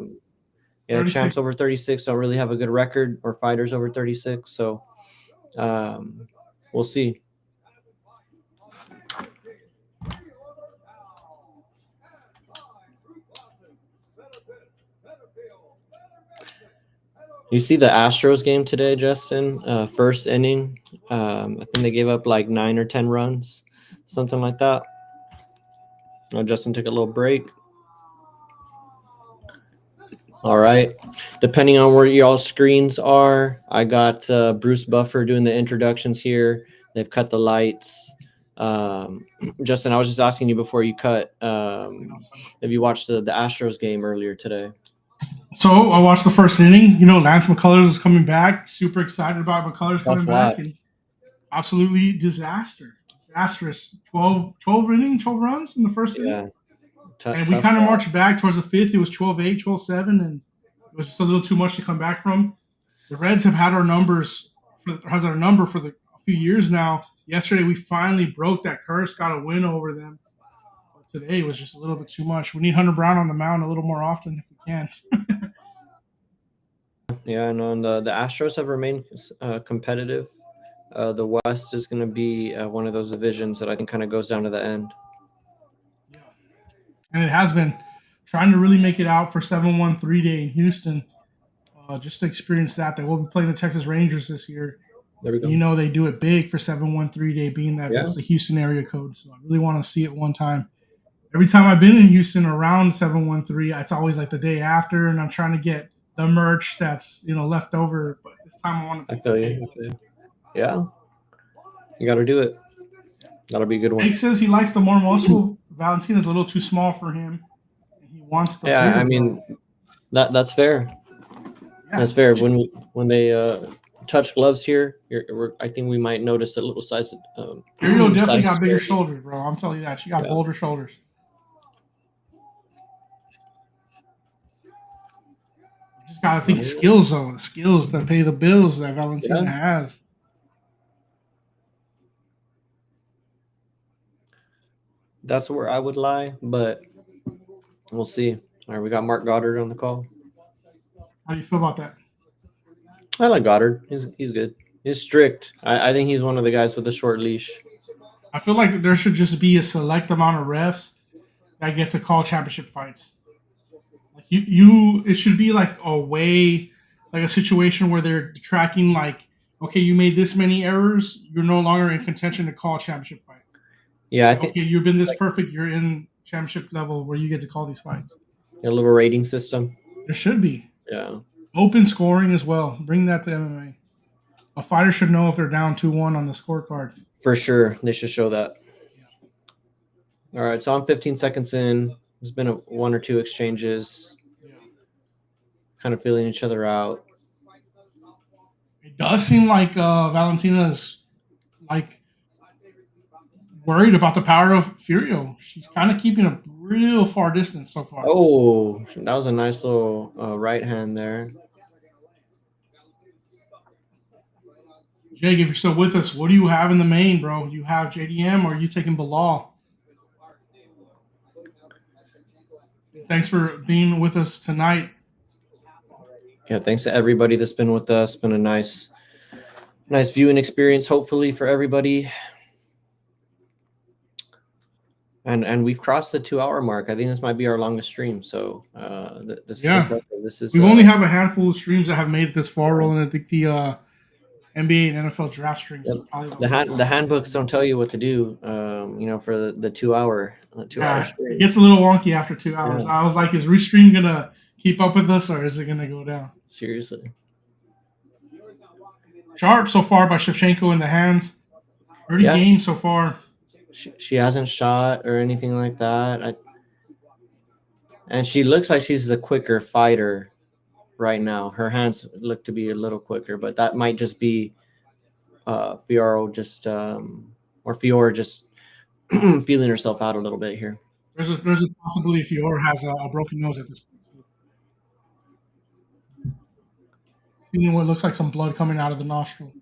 36. champs over 36 don't really have a good record, or fighters over 36. So we'll see. You see the Astros game today, Justin? First inning, I think they gave up like 9 or 10 runs, something like that. Justin took a little break. All right. Depending on where y'all screens are, I got Bruce Buffer doing the introductions here. They've cut the lights. Justin, I was just asking you before you cut, if you watched the Astros game earlier today. So I watched the first inning. Lance McCullers is coming back. Super excited about McCullers coming back. And absolutely disastrous. 12 runs in the first inning. And we kind of marched back towards the fifth. It was 12-8, 12-7, and it was just a little too much to come back from. The Reds have had our number for a few years now. Yesterday, we finally broke that curse, got a win over them. But today was just a little bit too much. We need Hunter Brown on the mound a little more often if we can. Yeah, and the Astros have remained competitive. The West is going to be one of those divisions that I think kind of goes down to the end. And it has been trying to really make it out for 7-1-3 day in Houston, just to experience that. They will be playing the Texas Rangers this year. There we go. They do it big for 7-1-3 day, being that that's the Houston area code. So I really want to see it one time. Every time I've been in Houston around 7-1-3, it's always like the day after, and I'm trying to get the merch that's left over. But this time I want to. I feel you. Yeah, you got to do it. That'll be a good one. Jake says he likes the more muscle. Valentina's a little too small for him. He wants the. Yeah, I mean, that's fair. Yeah. That's fair. When they touch gloves here, I think we might notice a little size. Ariel definitely got bigger shoulders, bro. I'm telling you that. She got bolder shoulders. You just gotta think skills, though. The skills that pay the bills that Valentina has. That's where I would lie, but we'll see. All right, we got Mark Goddard on the call. How do you feel about that? I like Goddard. He's good. He's strict. I think he's one of the guys with a short leash. I feel like there should just be a select amount of refs that get to call championship fights. Like it should be like a situation where they're tracking, like, okay, you made this many errors, you're no longer in contention to call championship fights. Yeah, I think. Okay, you've been this perfect, you're in championship level where you get to call these fights. A little rating system. There should be. Yeah. Open scoring as well. Bring that to MMA. A fighter should know if they're down 2-1 on the scorecard. For sure. They should show that. All right, so I'm 15 seconds in. There's been one or two exchanges. Kind of feeling each other out. It does seem like Valentina is worried about the power of Furio. She's kind of keeping a real far distance so far. Oh, that was a nice little right hand there. Jake, if you're still with us, what do you have in the main, bro? Do you have JDM or are you taking Bilal? Thanks for being with us tonight. Yeah, thanks to everybody that's been with us. Been a nice viewing experience, hopefully, for everybody. And we've crossed the 2-hour mark. I think this might be our longest stream. So this is impressive. We only have a handful of streams that have made it this far, Roland. I think the NBA and NFL draft streams. The handbooks don't tell you what to do. For the 2-hour stream. It gets a little wonky after 2 hours. Yeah. I was like, is Restream gonna keep up with us or is it gonna go down? Seriously. Sharp so far by Shevchenko in the hands. 30 games so far. She hasn't shot or anything like that. And she looks like she's the quicker fighter right now. Her hands look to be a little quicker, but that might just be Fiora just feeling herself out a little bit here. There's a possibility Fiora has a broken nose at this point. Seeing what looks like some blood coming out of the nostril.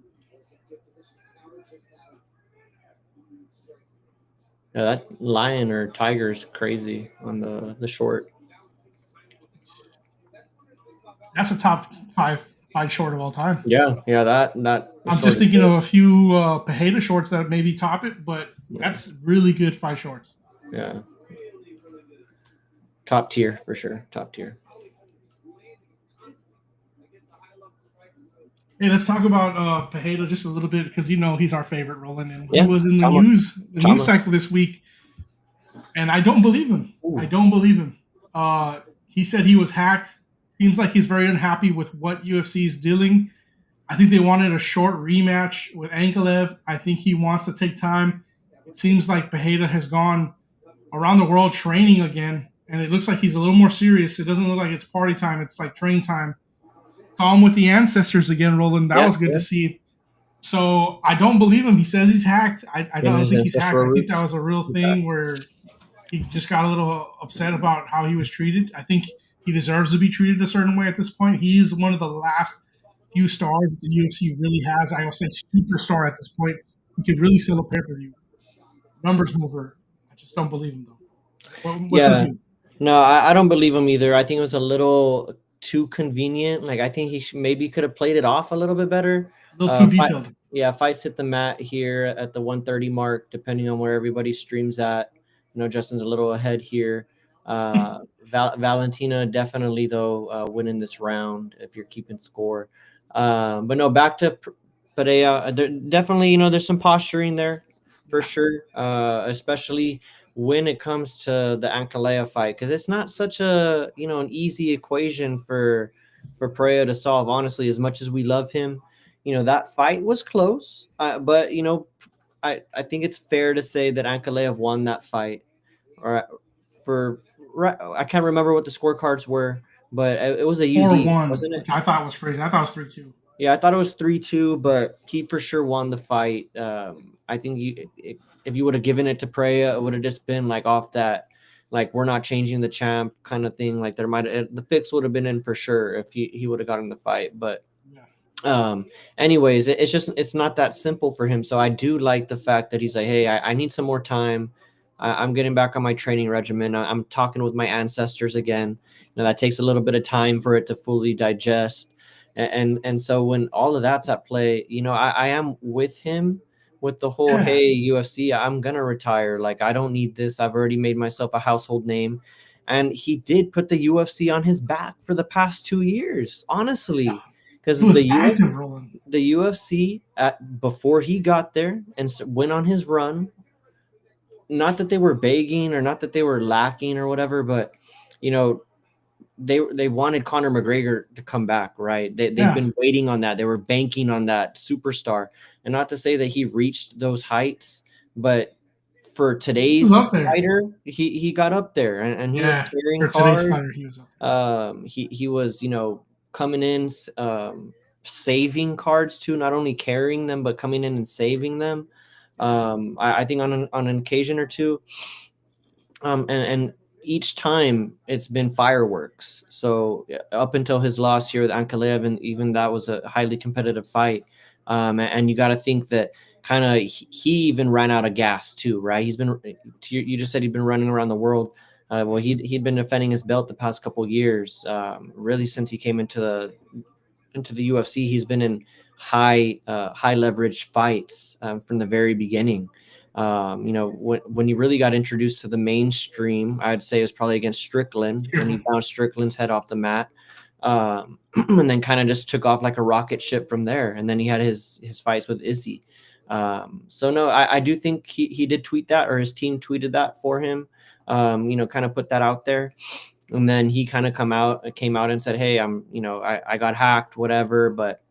Yeah, that lion or tiger is crazy on the short. That's a top five short of all time. Yeah, that. I'm short just is thinking good. of a few Pajeda shorts that maybe top it, but that's really good five shorts. Yeah, top tier for sure. Top tier. Hey, let's talk about Pajeda just a little bit because he's our favorite, Roland, and Yeah, he was in the Tama. news cycle this week, and I don't believe him. Ooh. I don't believe him. He said he was hacked. Seems like he's very unhappy with what UFC is dealing. I think they wanted a short rematch with Ankalaev. I think he wants to take time. It seems like Pajeda has gone around the world training again, and it looks like he's a little more serious. It doesn't look like it's party time. It's like train time. Saw him with the ancestors again, Roland. That was good to see. So I don't believe him. He says he's hacked. I don't think he's hacked. I think that was a real thing where he just got a little upset about how he was treated. I think he deserves to be treated a certain way at this point. He is one of the last few stars the UFC really has. I will say superstar at this point. He could really sell a pay-per-view. Numbers mover. I just don't believe him, though. What's his view? No, I don't believe him either. I think it was a little too convenient. Like, I think he maybe could have played it off a little bit better. A little too detailed. Fights hit the mat here at the 130 mark, depending on where everybody streams at. Justin's a little ahead here. Valentina definitely, though, winning this round if you're keeping score. But no, back to Pereira. Definitely, there's some posturing there for sure, especially when it comes to the Ankalaev fight, because it's not such a an easy equation for Pereira to solve. Honestly, as much as we love him, that fight was close, but I think it's fair to say that Ankalaev won that fight. I can't remember what the scorecards were, but it was a UD, 4-1, wasn't it? which I thought was crazy. I thought it was 3-2. Yeah, I thought it was 3-2, but he for sure won the fight. I think if you would have given it to Pereira, it would have just been like off that, like, we're not changing the champ kind of thing. Like, the fix would have been in for sure if he would have gotten the fight. But anyways, it's not that simple for him. So I do like the fact that he's like, hey, I need some more time. I'm getting back on my training regimen. I'm talking with my ancestors again. That takes a little bit of time for it to fully digest. And so when all of that's at play, I am with him with the whole, hey, UFC, I'm going to retire. Like, I don't need this. I've already made myself a household name. And he did put the UFC on his back for the past 2 years, honestly. Because the UFC, before he got there and went on his run, not that they were begging or not that they were lacking or whatever, but, they wanted Conor McGregor to come back, right? They've been waiting on that. They were banking on that superstar. And not to say that he reached those heights, but for today's fighter, he got up there and he was carrying cards. He was, coming in, saving cards too, not only carrying them, but coming in and saving them. I think on an occasion or two. And each time it's been fireworks. So up until his loss here with Ankalaev, and even that was a highly competitive fight. And you got to think that kind of he even ran out of gas too, right? He's been, you just said he'd been running around the world. Well, he'd been defending his belt the past couple of years. Really, since he came into the UFC, he's been in high leverage fights from the very beginning. When you really got introduced to the mainstream, I'd say it was probably against Strickland when he bounced Strickland's head off the mat, and then kind of just took off like a rocket ship from there. And then he had his fights with Izzy. So no, I do think he did tweet that, or his team tweeted that for him. Kind of put that out there. And then he kind of came out and said, hey, I got hacked, whatever, but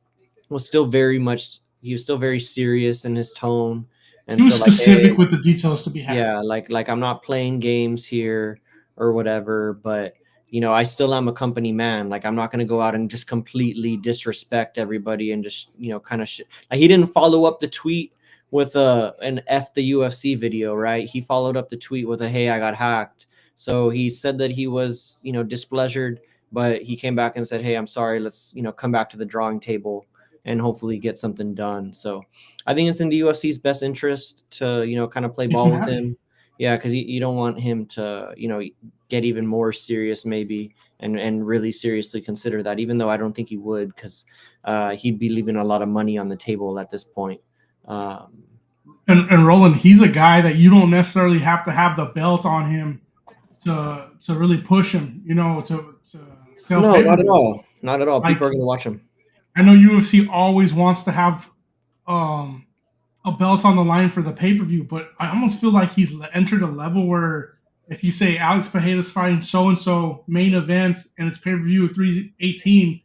he was still very serious in his tone. And he was specific with the details to be hacked. Yeah, like I'm not playing games here or whatever, but I still am a company man. Like, I'm not going to go out and just completely disrespect everybody and just kind of shit. Like, he didn't follow up the tweet with an F the UFC video, right? He followed up the tweet with a, hey, I got hacked. So he said that he was displeasured, but he came back and said, hey, I'm sorry. Let's come back to the drawing table and hopefully get something done. So I think it's in the UFC's best interest to, kind of play ball with him Yeah, because you don't want him to, get even more serious maybe, and really seriously consider that, even though I don't think he would, because he'd be leaving a lot of money on the table at this point. Um, And Roland, he's a guy that you don't necessarily have to have the belt on him to really push him, to sell no, pay per not at views. all. Not at all. Like, People are going to watch him. I know UFC always wants to have um, a belt on the line for the pay per view, but I almost feel like he's entered a level where if you say Alex Pereira's fighting so and so main event and it's pay per view 318,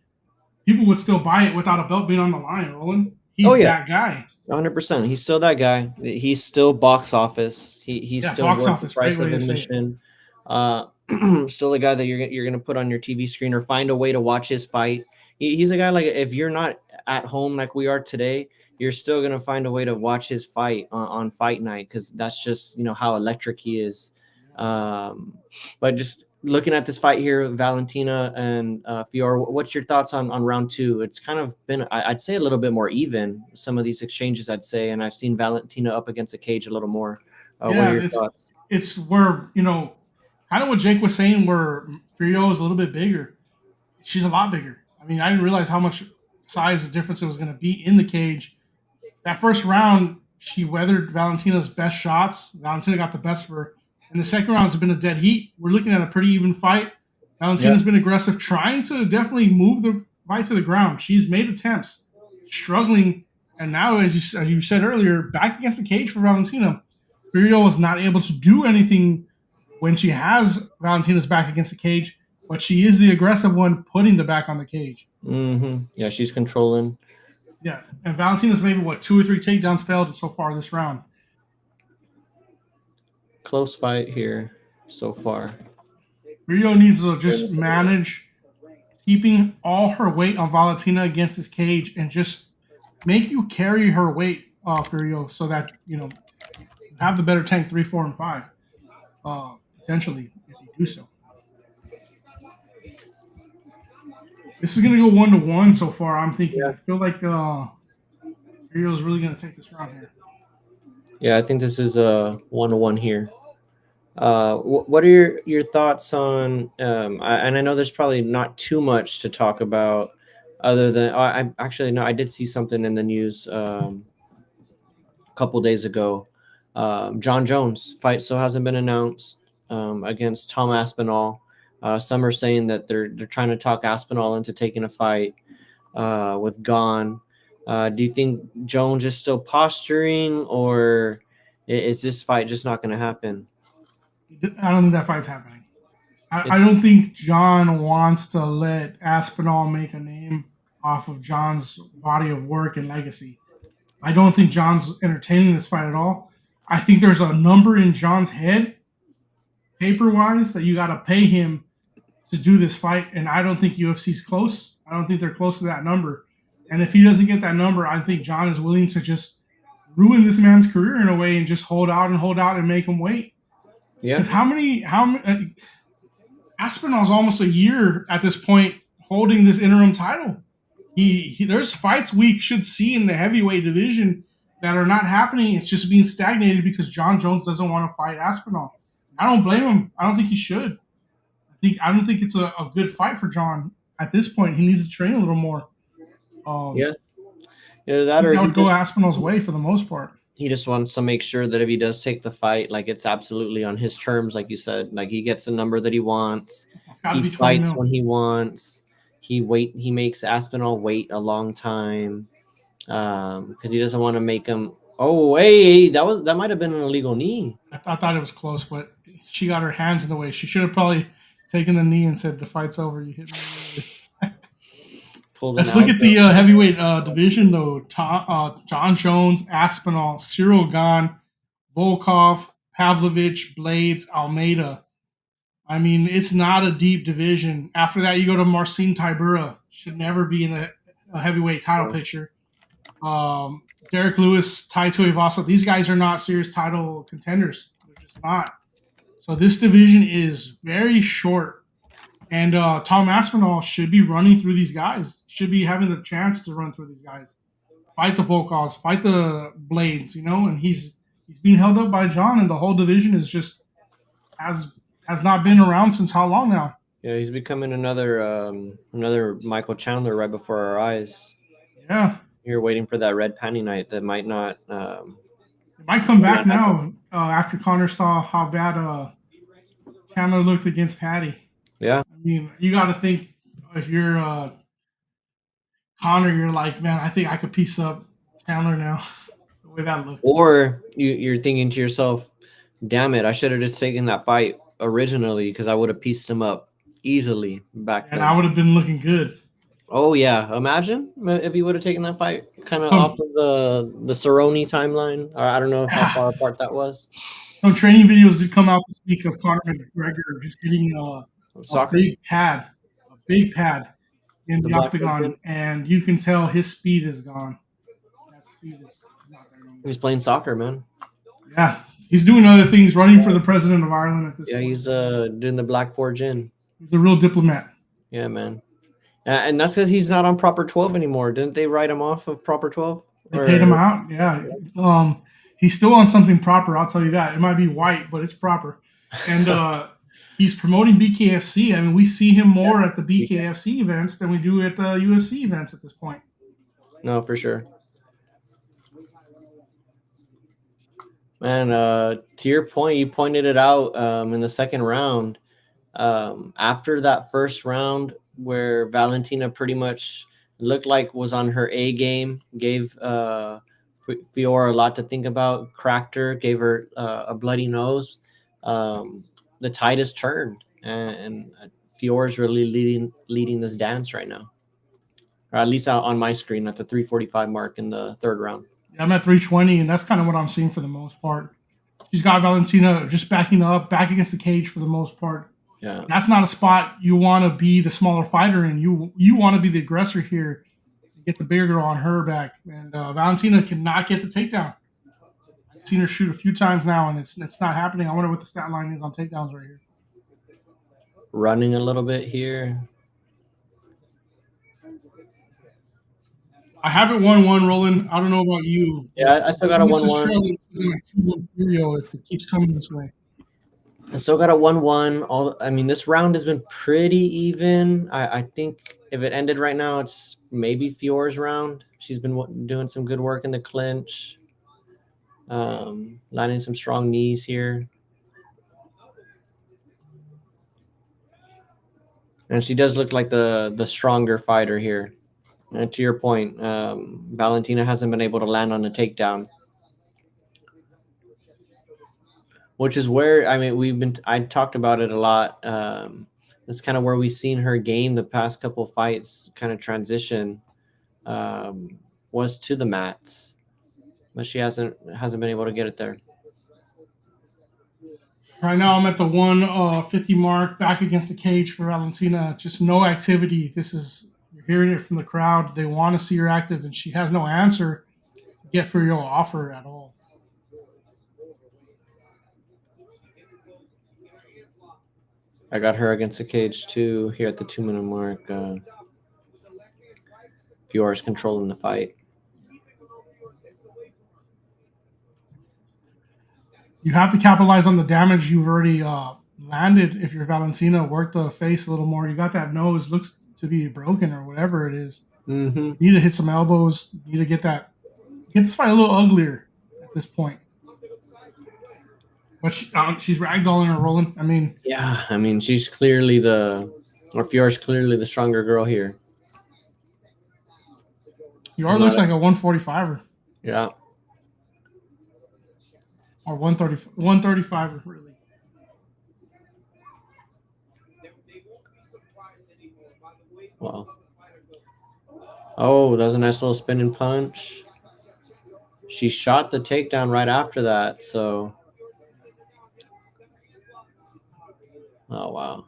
people would still buy it without a belt being on the line. Roland, he's Oh, yeah. that guy. 100%. He's still that guy. He's still box office. He's Yeah, still box worth office, the price great of way to say it. admission. Still a guy that you're gonna put on your TV screen or find a way to watch his fight. He's a guy, like, if you're not at home like we are today, you're still gonna find a way to watch his fight on fight night, because that's just how electric he is. But just looking at this fight here, Valentina and Fior, what's your thoughts on round two? It's kind of been, I'd say, a little bit more even, some of these exchanges, I'd say, and I've seen Valentina up against the cage a little more. What are your thoughts? It's where, kind of what Jake was saying, where Frio is a little bit bigger. She's a lot bigger. I mean, I didn't realize how much size difference it was going to be in the cage. That first round, she weathered Valentina's best shots. Valentina got the best of her. And the second round has been a dead heat. We're looking at a pretty even fight. Valentina's been aggressive, trying to definitely move the fight to the ground. She's made attempts, struggling. And now, as you said earlier, back against the cage for Valentina. Frio is not able to do anything when she has Valentina's back against the cage, but she is the aggressive one putting the back on the cage. Mm-hmm. Yeah, she's controlling. Yeah, and Valentina's maybe, 2 or 3 takedowns failed so far this round. Close fight here so far. Frio needs to just manage keeping all her weight on Valentina against his cage and just make you carry her weight, Frio, so that, have the better tank 3, 4, and 5, potentially, if you do so. This is going to go 1-1 so far, I'm thinking. Yeah. I feel like Frio's really going to take this round here. Yeah, I think this is a 1-1 here. What are your thoughts on? And I know there's probably not too much to talk about, other than I did see something in the news a couple days ago. John Jones fight still hasn't been announced against Tom Aspinall. Some are saying that they're trying to talk Aspinall into taking a fight with Gane. Do you think Jones is still posturing, or is this fight just not going to happen? I don't think that fight's happening. I don't think John wants to let Aspinall make a name off of John's body of work and legacy. I don't think John's entertaining this fight at all. I think there's a number in John's head, paper-wise, that you got to pay him to do this fight, and I don't think UFC's close. I don't think they're close to that number. And if he doesn't get that number, I think John is willing to just ruin this man's career in a way and just hold out and make him wait. Yeah. Because how many Aspinall's almost a year at this point holding this interim title. There's fights we should see in the heavyweight division that are not happening. It's just being stagnated because John Jones doesn't want to fight Aspinall. I don't blame him. I don't think he should. I don't think it's a good fight for John at this point. He needs to train a little more. That would go Aspinall's way for the most part. He just wants to make sure that if he does take the fight, like, it's absolutely on his terms, like you said. Like, he gets the number that he wants. He fights when he wants. He makes Aspinall wait a long time because he doesn't want to make him. Oh, hey, that might have been an illegal knee. I thought it was close, but she got her hands in the way. She should have probably taken the knee and said, "The fight's over. You hit me." Let's look at the heavyweight division, though. John Jones, Aspinall, Cyril Gane, Volkov, Pavlovich, Blades, Almeida. I mean, it's not a deep division. After that, you go to Marcin Tybura. Should never be in the heavyweight title picture. Derek Lewis, Tai Tuivasa. These guys are not serious title contenders. They're just not. So this division is very short. And Tom Aspinall should be running through these guys. Should be having the chance to run through these guys. Fight the Volkovs, fight the Blades, and he's he's being held up by John, and the whole division is just has not been around since how long now? Yeah, he's becoming another Michael Chandler right before our eyes. Yeah, You're waiting for that red panty night that might not. it might come back now after Connor saw how bad Chandler looked against Patty. Yeah, I mean, you got to think if you're Connor, you're like, man, I think I could piece up Chandler now. The way that looked. or you're thinking to yourself, "Damn it, I should have just taken that fight originally because I would have pieced him up easily back And then." I would have been looking good. Oh yeah, imagine if he would have taken that fight kind of off of the Cerrone timeline, or I don't know how far apart that was. Some training videos did come out this week of Conor McGregor just hitting a Soccer. big pad in the black octagon, person? and you can tell his speed is gone. That speed is not there no more. He's playing soccer, man. Yeah, he's doing other things, running for the president of Ireland at this Yeah, point. he's doing the Black Forge in. He's a real diplomat. Yeah, man. And that's because he's not on Proper 12 anymore. Didn't they write him off of Proper 12? They paid him out. Yeah. He's still on something proper. I'll tell you that. It might be white, but it's proper. And he's promoting BKFC. I mean, we see him more at the BKFC events than we do at the UFC events at this point. No, for sure. Man, to your point, you pointed it out in the second round. After that first round, where Valentina pretty much looked like was on her A game, gave Fiora a lot to think about, cracked her, gave her a bloody nose. The tide has turned, and Fiora's really leading this dance right now, or at least on my screen at the 3:45 mark in the third round. Yeah, I'm at 320, and that's kind of what I'm seeing for the most part. She's got Valentina just backing up, back against the cage for the most part. Yeah, That's not a spot you want to be the smaller fighter in. You want to be the aggressor here, get the bigger girl on her back. And Valentina cannot get the takedown. I've seen her shoot a few times now, and it's not happening. I wonder what the stat line is on takedowns right here. running a little bit here. I have it 1-1 rolling. I don't know about you. Yeah, I still got a 1-1. If it keeps coming this way. I still got a 1-1. I mean, this round has been pretty even. I think if it ended right now, it's maybe Fiora's round. She's been doing some good work in the clinch, landing some strong knees here. And she does look like the stronger fighter here. And to your point, Valentina hasn't been able to land on a takedown. Which is where, I mean, I talked about it a lot. That's kind of where we've seen her game the past couple of fights kind of transition, was to the mats, but she hasn't been able to get it there. Right now, I'm at the 150 mark, back against the cage for Valentina. Just no activity. You're hearing it from the crowd. They want to see her active, and she has no answer to get for your offer at all. I got her against the cage too here at the 2-minute mark. Fiora's controlling the fight. You have to capitalize on the damage you've already landed. If you're Valentina, work the face a little more. You got that nose, looks to be broken or whatever it is. Mm-hmm. You need to hit some elbows. You need to get this fight a little uglier at this point. But she's ragdolling her, rolling. I mean, yeah, I mean, she's clearly Fiora's clearly the stronger girl here. Fiora looks like a 145er. Yeah. Or 135er, really. Wow. Oh, that was a nice little spinning punch. She shot the takedown right after that, so. Oh, wow.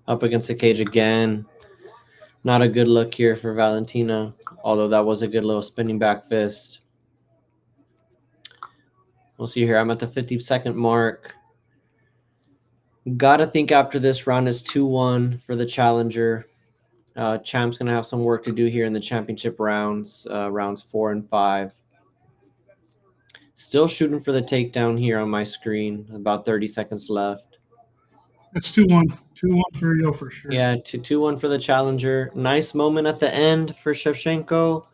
Up against the cage again. Not a good look here for Valentina, although that was a good little spinning back fist. We'll see here. I'm at the 50-second mark. Gotta think after this round is 2-1 for the challenger. Champ's gonna have some work to do here in the championship rounds, rounds 4 and 5. Still shooting for the takedown here on my screen. About 30 seconds left. It's 2-1. 2-1 for Rio for sure. Yeah, 2-1 for the challenger. Nice moment at the end for Shevchenko.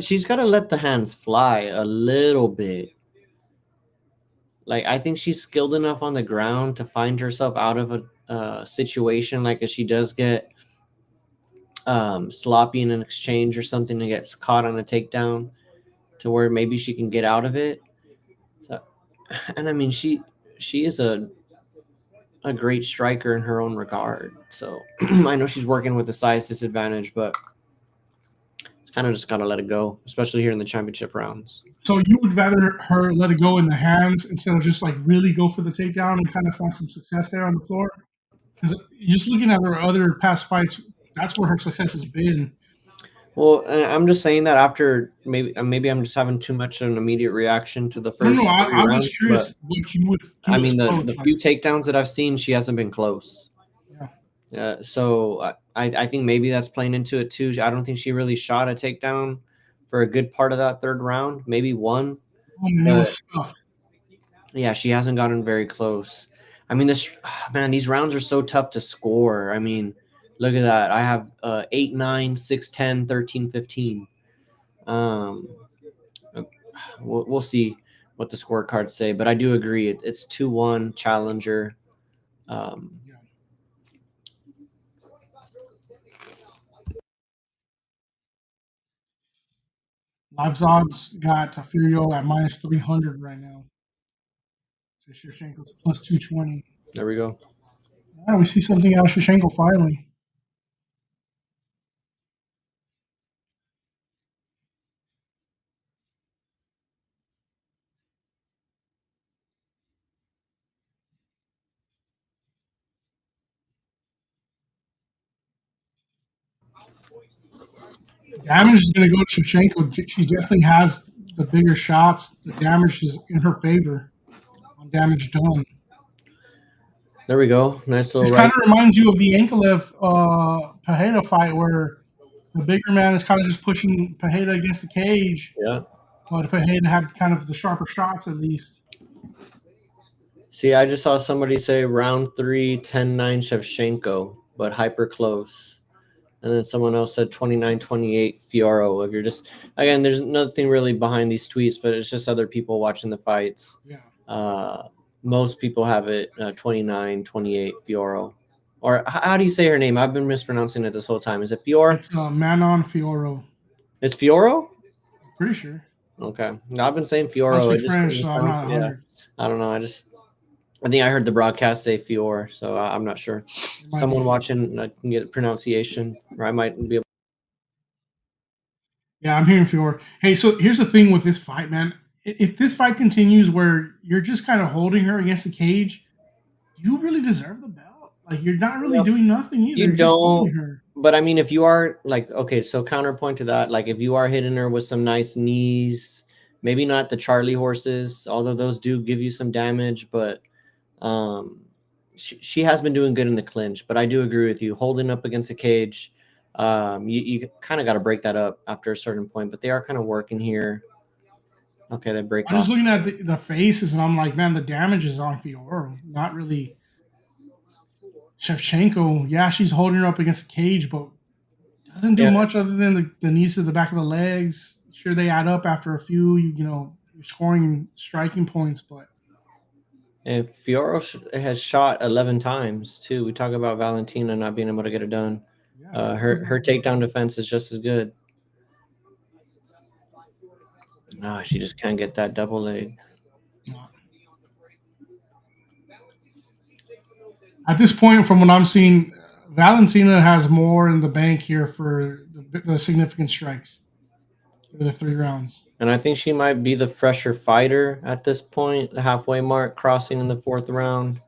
She's gotta let the hands fly a little bit. Like, I think she's skilled enough on the ground to find herself out of a situation, like if she does get sloppy in an exchange or something and gets caught on a takedown, to where maybe she can get out of it. So, and I mean, she is a great striker in her own regard. So I know she's working with a size disadvantage, but it's kind of just gotta let it go, especially here in the championship rounds. So you would rather her let it go in the hands instead of just like really go for the takedown and kind of find some success there on the floor? Because just looking at her other past fights, that's where her success has been. Well, I'm just saying that after maybe I'm just having too much of an immediate reaction to the first. No, I'm rounds, just curious what you would. I mean, the few takedowns that I've seen, she hasn't been close. Yeah. So I think maybe that's playing into it too. I don't think she really shot a takedown for a good part of that third round. Maybe one. It was stuffed. Yeah, she hasn't gotten very close. I mean, these rounds are so tough to score. I mean, look at that. I have 8, 9, 6, 10, 13, 15. We'll see what the scorecards say, but I do agree. It's 2-1 challenger. Live odds got Furio at -300 right now. So Shevchenko's +220. There we go. Yeah, we see something out of Shevchenko finally. Damage is going to go to Shevchenko. She definitely has the bigger shots. The damage is in her favor on damage done. There we go. Nice little. This kind of reminds you of the Ankalev Pereira fight, where the bigger man is kind of just pushing Pereira against the cage. Yeah. But Pereira had kind of the sharper shots at least. See, I just saw somebody say round 3, 10-9 Shevchenko, but hyper close. And then someone else said 29-28 Fiorot. If you're just, again, there's nothing really behind these tweets, but it's just other people watching the fights. Yeah. Most people have it 29-28 Fiorot. Or how do you say her name? I've been mispronouncing it this whole time. Is it Fior? It's Manon Fiorot. It's Fiorot? Pretty sure. Okay. No, I've been saying Fiorot. Yeah. I don't know. I think I heard the broadcast say Fior, so I'm not sure. Someone watching can get the pronunciation, or I might be able. Yeah, I'm hearing Fior. Hey, so here's the thing with this fight, man. If this fight continues where you're just kind of holding her against the cage, you really deserve the belt. Like, you're not really doing nothing either. You don't. But I mean, if you are like, okay, so counterpoint to that, like if you are hitting her with some nice knees, maybe not the Charlie horses, although those do give you some damage, but she has been doing good in the clinch. But I do agree with you, holding up against a cage, you kind of got to break that up after a certain point. But they are kind of working here. Okay, they break. I'm just looking at the faces, and I'm like, man, the damage is on Fiorot, not really Shevchenko. Yeah, she's holding her up against a cage, but doesn't do much other than the knees to the back of the legs. Sure, they add up after a few. You're scoring striking points, but. And Fiorot has shot 11 times too. We talk about Valentina not being able to get it done. Yeah. Her takedown defense is just as good. She just can't get that double leg. At this point, from what I'm seeing, Valentina has more in the bank here for the significant strikes for the 3 rounds. And I think she might be the fresher fighter at this point, the halfway mark, crossing in the 4th round.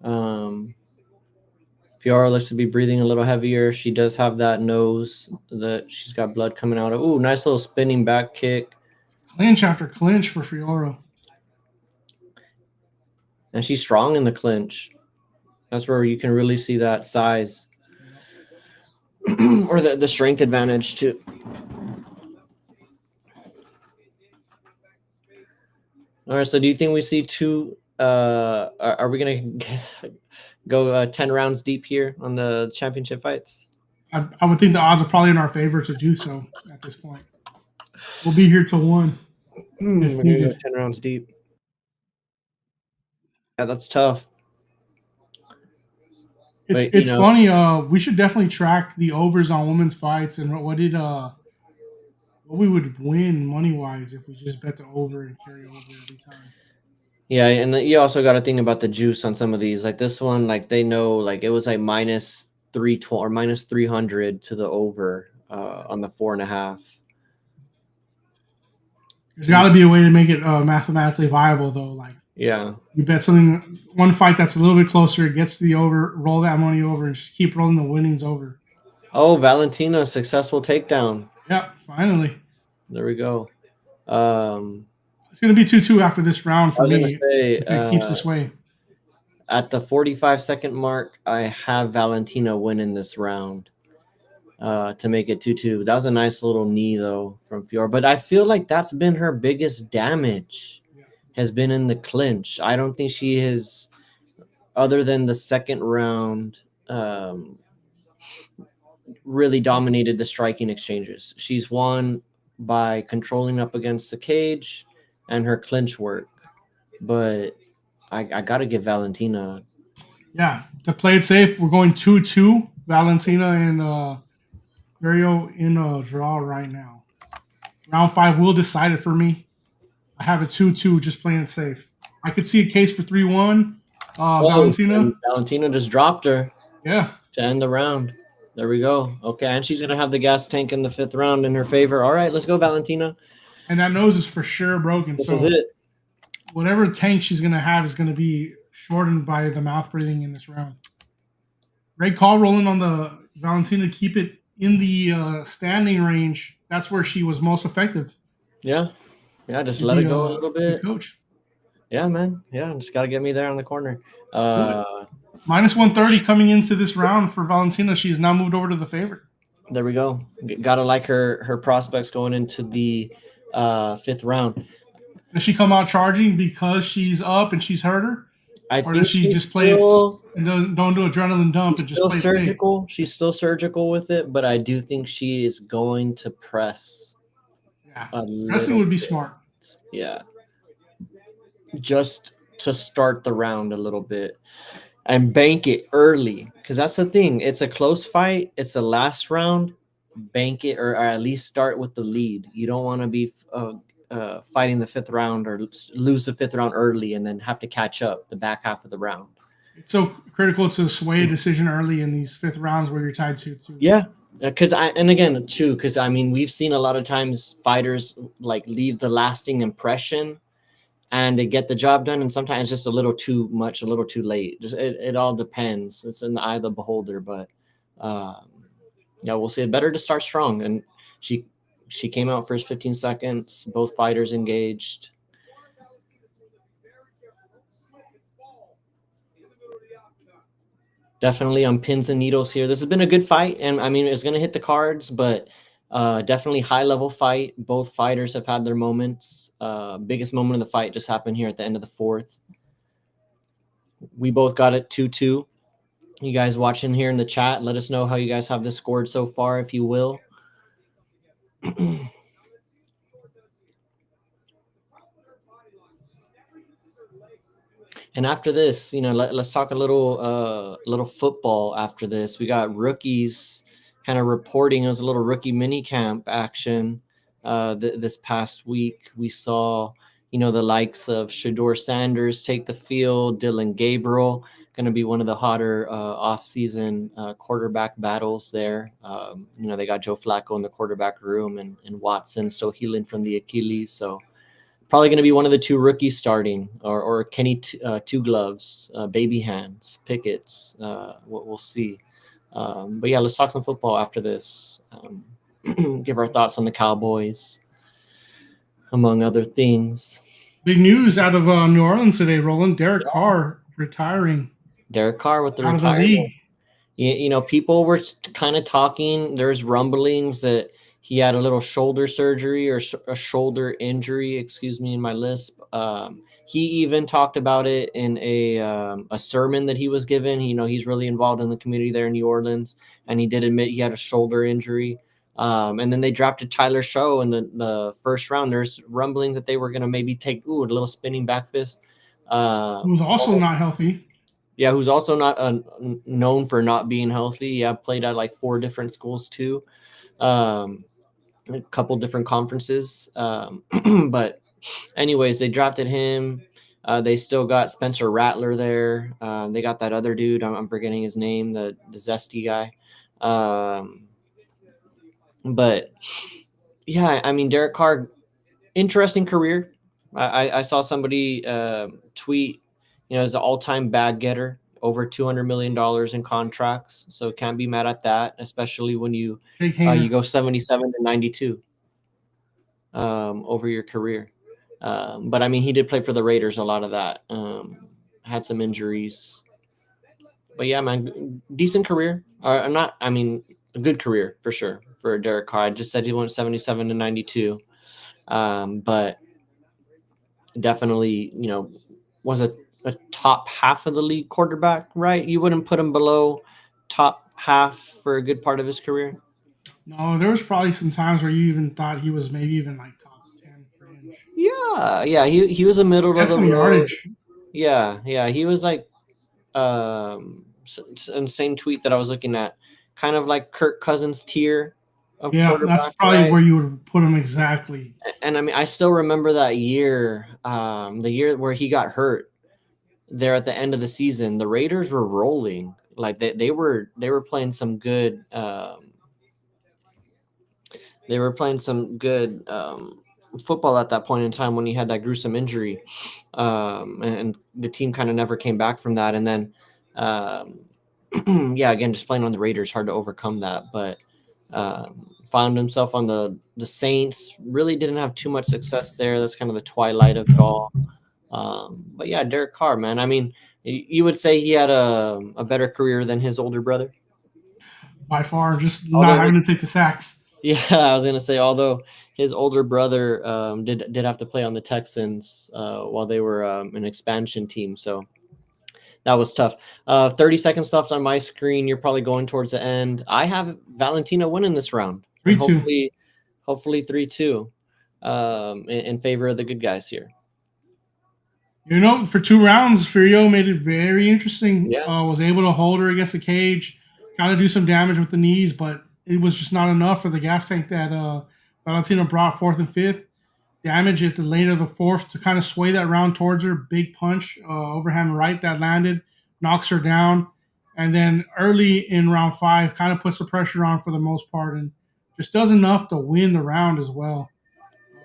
Fiorot looks to be breathing a little heavier. She does have that nose that she's got blood coming out of. Ooh, nice little spinning back kick. Clinch after clinch for Fiorot. And she's strong in the clinch. That's where you can really see that size. or the strength advantage too. All right. So do you think we see two? Are we gonna go 10 rounds deep here on the championship fights? I would think the odds are probably in our favor to do so at this point. We'll be here till 1. We're gonna go needed. 10 rounds deep. Yeah, that's tough. But, It's funny. We should definitely track the overs on women's fights and what we would win money wise if we just bet the over and carry over every time. Yeah, and you also got to think about the juice on some of these. Like this one, like they know, like it was like minus 320 or minus 300 to the over on the 4.5. There's got to be a way to make it mathematically viable, though. Like, yeah, you bet something, one fight that's a little bit closer, it gets to the over, roll that money over, and just keep rolling the winnings over. Oh, Valentina, successful takedown. Yep, finally. There we go. It's going to be 2-2 after this round for I was me. going to say, If it keeps this way. At the 45-second mark, I have Valentina winning this round to make it 2-2. That was a nice little knee, though, from Fiora. But I feel like that's been her biggest damage, has been in the clinch. I don't think she has, other than the second round, really dominated the striking exchanges. She's won by controlling up against the cage and her clinch work. But I got to give Valentina. Yeah, to play it safe, we're going 2-2. Valentina and Mario in a draw right now. Round 5 will decide it for me. I have a 2-2, just playing it safe. I could see a case for 3-1. Valentina. Valentina just dropped her. Yeah. To end the round. There we go. Okay, and she's going to have the gas tank in the 5th round in her favor. All right, let's go, Valentina. And that nose is for sure broken. This is it. Whatever tank she's going to have is going to be shortened by the mouth breathing in this round. Great call rolling on the Valentina. Keep it in the standing range. That's where she was most effective. Yeah. Yeah, just let it go a little bit. Coach. Yeah, man. Yeah, just got to get me there on the corner. Minus 130 coming into this round for Valentina. She's now moved over to the favorite. There we go. Got to like her prospects going into the 5th round. Does she come out charging because she's up and she's hurt her? Or does she just play it and don't do adrenaline dump and just play surgical? She's still surgical with it, but I do think she is going to press. Yeah, pressing would be smart. Yeah. Just to start the round a little bit and bank it early, because that's the thing. It's a close fight. It's the last round. Bank it or at least start with the lead. You don't want to be fighting the 5th round or lose the 5th round early and then have to catch up the back half of the round. It's so critical to sway a decision early in these 5th rounds where you're tied to. Yeah. Because I mean, we've seen a lot of times fighters like leave the lasting impression and they get the job done, and sometimes it's just a little too much, a little too late. Just it all depends. It's in the eye of the beholder, but yeah, we'll see. It better to start strong. And she came out first 15 seconds. Both fighters engaged. Definitely on pins and needles here. This has been a good fight, and I mean, it's going to hit the cards, but definitely high-level fight. Both fighters have had their moments. Biggest moment of the fight just happened here at the end of the 4th. We both got it 2-2. You guys watching here in the chat, let us know how you guys have this scored so far, if you will. And after this, you know, let's talk a little football after this. We got rookies kind of reporting. It was a little rookie mini camp action this past week. We saw, you know, the likes of Shedeur Sanders take the field. Dylan Gabriel, going to be one of the hotter off-season quarterback battles there. You know, they got Joe Flacco in the quarterback room and Watson still healing from the Achilles. So probably going to be one of the 2 rookies starting, or Kenny Two Gloves, Baby Hands, Pickett's. We'll see. But yeah, let's talk some football after this. Give our thoughts on the Cowboys, among other things. Big news out of New Orleans today, Roland. Derek Carr retiring. Derek Carr with the out retirement. of the league. You know, people were kind of talking. There's rumblings that he had a little shoulder surgery or a shoulder injury, excuse me, in my lisp. He even talked about it in a sermon that he was given. You know, he's really involved in the community there in New Orleans, and he did admit he had a shoulder injury. And then they drafted Tyler Show in the first round. There's rumblings that they were going to maybe take a little spinning back fist. Who's also not healthy. Yeah, who's also not known for not being healthy. Yeah, played at like 4 different schools too, a couple different conferences. But anyways, they drafted him. They still got Spencer Rattler there. They got that other dude. I'm forgetting his name, the zesty guy. But yeah, I mean, Derek Carr, interesting career. I saw somebody tweet, you know, as an all-time bag getter, over $200 million in contracts. So can't be mad at that, especially when you go 77 to 92 over your career. But I mean, he did play for the Raiders a lot of that. Had some injuries. But yeah, man, decent career. A good career for sure for Derek Carr. I just said he went 77 to 92. But definitely, you know, was a top half of the league quarterback, right? You wouldn't put him below top half for a good part of his career? No, there was probably some times where you even thought he was maybe even like top 10 fringe. Yeah. He was a middle of That's the some road. yardage. Yeah. He was like, same tweet that I was looking at, kind of like Kirk Cousins tier of quarterback. That's probably right? where you would put him exactly. And I mean, I still remember that year, the year where he got hurt there at the end of the season. The Raiders were rolling. Like they were playing some good football at that point in time when he had that gruesome injury, and the team kind of never came back from that. And then again, just playing on the Raiders, hard to overcome that. But found himself on the Saints. Really didn't have too much success there. That's kind of the twilight of it all. But yeah, Derek Carr, man. I mean, you would say he had a better career than his older brother? By far, just not having to take the sacks. Yeah, I was gonna say, although his older brother did have to play on the Texans while they were an expansion team, so that was tough. 30 seconds left on my screen. You're probably going towards the end. I have Valentina winning this round. 3-2. Hopefully 3-2 in favor of the good guys here. You know, for 2 rounds, Furio made it very interesting. Yeah. Was able to hold her against the cage, kind of do some damage with the knees, but it was just not enough for the gas tank that Valentina brought 4th and 5th. Damage at the late of the 4th to kind of sway that round towards her. Big punch, overhand right that landed, knocks her down. And then early in round 5, kind of puts the pressure on for the most part and just does enough to win the round as well.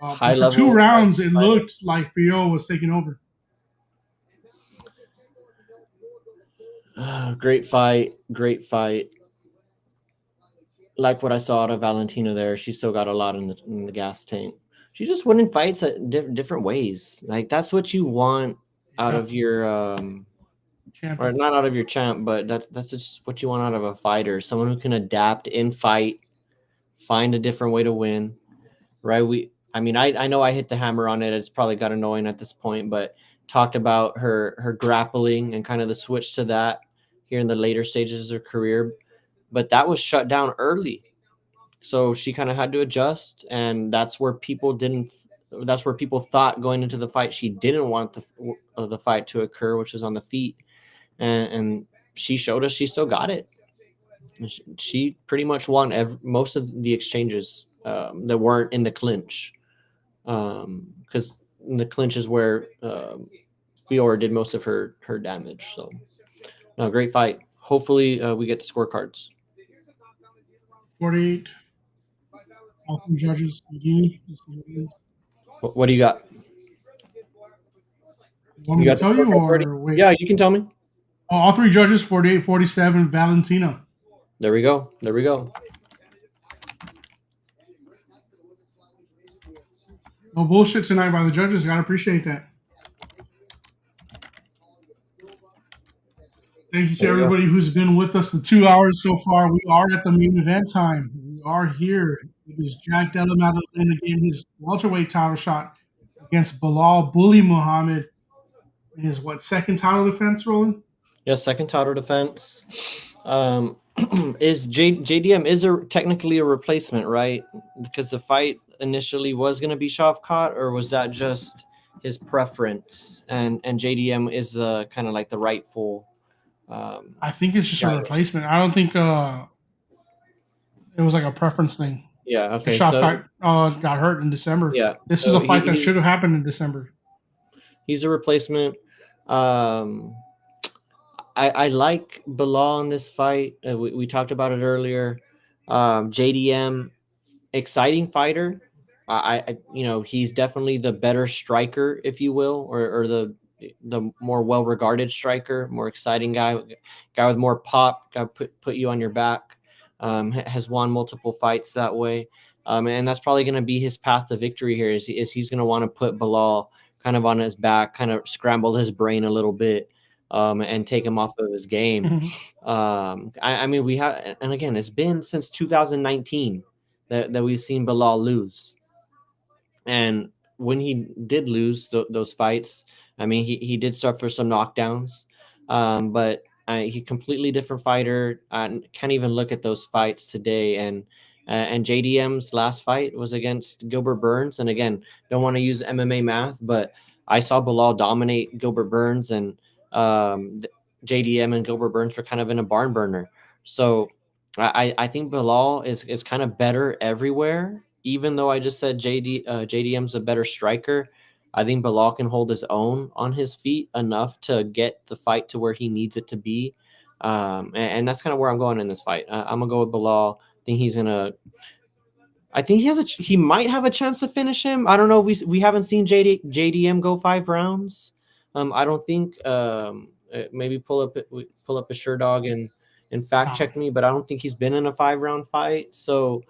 For 2 rounds, it looked like Furio was taking over. Great fight. Like what I saw out of Valentina there, she still got a lot in the gas tank. She's just winning fights at different ways. Like that's what you want out of your or not out of your champ, but that's just what you want out of a fighter. Someone who can adapt in fight, find a different way to win. Right? I know I hit the hammer on it. It's probably got annoying at this point, but talked about her grappling and kind of the switch to that here in the later stages of her career. But that was shut down early. So she kind of had to adjust, and that's where people thought going into the fight she didn't want the fight to occur, which is on the feet. And she showed us she still got it. She pretty much won most of the exchanges that weren't in the clinch. Because in the clinch is where Fiora did most of her damage. So, no, great fight. Hopefully we get the scorecards. 48. All 3 judges. What do you got? Want me to tell you or wait? Yeah, you can tell me. All 3 judges, 48, 47, Valentina. There we go. No bullshit tonight by the judges. Gotta appreciate that. Thank you to There you go. everybody who's been with us the 2 hours so far. We are at the main event time. We are here. It is Jack Della Maddalena getting his welterweight title shot against Bilal Bully Muhammad in his second title defense, Roland? Yeah, second title defense. Is JDM is technically a replacement, right? Because the fight initially was going to be Shavkat, or was that just his preference? And JDM is the kind of like the rightful. I think it's just a Right. replacement. I don't think it was like a preference thing. Yeah. Okay. Shavkat got hurt in December. Yeah. This so was a fight that he- should have happened in December. He's a replacement. I like Bilal in this fight. We talked about it earlier. JDM, exciting fighter. I he's definitely the better striker, if you will, or the more well-regarded striker, more exciting guy with more pop, guy put you on your back. Has won multiple fights that way, and that's probably going to be his path to victory here. Is he's going to want to put Bilal kind of on his back, kind of scramble his brain a little bit, and take him off of his game. Mhm. I mean, we have, and again, it's been since 2019 that we've seen Bilal lose. And when he did lose those fights, I mean, he did suffer some knockdowns, but he completely different fighter. I can't even look at those fights today. And JDM's last fight was against Gilbert Burns. And again, don't want to use MMA math, but I saw Bilal dominate Gilbert Burns, and JDM and Gilbert Burns were kind of in a barn burner. So I think Bilal is kind of better everywhere. Even though I just said JDM's a better striker, I think Bilal can hold his own on his feet enough to get the fight to where he needs it to be. And that's kind of where I'm going in this fight. I'm gonna go with Bilal. I think he might have a chance to finish him. I don't know. We haven't seen JDM go 5 rounds. I don't think. Maybe pull up a Sherdog and fact check me, but I don't think he's been in a 5-round fight. So,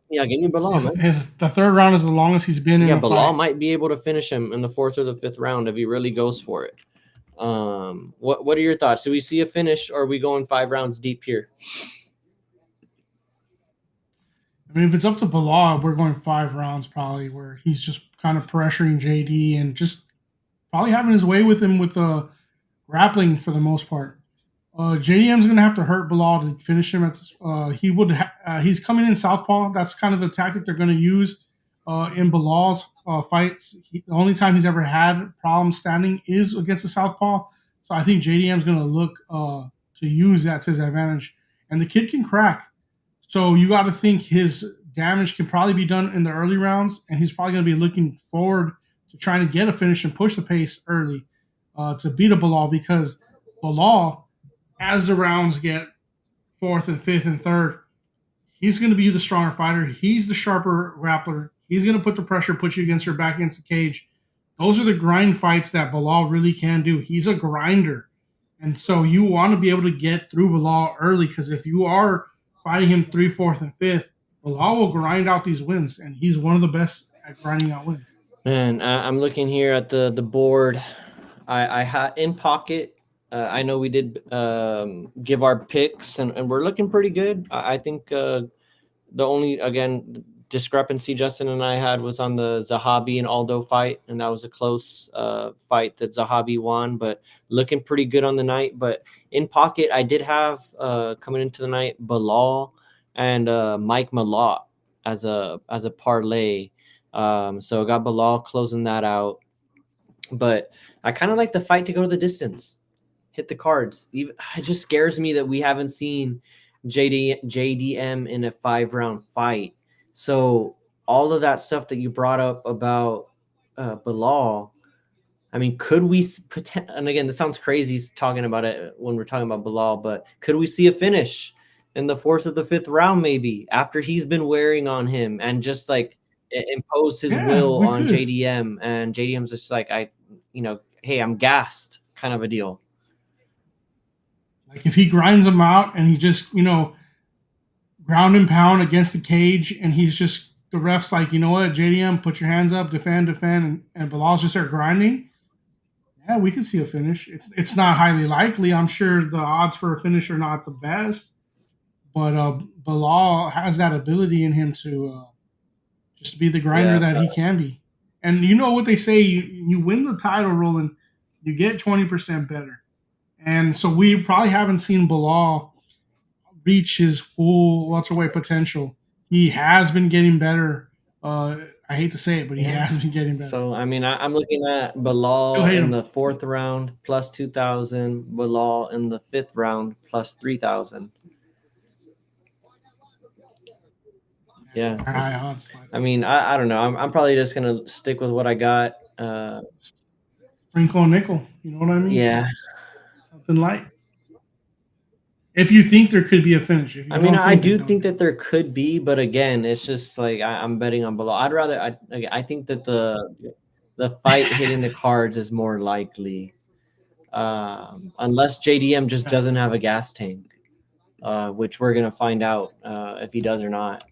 yeah, give me Bilal, man. The third round is the longest he's been in Yeah, a Bilal fight. might be able to finish him in the 4th or the 5th round if he really goes for it. What are your thoughts? Do we see a finish, or are we going 5 rounds deep here? I mean, if it's up to Bilal, we're going 5 rounds probably, where he's just kind of pressuring JD and just probably having his way with him with grappling for the most part. JDM's going to have to hurt Bilal to finish him. He's coming in southpaw. That's kind of the tactic they're going to use in Bilal's fights. The only time he's ever had problems standing is against the southpaw. So I think JDM's going to look to use that to his advantage. And the kid can crack. So you got to think his damage can probably be done in the early rounds, and he's probably going to be looking forward to trying to get a finish and push the pace early to beat a Bilal, because Bilal, as the rounds get 4th and 5th and 3rd, he's going to be the stronger fighter. He's the sharper grappler. He's going to put the pressure, put you against your back against the cage. Those are the grind fights that Bilal really can do. He's a grinder. And so you want to be able to get through Bilal early, because if you are fighting him 3, 4th, and 5th, Bilal will grind out these wins, and he's one of the best at grinding out wins. Man, I'm looking here at the board. I had in pocket. I know we did give our picks, and we're looking pretty good. I think the only, again, discrepancy Justin and I had was on the Zahabi and Aldo fight, and that was a close fight that Zahabi won, but looking pretty good on the night. But in pocket, I did have coming into the night Bilal and Mike Malott as a parlay. So I got Bilal closing that out, but I kind of like the fight to go to the distance, hit the cards. It just scares me that we haven't seen JDM in a 5-round fight. So all of that stuff that you brought up about Bilal, I mean, could we? And again, this sounds crazy talking about it when we're talking about Bilal, but could we see a finish in the 4th or the 5th round, maybe, after he's been wearing on him and just like impose his will on JDM, and JDM's just like, hey, I'm gassed, kind of a deal. Like if he grinds him out and he just, ground and pound against the cage, and he's just, the ref's like, you know what, JDM, put your hands up, defend, and Bilal's just there grinding. Yeah, we can see a finish. It's not highly likely. I'm sure the odds for a finish are not the best, but Bilal has that ability in him to just be the grinder Yeah, that he can be. And you know what they say: you win the title, Roland, you get 20% better. And so we probably haven't seen Bilal reach his full welterweight potential. He has been getting better. I hate to say it, but he Yeah. has been getting better. So I mean, I'm looking at Still Bilal hate in him. the 4th round plus 2,000, Bilal in the 5th round plus 3,000. Yeah, High odds. I mean, I don't know. I'm probably just gonna stick with what I got. Sprinkle and nickel. You know what I mean? Yeah, Something light. If you think there could be a finish, if you I mean, don't I do don't think that there could be, but again, it's just like I'm betting on Bilal. I'd rather. I think that the fight hitting the cards is more likely, unless JDM just doesn't have a gas tank, which we're gonna find out if he does or not.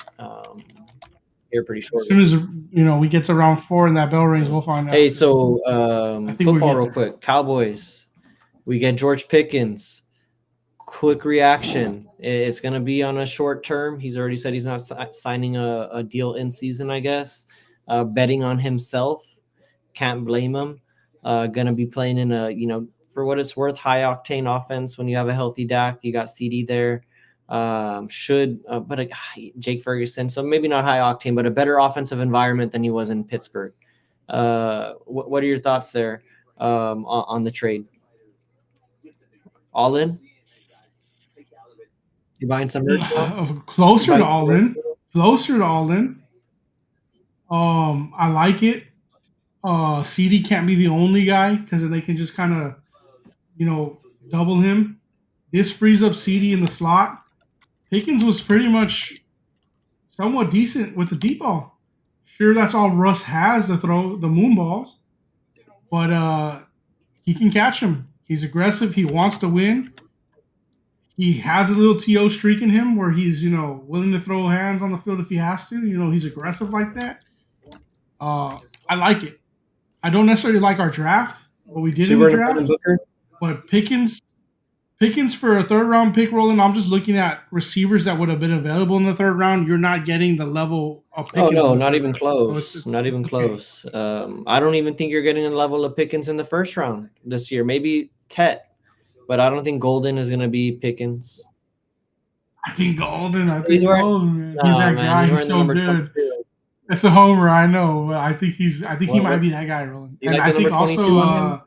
Here pretty As shortly. soon as we get to round 4 and that bell rings, we'll find out. Hey, so I think we'll football get real there. quick. Cowboys. We get George Pickens. Quick reaction. It's going to be on a short term. He's already said he's not signing a deal in season, I guess. Betting on himself. Can't blame him. Going to be playing in a, for what it's worth, high octane offense. When you have a healthy Dak, you got CD there. Jake Ferguson. So maybe not high octane, but a better offensive environment than he was in Pittsburgh. What are your thoughts there on the trade? All in? You buying some merch? Closer to all in. Closer to all in. I like it. CD can't be the only guy because then they can just kind of, double him. This frees up CD in the slot. Pickens was pretty much somewhat decent with the deep ball. Sure, that's all Russ has to throw, the moon balls. But he can catch him. He's aggressive. He wants to win. He has a little TO streak in him where he's, willing to throw hands on the field if he has to. He's aggressive like that. I like it. I don't necessarily like our draft, what we did in the draft. But Pickens for a 3rd round pick, Roland, I'm just looking at receivers that would have been available in the 3rd round. You're not getting the level of Pickens. Oh, no, not even close. So not even close. I don't even think you're getting a level of Pickens in the 1st round this year. Maybe Tet. But I don't think Golden is going to be Pickens. I think Golden. He's that guy. He's so good. 22. It's a homer, I know. I think he might be that guy, Roland. And I think also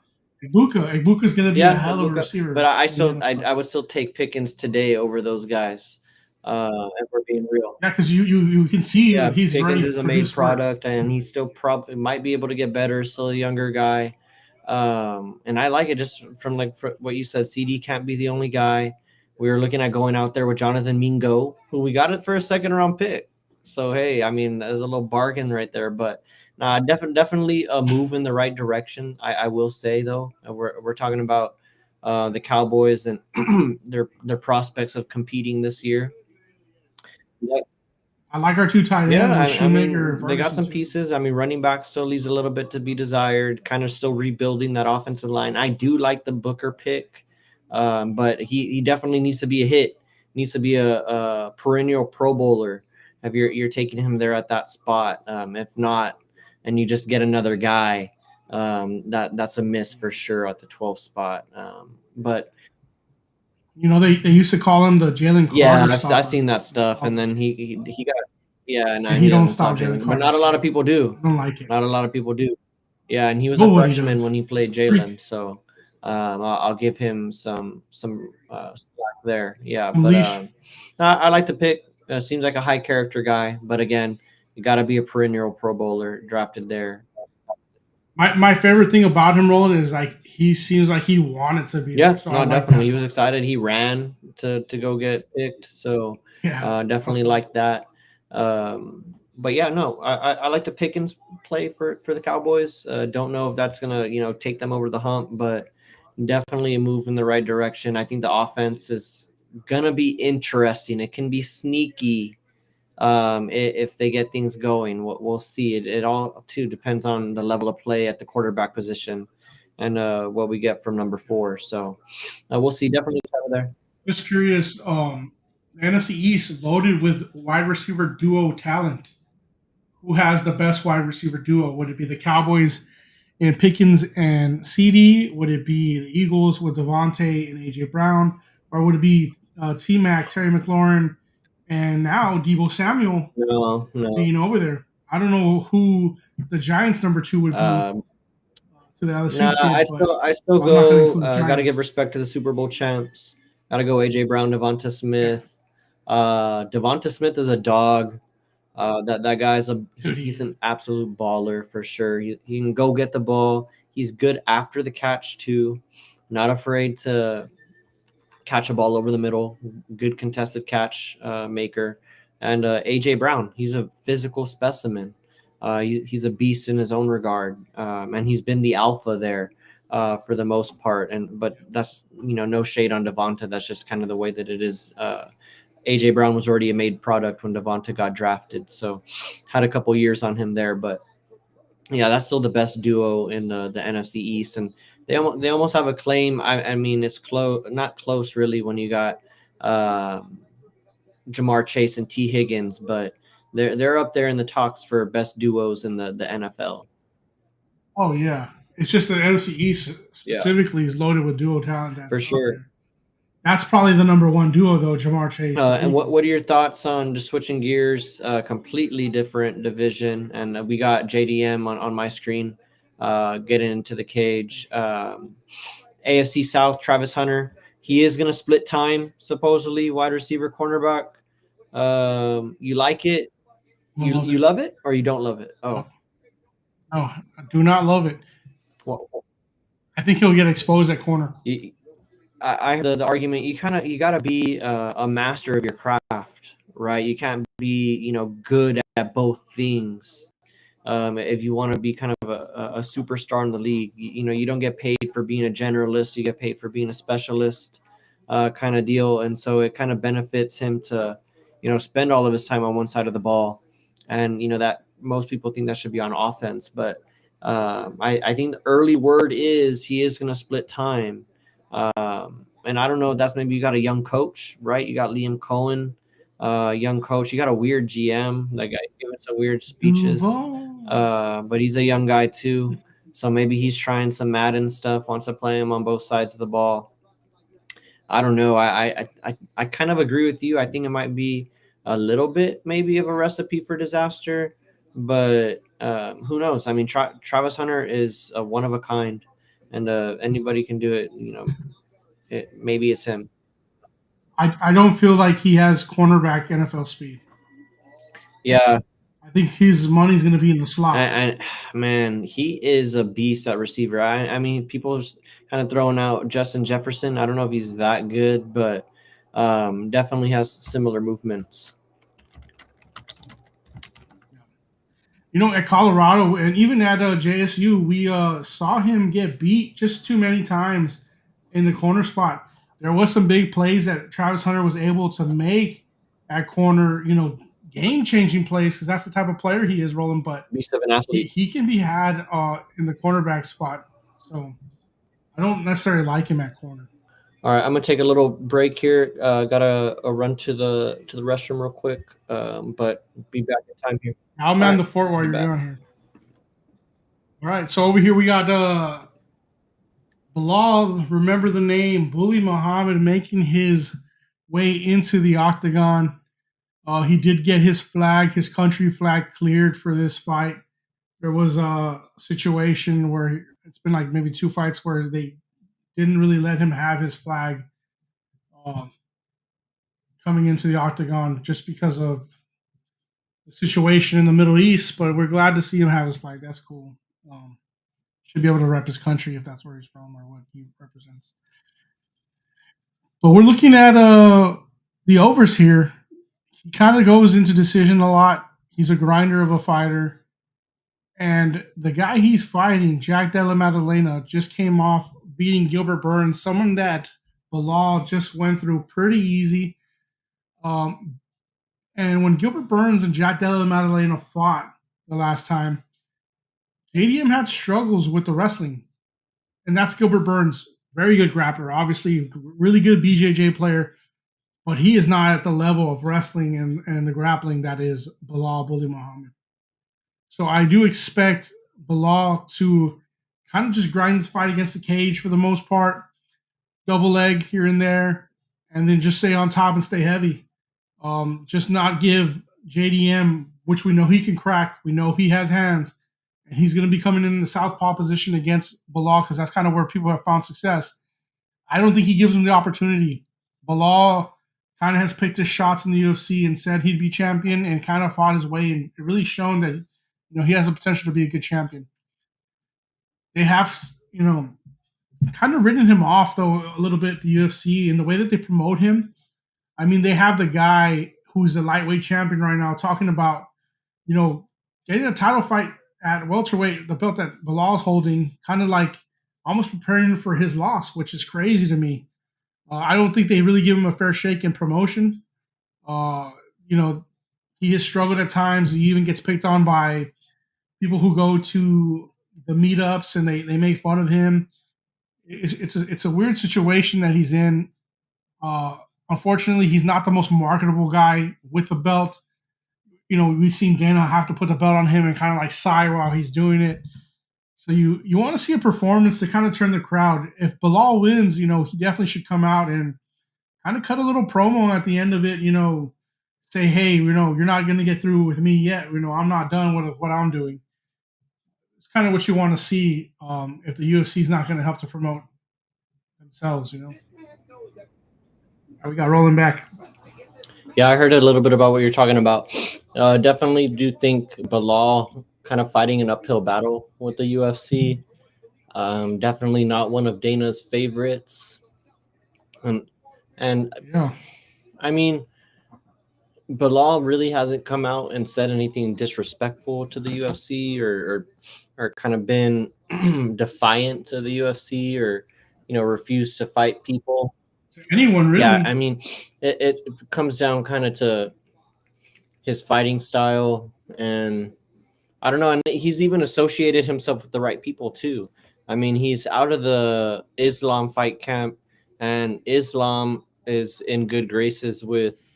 Ibuka's going to be a hell of a receiver. But I would still take Pickens today over those guys. If we're being real. Yeah, because you can see he's Pickens ready. Is a made product, and he still probably might be able to get better. Still a younger guy. And I like it just from what you said. CD can't be the only guy. We were looking at going out there with Jonathan Mingo, who we got it for a 2nd round pick. So hey, I mean, there's a little bargain right there. But definitely a move in the right direction. I will say though, we're talking about the Cowboys and their prospects of competing this year. Yeah. I like our 2 tight ends. Yeah, I mean, they got some pieces. I mean, running back still leaves a little bit to be desired. Kind of still rebuilding that offensive line. I do like the Booker pick, but he definitely needs to be a hit. Needs to be a perennial Pro Bowler. If you're taking him there at that spot, if not, and you just get another guy, that's a miss for sure at the 12th spot. But they used to call him the Jalen Carter. Yeah, I've seen that stuff, and then he got he don't stop Jalen Carter. But not a lot of people do. I don't like it. Not a lot of people do. Yeah, and he was a freshman when he played Jalen, so I'll give him some slack there. Yeah, but I like the pick. Seems like a high character guy, but again, you got to be a perennial Pro Bowler drafted there. My favorite thing about him, Roland, is he seems like he wanted to be there. So definitely. He was excited. He ran to go get picked. So definitely like that. But yeah, no, I like the Pickens play for the Cowboys. Don't know if that's gonna take them over the hump, but definitely a move in the right direction. I think the offense is gonna be interesting. It can be sneaky. If they get things going, we'll see. It all too depends on the level of play at the quarterback position. and what we get from number 4. So we'll see. Definitely over there. Just curious, the NFC East loaded with wide receiver duo talent. Who has the best wide receiver duo? Would it be the Cowboys and Pickens and CD? Would it be the Eagles with Devontae and AJ Brown? Or would it be T Mac, Terry McLaurin, and now Debo Samuel No, being over there? I don't know who the Giants number 2 would be to the LSU no. kid, I still I'm not gonna go. include the Got to Giants. give respect to the Super Bowl champs. Got to go AJ Brown, Devonta Smith. Devonta Smith is a dog. That guy's he's an absolute baller for sure. He can go get the ball. He's good after the catch too. Not afraid to catch a ball over the middle. Good contested catch maker. And AJ Brown, he's a physical specimen. He's a beast in his own regard, and he's been the alpha there for the most part. But that's no shade on Devonta. That's just kind of the way that it is. AJ Brown was already a made product when Devonta got drafted, so had a couple years on him there. But yeah, that's still the best duo in the NFC East, and they almost have a claim. I mean, it's close, not close really, when you got Jamar Chase and T Higgins, but they're up there in the talks for best duos in the NFL. Oh yeah, it's just the NFC East specifically is loaded with duo talent. That's for sure. there. That's probably the number 1 duo though, Jamar Chase. And what are your thoughts on just switching gears? Completely different division, and we got JDM on my screen getting into the cage. AFC South, Travis Hunter. He is going to split time, supposedly, wide receiver, cornerback. You like it? You love it or you don't love it? Oh, no, I do not love it. Well, I think he'll get exposed at corner. I heard the argument. You got to be a master of your craft, right? You can't be good at both things. If you want to be kind of a superstar in the league, you don't get paid for being a generalist. You get paid for being a specialist, kind of deal. And so it kind of benefits him to, spend all of his time on one side of the ball. And, that most people think that should be on offense. But I think the early word is he is going to split time. And I don't know if that's maybe you got a young coach, right? You got Liam Cohen, young coach. You got a weird GM, that guy giving some weird speeches. But he's a young guy too. So maybe he's trying some Madden stuff, wants to play him on both sides of the ball. I don't know. I kind of agree with you. I think it might be a little bit maybe of a recipe for disaster, but who knows? I mean, Travis Hunter is a one of a kind, and anybody can do it. Maybe it's him. I don't feel like he has cornerback NFL speed. Yeah. I think his money's going to be in the slot. And man, he is a beast at receiver. I mean, people are kind of throwing out Justin Jefferson. I don't know if he's that good, but definitely has similar movements. At Colorado and even at JSU, we saw him get beat just too many times in the corner spot. There was some big plays that Travis Hunter was able to make at corner, game-changing plays, because that's the type of player he is, Roland. But he can be had in the cornerback spot. So I don't necessarily like him at corner. All right, I'm gonna take a little break here. Gotta run to the restroom real quick, but be back in time here. I'll man the fort while you're down here. All right, so over here we got Bilal, remember the name, Bully Muhammad, making his way into the octagon. He did get his country flag cleared for this fight. There was a situation where it's been like maybe 2 fights where they didn't really let him have his flag coming into the octagon just because of the situation in the Middle East. But we're glad to see him have his flag. That's cool. Should be able to rep his country if that's where he's from or what he represents. But we're looking at the overs here. He kind of goes into decision a lot. He's a grinder of a fighter. And the guy he's fighting, Jack Della Maddalena, just came off beating Gilbert Burns, someone that Bilal just went through pretty easy. And when Gilbert Burns and Jack Della Maddalena fought the last time, JDM had struggles with the wrestling. and that's Gilbert Burns. Very good grappler, obviously, really good BJJ player, but he is not at the level of wrestling and the grappling that is Bilal Bully Muhammad. So I do expect Bilal to kind of just grind this fight against the cage for the most part, double leg here and there, and then just stay on top and stay heavy. Just not give JDM, which we know he can crack. We know he has hands, and he's going to be coming in the southpaw position against Bilal because that's kind of where people have found success. I don't think he gives him the opportunity. Bilal kind of has picked his shots in the UFC and said he'd be champion and kind of fought his way, and it really shown that he has the potential to be a good champion. They have kind of written him off though a little bit, the UFC, in the way that they promote him. I mean, they have the guy who's the lightweight champion right now talking about, getting a title fight at welterweight, the belt that Bilal's holding, kind of like almost preparing for his loss, which is crazy to me. I don't think they really give him a fair shake in promotion. He has struggled at times. He even gets picked on by people who go to the meetups and they make fun of him. It's a weird situation that he's in. Unfortunately, he's not the most marketable guy with the belt. We've seen Dana have to put the belt on him and kind of like sigh while he's doing it. So you want to see a performance to kind of turn the crowd. If Bilal wins, he definitely should come out and kind of cut a little promo at the end of it. Say, hey, you're not going to get through with me yet. I'm not done with what I'm doing. It's kind of what you want to see if the UFC is not going to help to promote themselves. We got rolling back. Yeah, I heard a little bit about what you're talking about. Definitely do think Bilal kind of fighting an uphill battle with the UFC. Definitely not one of Dana's favorites. And Yeah. I mean, Bilal really hasn't come out and said anything disrespectful to the UFC or kind of been defiant to the UFC or refused to fight people. To anyone, really. Yeah, I mean, it comes down kind of to his fighting style, and I don't know, and he's even associated himself with the right people too. I mean, he's out of the Islam fight camp, and Islam is in good graces with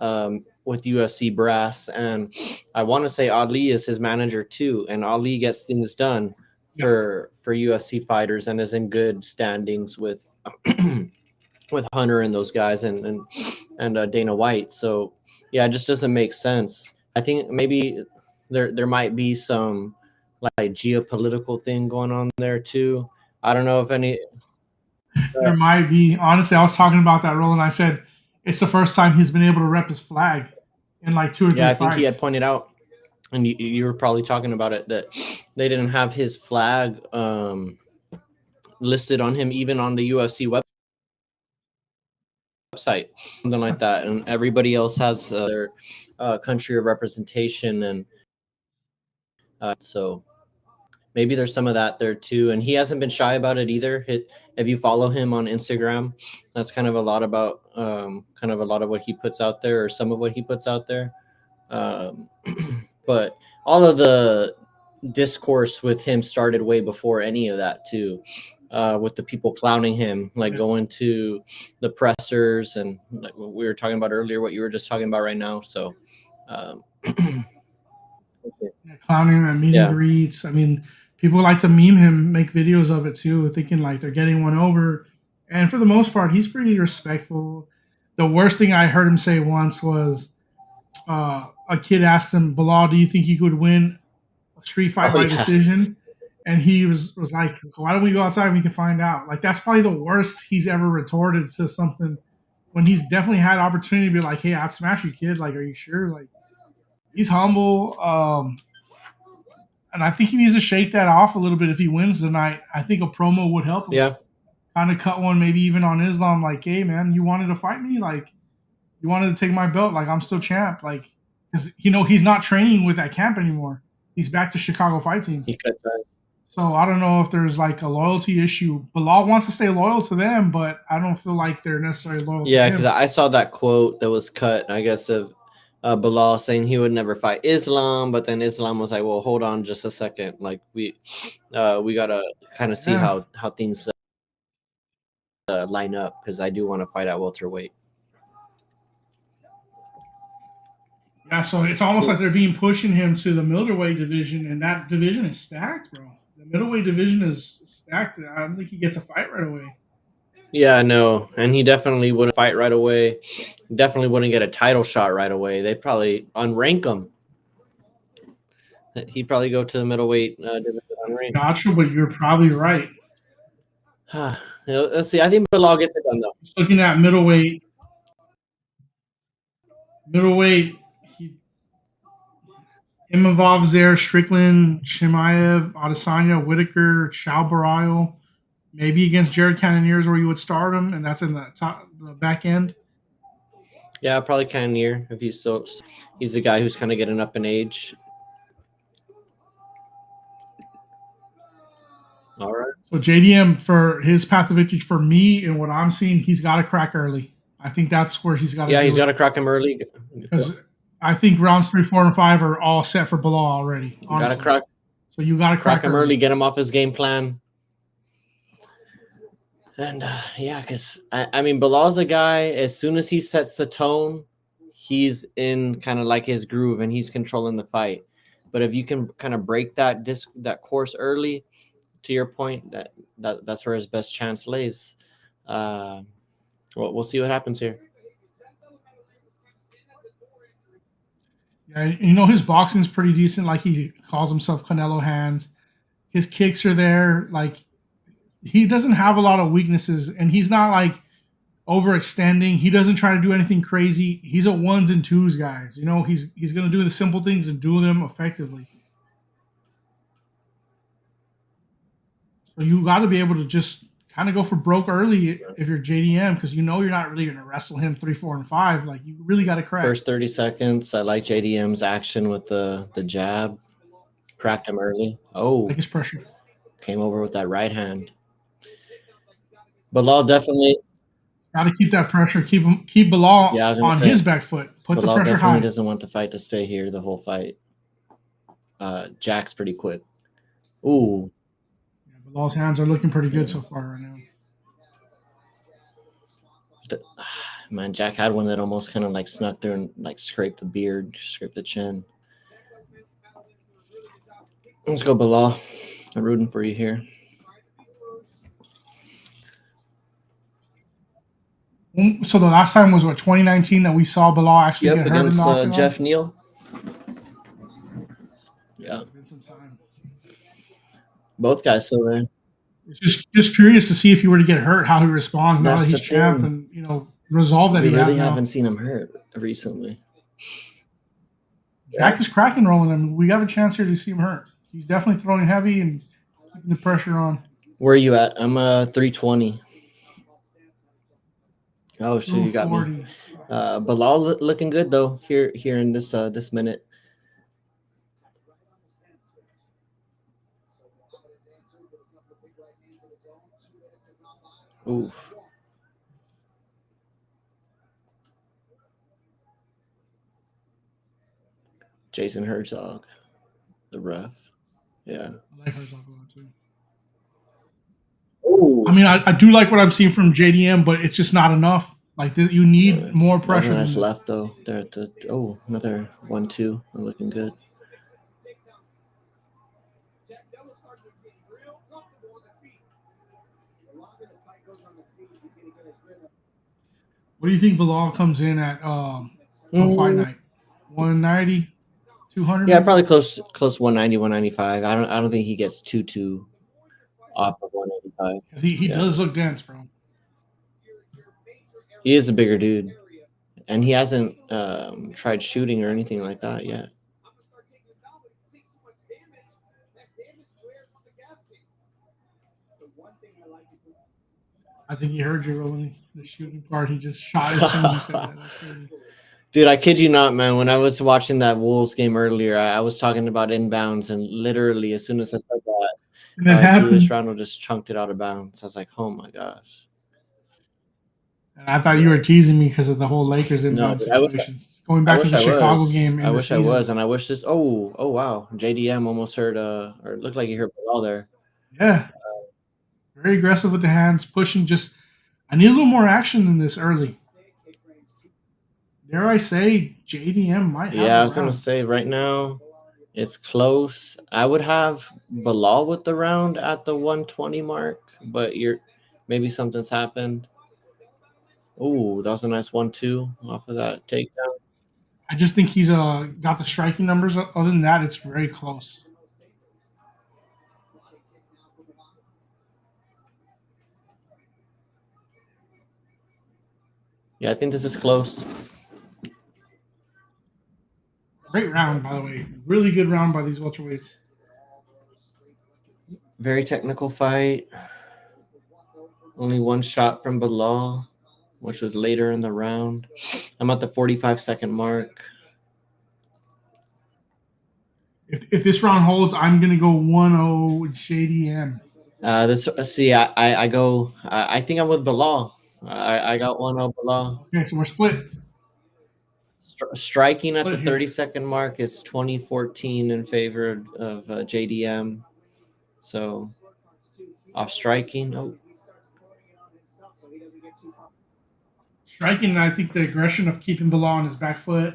UFC brass, and I want to say Ali is his manager too, and Ali gets things done for UFC fighters and is in good standings with with Hunter and those guys and Dana White. So yeah, it just doesn't make sense. I think maybe there might be some like geopolitical thing going on there too. I don't know if any. There might be. Honestly, I was talking about that, Roland. I said it's the first time he's been able to rep his flag in like 2 or 3 Yeah, I fights. think he had pointed out, and you were probably talking about it, that they didn't have his flag listed on him even on the UFC website, something like that, and everybody else has their country of representation, and so maybe there's some of that there too. And he hasn't been shy about it either. If you follow him on Instagram, that's kind of a lot about what he puts out there, or some of what he puts out there. But all of the discourse with him started way before any of that too. With the people clowning him, like going to the pressers, and like what we were talking about earlier, what you were just talking about right now. So, clowning him at meet and greets. I mean, people like to meme him, make videos of it too, thinking like they're getting one over. And for the most part, he's pretty respectful. The worst thing I heard him say once was a kid asked him, Bilal, do you think you could win a street fight by decision? And he was like, why don't we go outside and we can find out? Like, that's probably the worst he's ever retorted to something, when he's definitely had opportunity to be like, hey, I'd smash you, kid. Like, are you sure? Like, he's humble. And I think he needs to shake that off a little bit if he wins tonight. I think a promo would help him. Yeah. Kind of cut one maybe even on Islam, like, hey, man, you wanted to fight me? Like, you wanted to take my belt? Like, I'm still champ. Like, because, he's not training with that camp anymore. He's back to Chicago Fight Team. He cut ties. So I don't know if there's like a loyalty issue. Bilal wants to stay loyal to them, but I don't feel like they're necessarily loyal to him. Yeah, because I saw that quote that was cut, I guess, of Bilal saying he would never fight Islam, but then Islam was like, "Well, hold on just a second. Like we gotta kind of see Yeah. how things line up because I do want to fight at welterweight." Yeah, so it's almost like they're being pushing him to the middleweight division, and that division is stacked, bro. The middleweight division is stacked. I don't think he gets a fight right away. Yeah, no, and he definitely wouldn't fight right away. Definitely wouldn't get a title shot right away. They'd probably unrank him. He'd probably go to the middleweight division unranked. Gotcha, but you're probably right. Let's see. I think Bilal gets it done though. Just looking at middleweight, Imavov's there, Strickland, Chimaev, Adesanya, Whitaker, Barrio. Maybe against Jared Cannonier where you would start him, and that's in the back end. Yeah, probably Cannonier if he's the guy who's kind of getting up in age. All right. So JDM for his path to victory, for me and what I'm seeing, he's got to crack early. I think that's where he's got to. Yeah, he's got to crack him early. Because I think rounds 3, 4, and 5 are all set for Bilal already. Got to crack. So you got to crack him early, get him off his game plan. And yeah, because I mean, Bilal's a guy. As soon as he sets the tone, he's in kind of like his groove, and he's controlling the fight. But if you can kind of break that course early, to your point, that's where his best chance lays. We'll see what happens here. Yeah, you know, his boxing's pretty decent. Like, he calls himself Canelo Hands. His kicks are there. Like, he doesn't have a lot of weaknesses, and he's not like overextending. He doesn't try to do anything crazy. He's a ones and twos guys. You know, he's going to do the simple things and do them effectively. So you got to be able to just kind of go for broke early if you're JDM, because you know you're not really going to wrestle him 3, 4, and 5. Like, you really got to crack. First 30 seconds, I like JDM's action with the jab. Cracked him early. Oh, like his pressure. Came over with that right hand. Bilal definitely got to keep that pressure. Keep Bilal on his back foot. Put Bilal the pressure definitely high. Doesn't want the fight to stay here the whole fight. Jack's pretty quick. Ooh. Yeah, Bilal's hands are looking pretty good so far right now. Man, Jack had one that almost kind of like snuck through and like scraped the beard, scraped the chin. Let's go, Bilal. I'm rooting for you here. So the last time was what, 2019, that we saw Bilal actually get hurt against Jeff Neal. Yeah. Both guys still there. It's just curious to see if he were to get hurt, how he responds now that he's champ, and resolve that we he really has now. haven't seen him hurt recently. Jack is cracking rolling him. We have a chance here to see him hurt. He's definitely throwing heavy and keeping the pressure on. Where are you at? I'm 320. Oh, so you got me. Bilal looking good though here in this this minute. Oof. Jason Herzog, the ref. Yeah. I like Herzog a lot too. Ooh. I mean, I do like what I'm seeing from JDM, but it's just not enough. Like, you need more pressure. Nice left though. There at the another 1-2. I'm looking good. What do you think Bilal comes in at on fight night? 190, 200? Yeah, probably close 190, 195. I don't think he gets too off of 185. He does look dense, bro. He is a bigger dude, and he hasn't tried shooting or anything like that yet. I think he heard you rolling the shooting part. He just shot as soon as you said that. That's crazy. Dude, I kid you not, man. When I was watching that Wolves game earlier, I was talking about inbounds, and literally as soon as I said that, Julius Randle just chunked it out of bounds. I was like, oh my gosh. And I thought you were teasing me because of the whole Lakers inbound dude, I wish situations. Going I back to wish the I Chicago was. game in I the wish I season. was, and I wish this. Oh wow! JDM almost hurt. Or it looked like he hurt Bilal there. Yeah. Very aggressive with the hands, pushing. Just, I need a little more action than this early. Dare I say, JDM might have Yeah, I the was gonna round. say right now, it's close. I would have Bilal with the round at the 120 mark, but maybe something's happened. Oh, that was a nice 1-2 off of that takedown. I just think he's got the striking numbers. Other than that, it's very close. Yeah, I think this is close. Great round, by the way. Really good round by these welterweights. Very technical fight. Only one shot from Bilal, which was later in the round. I'm at the 45-second mark. If this round holds, I'm gonna go 1-0 JDM. I think I'm with Bilal. I got 1-0 Bilal. Okay, so we're split. Striking at the Split here. 30-second mark is 2014 in favor of JDM. So off striking. Oh, Striking, I think the aggression of keeping Bilal on his back foot.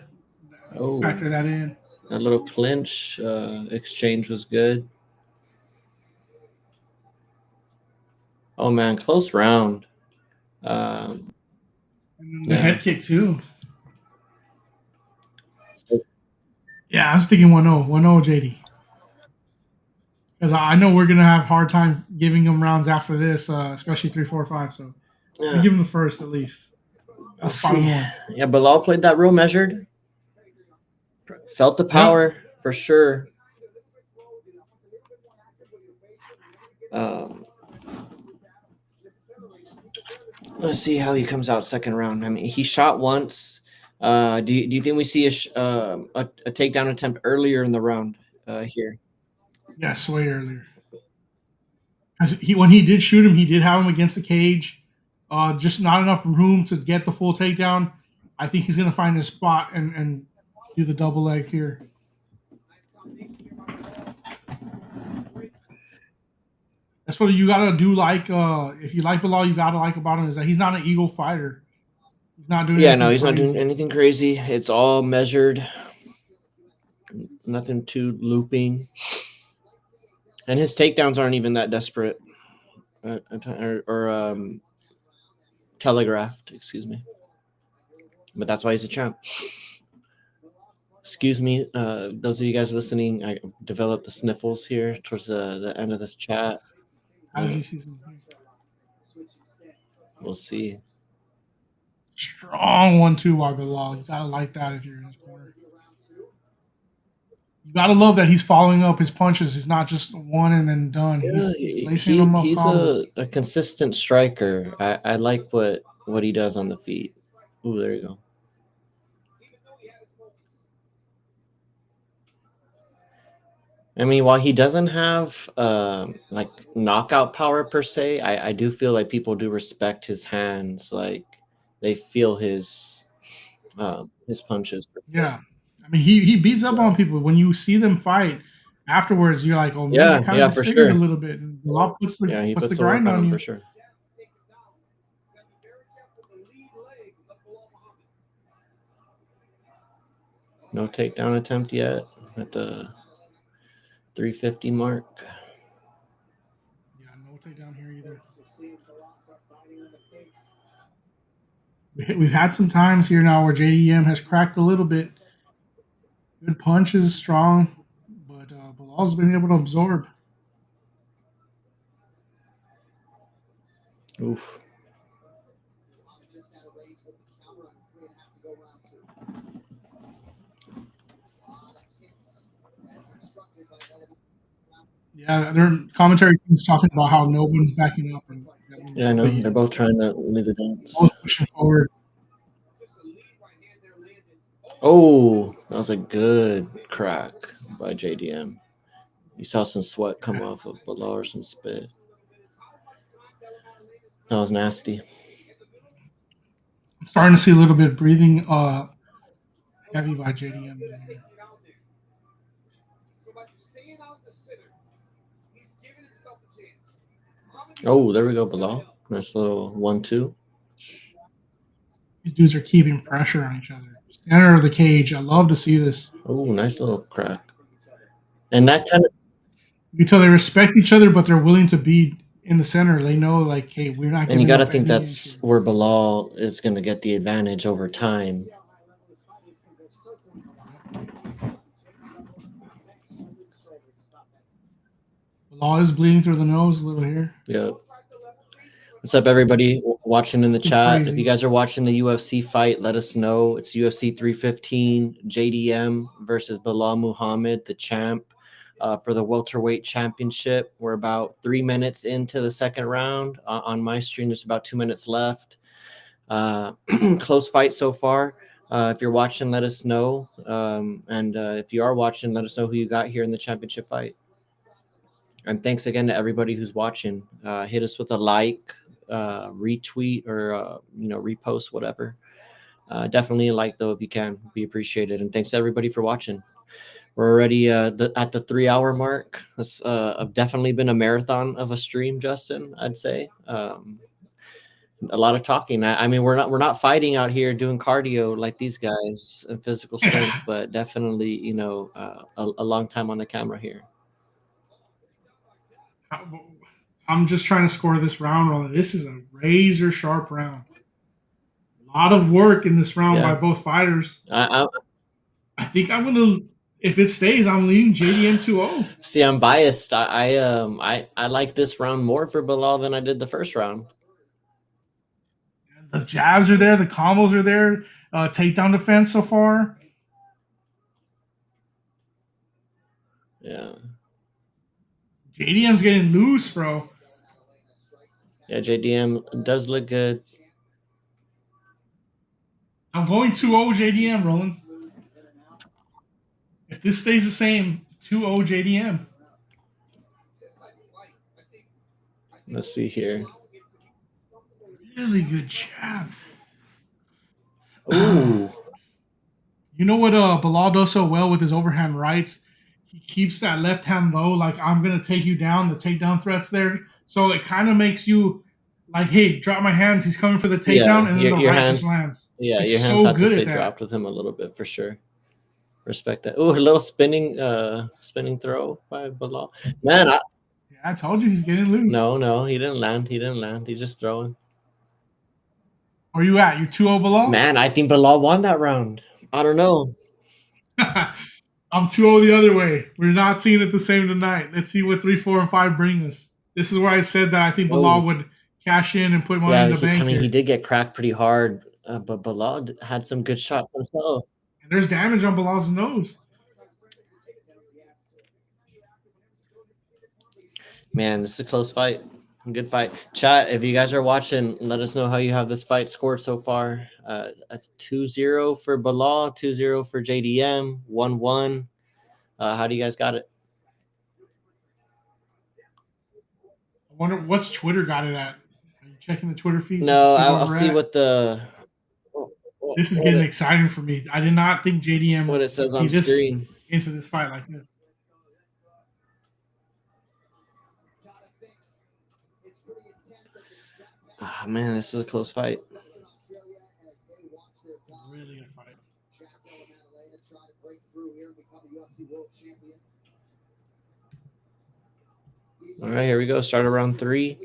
Oh. Factor that in. A little clinch exchange was good. Oh man, close round. And then the head kick too. Yeah, I was thinking 1-0 JD. Because I know we're gonna have a hard time giving him rounds after this, especially 3, 4, 5. So we give him the first at least. That's spot on. Yeah, Bilal played that real measured. Felt the power for sure. Let's see how he comes out second round. I mean, he shot once. Do you think we see a takedown attempt earlier in the round here? Yes, way earlier. Because when he did shoot him, he did have him against the cage. Just not enough room to get the full takedown. I think he's going to find his spot and do the double leg here. That's what you got to do. Like, if you like Bilal, you got to like about him is that he's not an ego fighter. He's not doing. Yeah, no, he's not doing anything crazy. It's all measured. Nothing too looping. And his takedowns aren't even that desperate or telegraphed, excuse me. But that's why he's a champ. Excuse me, those of you guys listening, I developed the sniffles here towards the end of this chat. We'll see. Strong 1-2 by Bilal. You gotta like that if you're in his corner. You gotta love that he's following up his punches. He's not just one and then done. He's lacing them up. He's a consistent striker. I like what he does on the feet. Ooh, there you go. I mean, while he doesn't have like knockout power per se, I do feel like people do respect his hands. Like they feel his punches. Yeah, I mean he beats up on people. When you see them fight afterwards, you're like, oh, yeah, kind of for sure. A little bit. And Bilal puts the grind on you for sure. No takedown attempt yet at the 350 mark. Yeah, no takedown here either. We've had some times here now where JDM has cracked a little bit. Good punches, strong, but Bilal's been able to absorb. Oof. Yeah, their commentary team's talking about how no one's backing up. Yeah, I know. They're both trying to lead the dance. Both pushing forward. Oh, that was a good crack by JDM. You saw some sweat come off of Bilal or some spit. That was nasty. starting to see a little bit of breathing heavy by JDM. Oh, there we go, Bilal. Nice little 1-2. These dudes are keeping pressure on each other. Center of the cage. I love to see this. Oh, nice little crack. And that kind of You can tell they respect each other, but they're willing to be in the center. They know, like, hey, we're not. and you giving got to up think any that's inch where Bilal is going to get the advantage over time. Law is bleeding through the nose a little here. Yep. What's up, everybody watching in the chat? Crazy. If you guys are watching the UFC fight, let us know. It's UFC 315, JDM versus Bilal Muhammad, the champ, for the welterweight championship. We're about 3 minutes into the second round. On my stream, there's about 2 minutes left. Close fight so far. If you're watching, let us know. And if you are watching, let us know who you got here in the championship fight. And thanks again to everybody who's watching. Hit us with a like, retweet, or repost, whatever. Definitely a like, though, if you can. Be appreciated. And thanks to everybody for watching. We're already at the 3-hour mark. This have definitely been a marathon of a stream, Justin, I'd say. A lot of talking. I mean, we're not fighting out here doing cardio like these guys and physical strength, but definitely, a long time on the camera here. I'm just trying to score this round. Roller. This is a razor sharp round. A lot of work in this round by both fighters. I think I'm gonna. If it stays, I'm leading JDM 2-0. See, I'm biased. I like this round more for Bilal than I did the first round. The jabs are there. The combos are there. Takedown defense so far. Yeah. JDM's getting loose, bro. Yeah, JDM does look good. I'm going 2-0 JDM, Roland. If this stays the same, 2-0 JDM. Let's see here. Really good jab. Ooh. You know what Bilal does so well with his overhand rights? He keeps that left hand low, like, I'm going to take you down. The takedown threat's there. So it kind of makes you like, hey, drop my hands. He's coming for the takedown, and then the right just lands. Yeah, He's your hands so have good to stay at that. dropped with him a little bit for sure. Respect that. Ooh, a little spinning throw by Bilal. Man, I told you he's getting loose. No, he didn't land. He's just throwing. Where you at? You 2-0 Bilal? Man, I think Bilal won that round. I don't know. I'm 2-0 the other way. We're not seeing it the same tonight. Let's see what 3, 4, and 5 bring us. This is where I said that I think Bilal would cash in and put money in the bank. I mean, he did get cracked pretty hard, but Bilal had some good shots himself. And there's damage on Bilal's nose. Man, this is a close fight. Good fight. Chat, if you guys are watching, let us know how you have this fight scored so far. That's 2-0 for Bilal, 2-0 for JDM, 1-1. How do you guys got it? I wonder what's Twitter got it at. Are you checking the Twitter feed? No, I'll see what the... This is getting exciting for me. I did not think JDM what it says on screen into this fight like this. Oh, man, this is a close fight. Really good fight. All right, here we go. Start around 3.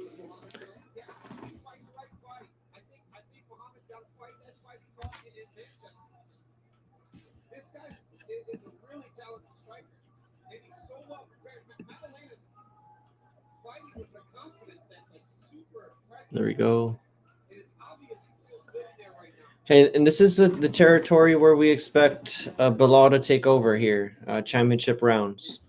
There we go. Hey, and this is the territory where we expect Bilal to take over here, championship rounds.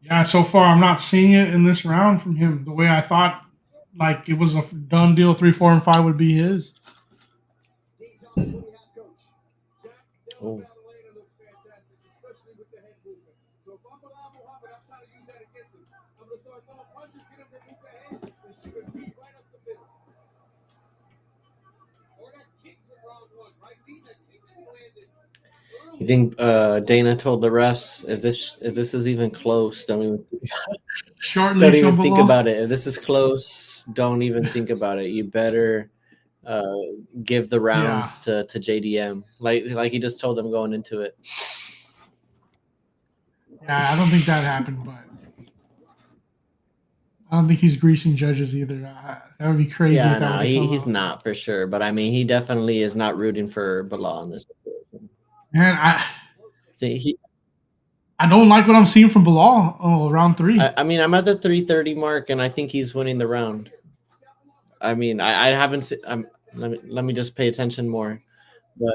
Yeah, so far I'm not seeing it in this round from him the way I thought. Like it was a done deal. 3, 4, and 5 would be his. Oh. You think Dana told the refs if this is even close, Short don't leash on even think Bilal. about it. If this is close, don't even think about it. You better give the rounds to JDM, like he just told them going into it. Yeah, I don't think that happened, but I don't think he's greasing judges either. That would be crazy. Yeah, if that no, would've come he's out. not for sure. But I mean, he definitely is not rooting for Bilal in this situation. Man, He, I don't like what I'm seeing from Bilal. Oh, round 3. I mean, I'm at the 3:30 mark, and I think he's winning the round. I mean, I haven't. Let me just pay attention more. But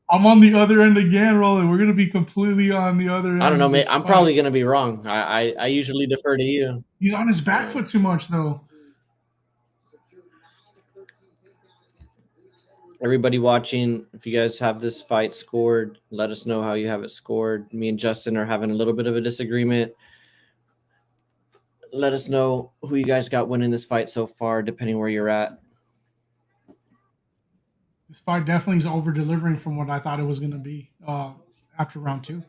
I'm on the other end again, Roland. We're gonna be completely on the other end. I don't know, of mate. this I'm fight. probably gonna be wrong. I usually defer to you. He's on his back foot too much, though. Everybody watching, if you guys have this fight scored, let us know how you have it scored. Me and Justin are having a little bit of a disagreement. Let us know who you guys got winning this fight so far, depending where you're at. This fight definitely is over delivering from what I thought it was gonna be after round 2.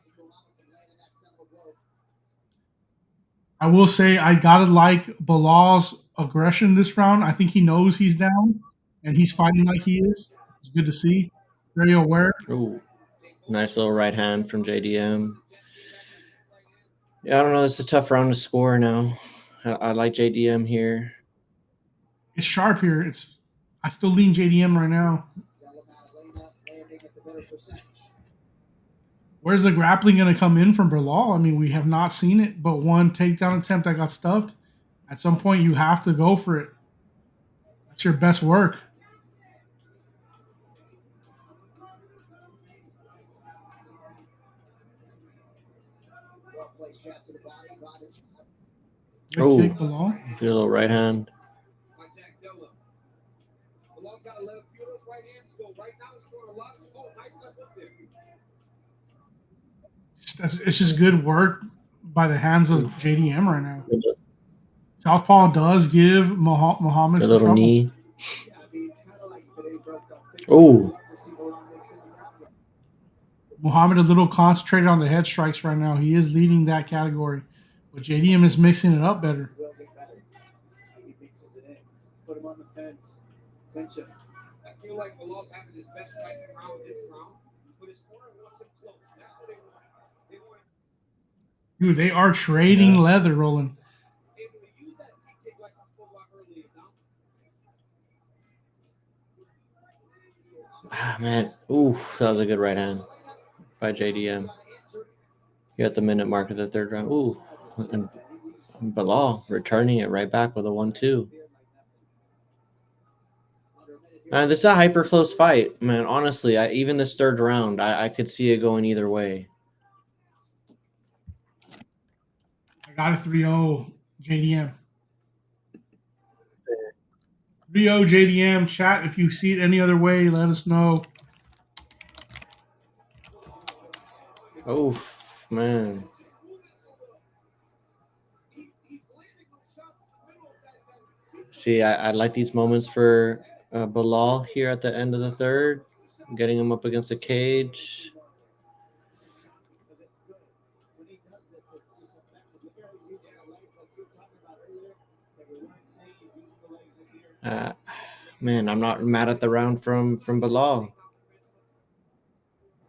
I will say I gotta like Bilal's aggression this round. I think he knows he's down and he's fighting like he is. It's good to see. Very aware. Ooh, nice little right hand from JDM. Yeah, I don't know. This is a tough round to score now. I like JDM here. It's sharp here. I still lean JDM right now. Where's the grappling going to come in from Bilal? I mean, we have not seen it, but one takedown attempt that got stuffed. At some point, you have to go for it. That's your best work. Oh, kick, Bilal. Good little right hand. It's just good work by the hands of JDM right now. Southpaw does give Muhammad A some little trouble. knee. Oh, Muhammad a little concentrated on the head strikes right now. He is leading that category, but JDM is mixing it up better. Put him on the fence. Clinch him. I feel like Bilal's having his best fight round this round, but his corner wants him close. That's what they want. Dude, they are trading leather, Roland. Able to use that kick like I spoke about earlier. ah, man. Ooh, that was a good right hand by JDM. You're at the minute mark of the third round. Ooh, and Bilal returning it right back with a 1-2. This is a hyper close fight, man. Honestly, even this third round, I could see it going either way. I got a 3-0 JDM. 3-0 JDM. Chat, if you see it any other way, let us know. Oh, man. See, I like these moments for Bilal here at the end of the third, getting him up against the cage. Man, I'm not mad at the round from Bilal.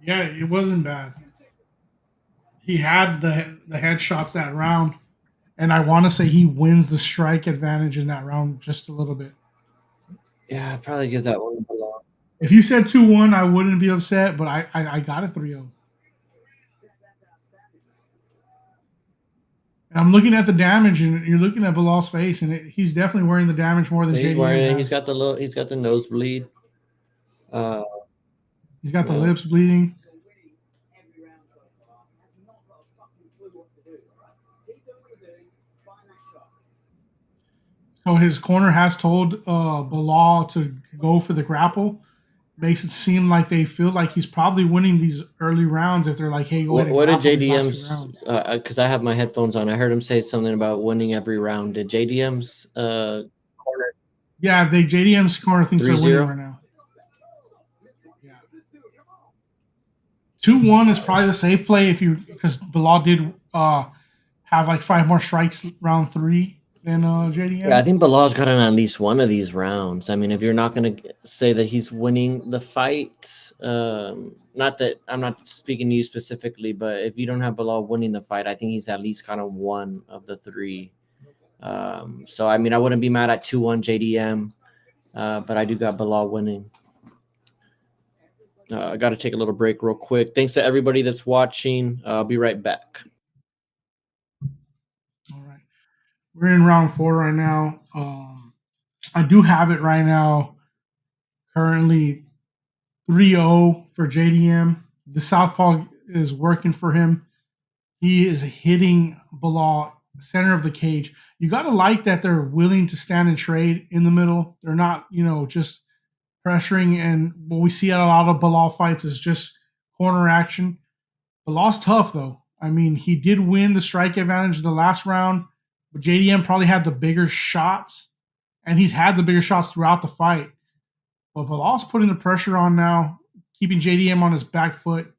Yeah, it wasn't bad. He had the headshots that round, and I want to say he wins the strike advantage in that round just a little bit. Yeah, I'd probably give that one to Bilal. If you said 2-1, I wouldn't be upset, but I got a 3-0. And I'm looking at the damage, and you're looking at Bilal's face, and he's definitely wearing the damage more than He's JDM wearing it. has. He's got the nosebleed. He's got the lips bleeding. So his corner has told Bilal to go for the grapple. Makes it seem like they feel like he's probably winning these early rounds if they're like, hey, go ahead and What did grapple these last 2 JDM's? rounds. Because I have my headphones on. I heard him say something about winning every round. Did JDM's corner? Yeah, JDM's corner thinks they're winning 3-0? right now. Yeah. 2-1 is probably the safe play because Bilal did have like 5 more strikes round 3 than JDM. Yeah, I think Bilal's got in at least one of these rounds. I mean, if you're not going to say that he's winning the fight, not that I'm not speaking to you specifically, but if you don't have Bilal winning the fight, I think he's at least kind of one of the 3. So, I mean, I wouldn't be mad at 2-1 JDM, but I do got Bilal winning. I got to take a little break real quick. Thanks to everybody that's watching. I'll be right back. All right. We're in round 4 right now. I do have it right now. Currently 3-0 for JDM. The southpaw is working for him. He is hitting Bilal center of the cage. You got to like that they're willing to stand and trade in the middle. They're not, just pressuring. And what we see at a lot of Bilal fights is just corner action. Bilal's tough, though. I mean, he did win the strike advantage the last round, but JDM probably had the bigger shots, and he's had the bigger shots throughout the fight. But Bilal's putting the pressure on now, keeping JDM on his back foot.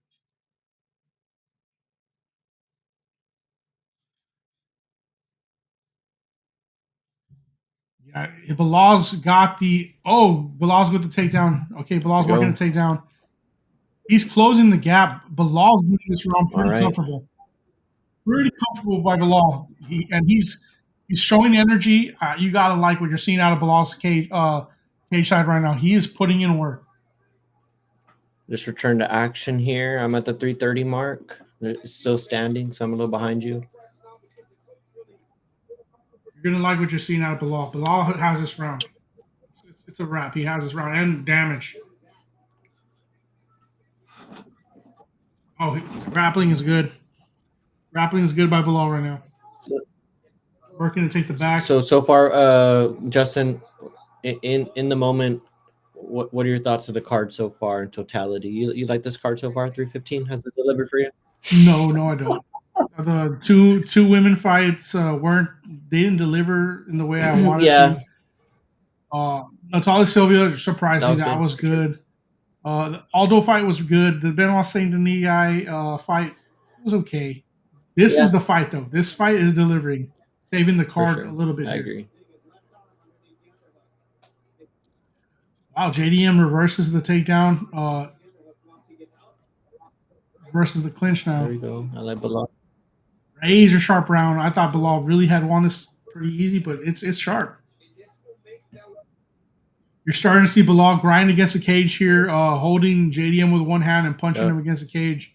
Yeah, Bilal's got the takedown. Okay, Bilal's working the takedown. He's closing the gap. Bilal's winning this round pretty comfortable. Pretty comfortable by Bilal. He's showing energy. You gotta like what you're seeing out of Bilal's cage side right now. He is putting in work. Just return to action here. I'm at the 3:30 mark. It's still standing, so I'm a little behind you. You're gonna like what you're seeing out of Bilal. Bilal has this round. It's a wrap. He has this round and damage. Oh, grappling is good. Grappling is good by Bilal right now. Working to take the back. So far, Justin, in the moment, what are your thoughts of the card so far in totality? You like this card so far? 315 has it delivered for you? No, I don't. The two women fights didn't deliver in the way I wanted to. Natalia Silva surprised me. That was good. The Aldo fight was good. The Benoit Saint Denis guy fight was okay. This is the fight, though. This fight is delivering, saving the card a little bit. I agree. Wow, JDM reverses the takedown. Versus the clinch now. There we go. I like Bilal. Razor sharp round. I thought Bilal really had won this pretty easy, but it's sharp. You're starting to see Bilal grind against the cage here, holding JDM with one hand and punching him against the cage.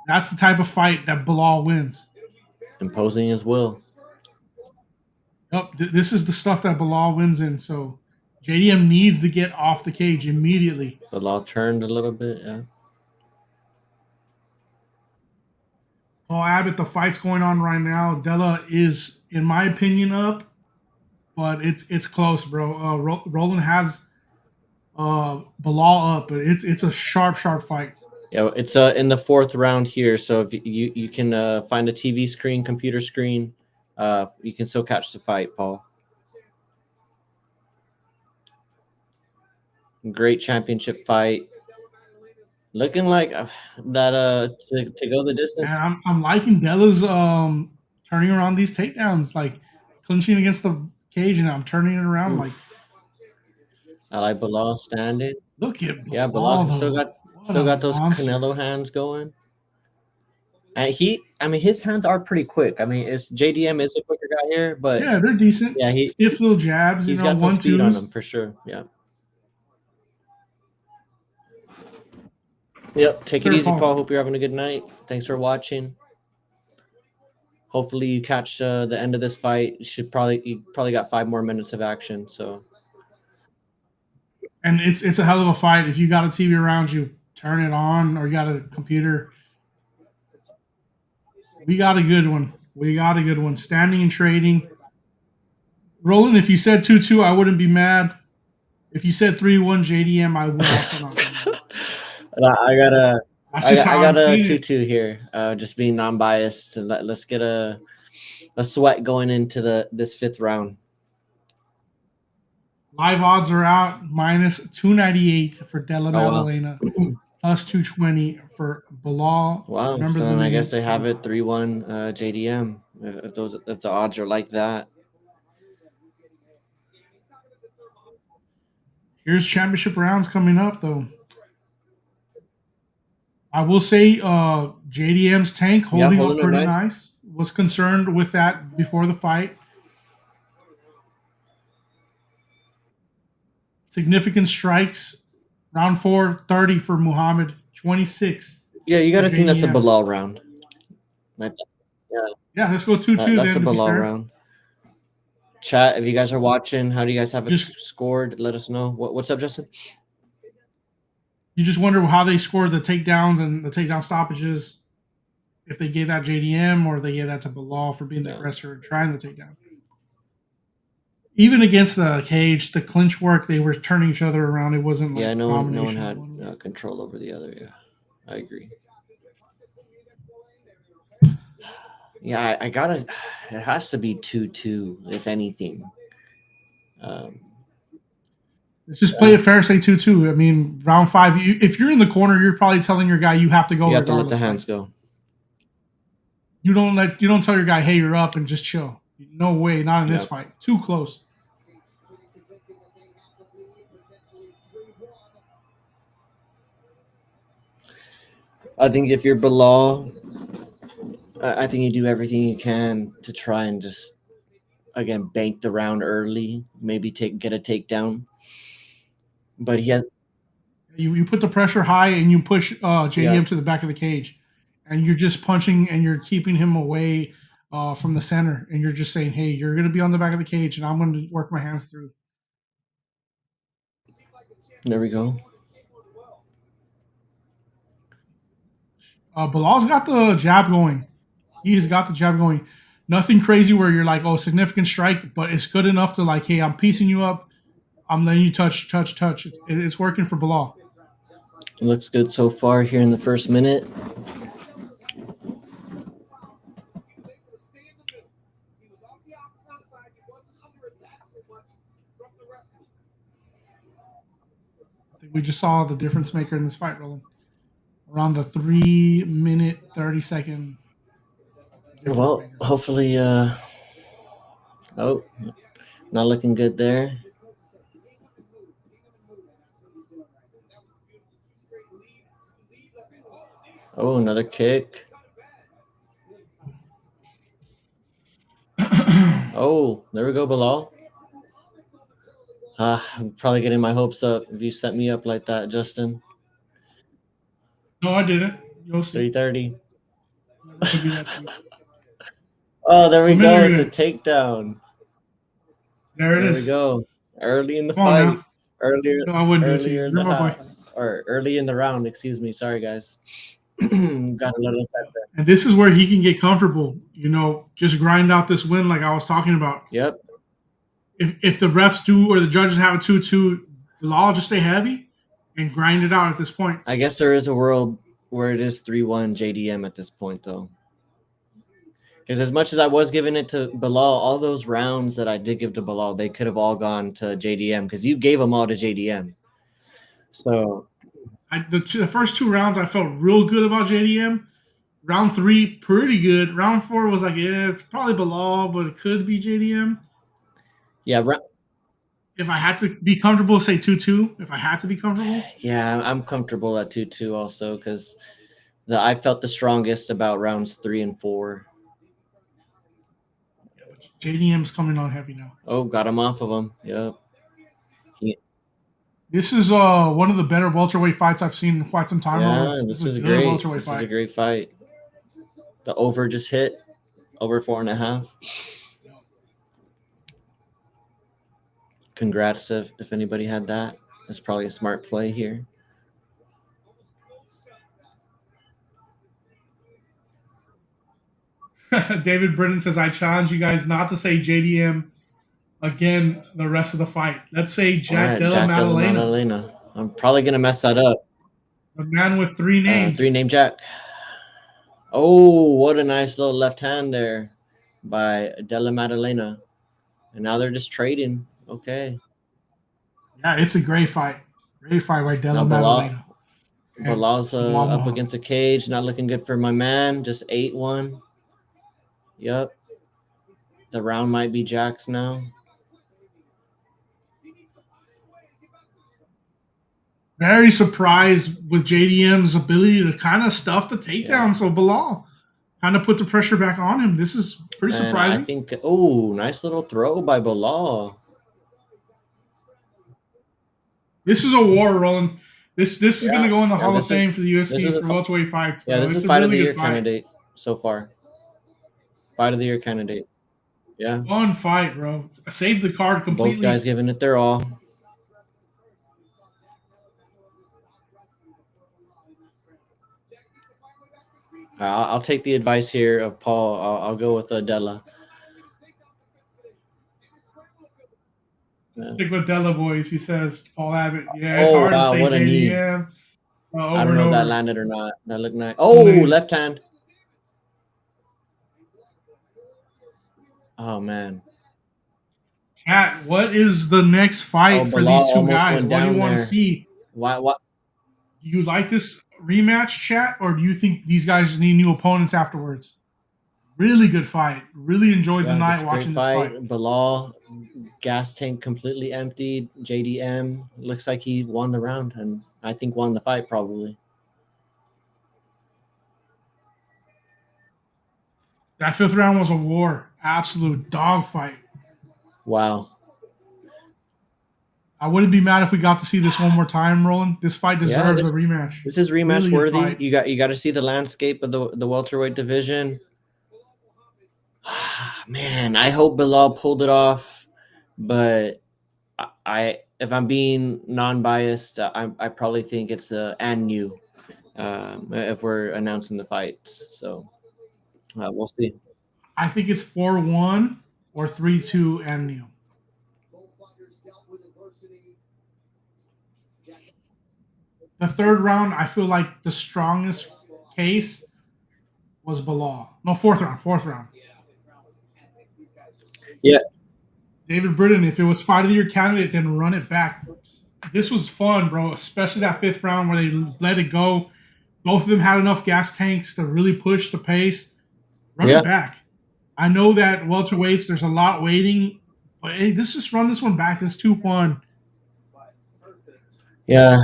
That's the type of fight that Bilal wins. Imposing his will. Yep, this is the stuff that Bilal wins in. So JDM needs to get off the cage immediately. Bilal turned a little bit, yeah. Paul Abbott, the fight's going on right now. Della is, in my opinion, up, but it's close, bro. Roland has Bilal up, but it's a sharp fight. Yeah, it's in the 4th round here. So if you can find a TV screen, computer screen, you can still catch the fight, Paul. Great championship fight. Looking like that to go the distance. And I'm liking Della's turning around these takedowns, like clinching against the cage, and I'm turning it around. Like I like Bilal standing. Look at Bilal. Yeah, Bilal still got those Canelo hands going. And his hands are pretty quick. I mean, JDM is a quicker guy here, but yeah, they're decent. Yeah, stiff little jabs. He's got some speed on him for sure. Yeah. Yep. Take it easy, Paul. Hope you're having a good night. Thanks for watching. Hopefully you catch the end of this fight. You probably got 5 more minutes of action. So. And it's a hell of a fight. If you got a TV around you, turn it on, or you got a computer. We got a good one. Standing and trading. Roland, if you said 2-2, I wouldn't be mad. If you said 3-1 JDM, I would also not be mad. I got a 2-2 here. Just being non-biased. Let's get a sweat going into this 5th round. Live odds are out, minus 298 for Della Maddalena. plus 220 for Bilal. Wow. Remember So the then I name. guess they have it 3-1 JDM. If the odds are like that. Here's championship rounds coming up, though. I will say JDM's tank holding up holding up pretty nice. nice. Was concerned with that before the fight. Significant strikes. Round 4, 30 for Muhammad. 26. Yeah, you got to for think that's a JDM. Bilal round. Yeah, let's go 2-2 then. That's a to be Bilal fair. round. Chat, if you guys are watching, how do you guys have it Just- scored? Let us know. What's up, Justin? You just wonder how they scored the takedowns and the takedown stoppages. If they gave that JDM or they gave that to Bilal for being the Yeah. aggressor and trying the takedown. Even against the cage, the clinch work, they were turning each other around. It wasn't like No one domination. had control over the other. Yeah, I agree. Yeah, I gotta. It has to be 2-2, if anything. Let's just play it fair, say 2-2. I mean, round 5, if you're in the corner, you're probably telling your guy you have to go. You have to let the regardless. hands go. You don't tell your guy, hey, you're up and just chill. No way, not in this Yep. fight. Too close. I think if you're Bilal, I think you do everything you can to try and just again bank the round early, maybe get a takedown. But he has You put the pressure high and you push JDM Yeah. to the back of the cage, and you're just punching and you're keeping him away from the center, and you're just saying, hey, you're going to be on the back of the cage, and I'm going to work my hands through. There we go. Bilal's got the jab going. He's got the jab going. Nothing crazy where you're like, oh, significant strike, but it's good enough to like, hey, I'm piecing you up. I'm letting you touch. It's working for Bilal. It looks good so far here in the first minute. I think we just saw the difference maker in this fight, Roland. Around the 3-minute, 30-second. Well, hopefully, not looking good there. Oh, another kick. Oh, there we go, Bilal. I'm probably getting my hopes up if you set me up like that, Justin. No, I didn't. You'll see. 330. Never could be that cheap. Oh, there we go. Familiar. It's a takedown. There it There is. we go. Early in the Come on fight. now. Earlier, No, I wouldn't do it to earlier you. in You're the my half, boy. or early in the round. Excuse me. Sorry, guys. Got a little effect there. And this is where he can get comfortable. Just grind out this win like I was talking about. Yep. If the refs do or the judges have a 2-2, Bilal just stay heavy and grind it out at this point. I guess there is a world where it is 3-1 JDM at this point, though. Because as much as I was giving it to Bilal, all those rounds that I did give to Bilal, they could have all gone to JDM because you gave them all to JDM. So The first 2 rounds, I felt real good about JDM. Round 3, pretty good. Round 4 was like, yeah, it's probably Bilal, but it could be JDM. yeah, If I had to be comfortable, say 2-2. If I had to be comfortable. yeah, I'm comfortable at 2-2 also because I felt the strongest about rounds 3 and 4. JDM's coming on heavy now. Oh, got him off of him. Yep. This is one of the better welterweight fights I've seen in quite some time. Yeah, this is a a good great. welterweight This is fight. a great fight. The over just hit over 4.5. Congrats if anybody had that. That's probably a smart play here. David Britton says, I challenge you guys not to say JDM again the rest of the fight. Let's say Jack Della Maddalena, Maddalena. I'm probably going to mess that up. the man with 3 names. 3-name Jack. Oh, what a nice little left hand there by Della Maddalena. And now they're just trading. Okay. Yeah, it's a great fight. Great fight by Della Now Bilal, Maddalena. Bilal's Bilal up Muhammad. against the cage, not looking good for my man. Just 8-1. Yep. The round might be Jack's now. Very surprised with JDM's ability to kind of stuff the takedown. Yeah. So Bilal kind of put the pressure back on him. This is pretty And surprising. I think, oh, nice little throw by Bilal. This is a war, Roland. This is Yeah. going to go in the Yeah, Hall of this is- Fame for the this is UFC a for fi- welterweight fights. Bro. Yeah, this It's is a fight of really the good year fight. candidate so far. Fight of the year candidate. Yeah. Fun fight, bro. I saved the card completely. Both guys giving it their all. I'll take the advice here of Paul. I'll go with Della. Yeah. Stick with Della, boys, he says. Paul Abbott. Yeah, it's Oh, hard wow, to say what a knee. JDM. Over I don't and know if that over. landed or not. That looked nice. Oh, Nice. left hand. Oh, man. Chat, what is the next fight Oh, for Bilal these two almost guys? went What do you down want to there. see? What? Do you like this rematch, chat, or do you think these guys need new opponents afterwards? Really good fight. Really enjoyed the Yeah, night just watching great this fight. fight. Bilal, gas tank completely emptied. JDM looks like he won the round, and I think won the fight probably. That fifth round was a war. Absolute dogfight. Wow. I wouldn't be mad if we got to see this one more time, Roland. This fight deserves this- a rematch. This is rematch Really good worthy. fight. You got to see the landscape of the welterweight division. Man, I hope Bilal pulled it off, but I if I'm being non-biased, I probably think it's and you if we're announcing the fights. So we'll see. I think it's 4-1 or 3-2 and new. The third round, I feel like the strongest case was Bilal. No, fourth round. Yeah. David Britton, if it was fight of the year candidate, then run it back. This was fun, bro, especially that fifth round where they let it go. Both of them had enough gas tanks to really push the pace. Run Yeah. it back. I know that welterweights, there's a lot waiting, but hey, just run this one back. It's too fun. Yeah.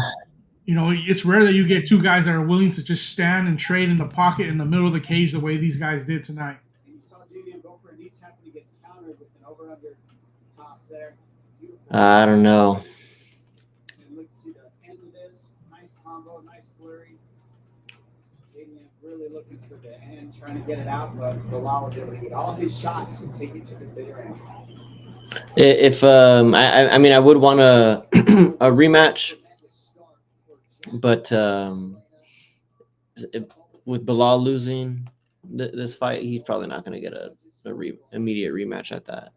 You know, it's rare that you get two guys that are willing to just stand and trade in the pocket in the middle of the cage the way these guys did tonight. And you saw JDM go for a knee tap and he gets countered with an over-under toss there. Beautiful. I don't know. And look to see the end of this. Nice combo, nice flurry. JDM really looking for the end, trying to get it out, but Bilal was able to get all his shots and take it to the bitter end. If I mean, I would want a rematch, but with Bilal losing this fight, he's probably not going to get a immediate rematch at that.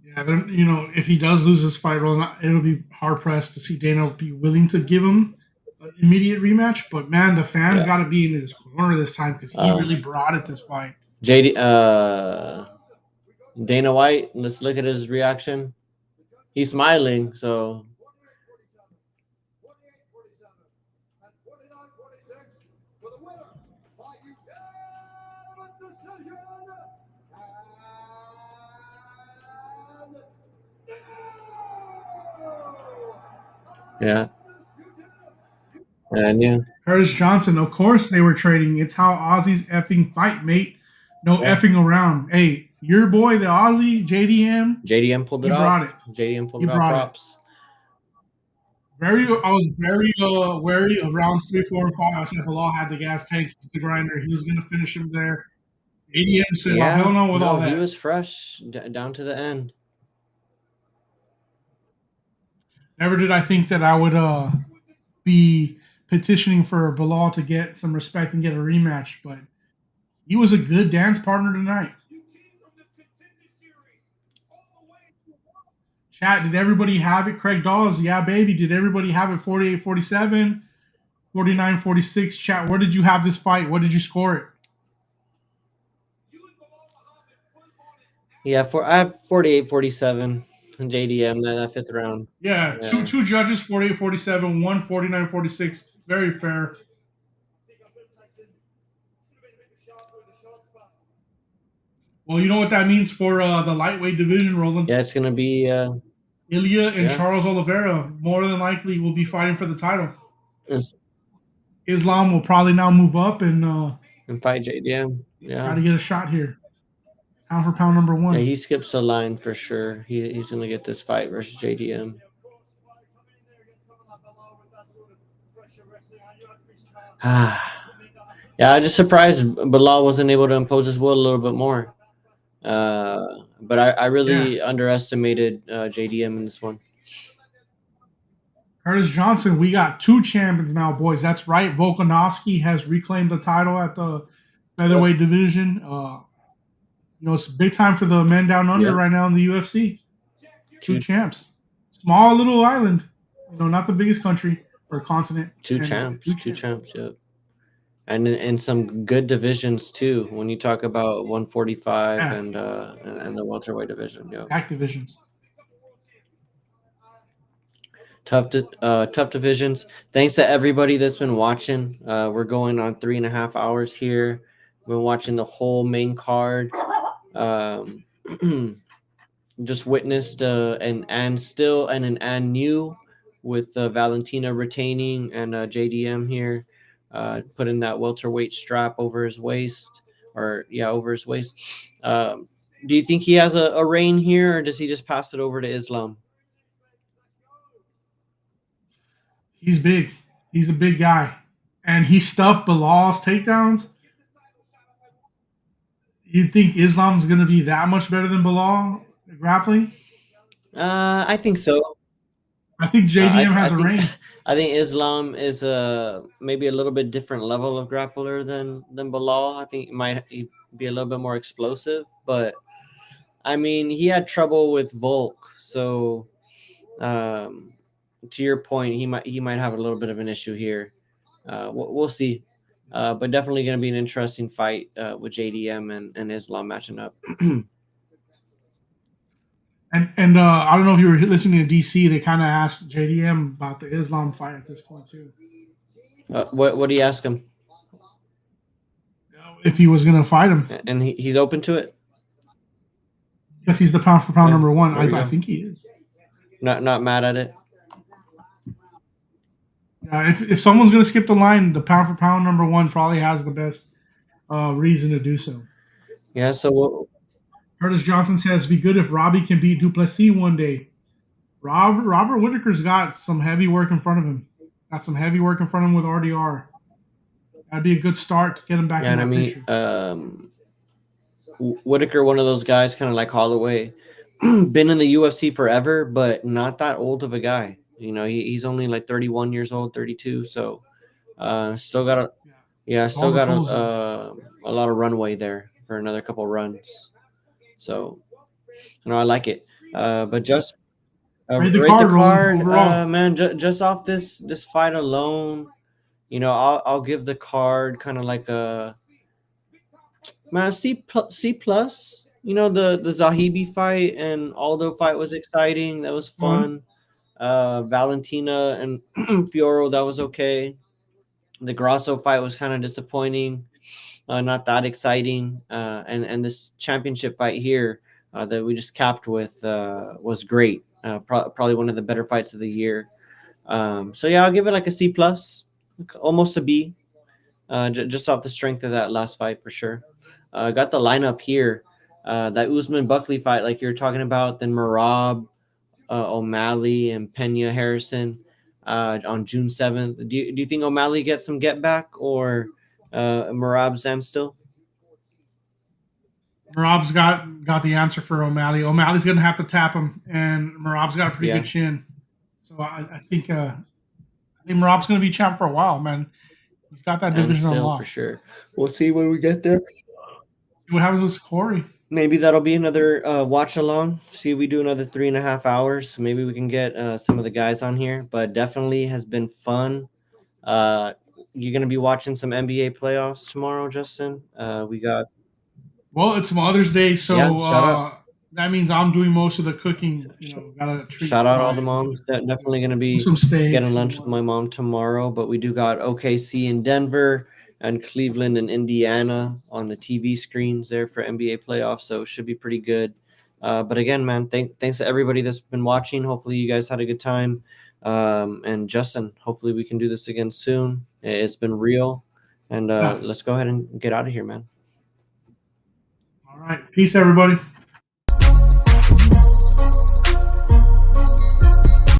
Yeah, you know, if he does lose this fight, it'll be hard pressed to see Dana be willing to give him an immediate rematch. But man, the fans got to be in his corner this time because he really brought it this fight. Dana White, let's look at his reaction. He's smiling, so. Yeah. And yeah. Curtis Johnson, of course they were trading. It's how Aussies effing fight, mate. No effing around. Hey, your boy, the Aussie, JDM pulled it off. Brought it. JDM pulled it off. Props. I was very wary of rounds 3, 4, and 5. I said Bilal had the gas tank, the grinder. He was going to finish him there. JDM said, hell no with all that. He was fresh down to the end. Never did I think that I would be petitioning for Bilal to get some respect and get a rematch, but he was a good dance partner tonight. Chat, did everybody have it? Craig Dawes, yeah, baby. Did everybody have it 48-47, 49-46? Chat, where did you have this fight? What did you score it? Yeah, I have 48-47. JDM that 5th round. Yeah, Yeah. two judges, 48-47, one 49-46. Very fair. Well, you know what that means for the lightweight division, Roland. Yeah, it's gonna be Ilya and yeah. Charles Oliveira more than likely will be fighting for the title. It's- Islam will probably now move up and fight JDM. try Yeah. to get a shot here. Pound for pound number one. Yeah, he skips the line for sure. He's gonna get this fight versus JDM. Yeah, I'm just surprised Bilal wasn't able to impose his will a little bit more. But I really underestimated JDM in this one. Curtis Johnson, we got 2 champions now, boys. That's right. Volkanovski has reclaimed the title at the featherweight division. You know, it's big time for the men down under right now in the UFC. 2 champs. Small little island. You know, not the biggest country or continent. 2 champs. 2 champs, yep. And in some good divisions too. When you talk about 145 and the welterweight division, yeah, Act divisions. Tough divisions. Thanks to everybody that's been watching. We're going on 3.5 hours here. We've been watching the whole main card. Just witnessed an new with Valentina retaining and JDM here. Putting that welterweight strap over his waist, over his waist. Do you think he has a reign here, or does he just pass it over to Islam? He's big. He's a big guy, and he stuffed Bilal's takedowns. You think Islam's going to be that much better than Bilal at grappling? I think so. I think JDM has a reign. I think Islam is maybe a little bit different level of grappler than Bilal. I think he might be a little bit more explosive, but I mean, he had trouble with Volk, so to your point, he might have a little bit of an issue here. We'll see, but definitely going to be an interesting fight with JDM and Islam matching up. And I don't know if you were listening to DC. They kind of asked JDM about the Islam fight at this point too. What do you ask him? If he was going to fight him, and he's open to it. Because he's the pound for pound number one. I think he is. Not mad at it. If someone's going to skip the line, the pound for pound number one probably has the best reason to do so. Yeah. So. Curtis Johnson says, "Be good if Robbie can beat Duplessis one day." Robert Whitaker's got some heavy work in front of him. Got some heavy work in front of him with RDR. That'd be a good start to get him back in that picture. Whitaker, one of those guys, kind of like Holloway, been in the UFC forever, but not that old of a guy. You know, he's only like 31 years old, 32. So, still got a lot of runway there for another couple runs. So, I like it. But just rate the card, man. Just off this fight alone, you know, I'll give the card kind of like a C plus. You know, the Zahibi fight and Aldo fight was exciting. That was fun. Valentina and Fiorot, that was okay. The Grasso fight was kind of disappointing. Not that exciting. And this championship fight here that we just capped with was great. Probably one of the better fights of the year. So yeah, I'll give it like a C plus, almost a B, just off the strength of that last fight for sure. Got the lineup here. That Usman Buckley fight, like you're talking about, then Merab, O'Malley, and Pena Harrison on June 7th. Do you think O'Malley gets some get back, or Merab standstill? Merab's got the answer for O'Malley. O'Malley's gonna have to tap him, and Merab's got a pretty good chin. So I think Merab's gonna be champ for a while, man. He's got that division unlocked for sure. We'll see when we get there. What happens with Corey? Maybe that'll be another watch along. See if we do another 3.5 hours. Maybe we can get some of the guys on here. But definitely has been fun. You're gonna be watching some NBA playoffs tomorrow, Justin. We got. Well, it's Mother's Day, so that means I'm doing most of the cooking. You know, gotta treat Shout out all the Ryan. moms. Definitely going to be Some steaks. getting lunch with my mom tomorrow. But we do got OKC in Denver and Cleveland and Indiana on the TV screens there for NBA playoffs. So it should be pretty good. But again, man, thanks to everybody that's been watching. Hopefully you guys had a good time. And Justin, hopefully we can do this again soon. It's been real. And let's go ahead and get out of here, man. All right. Peace, everybody.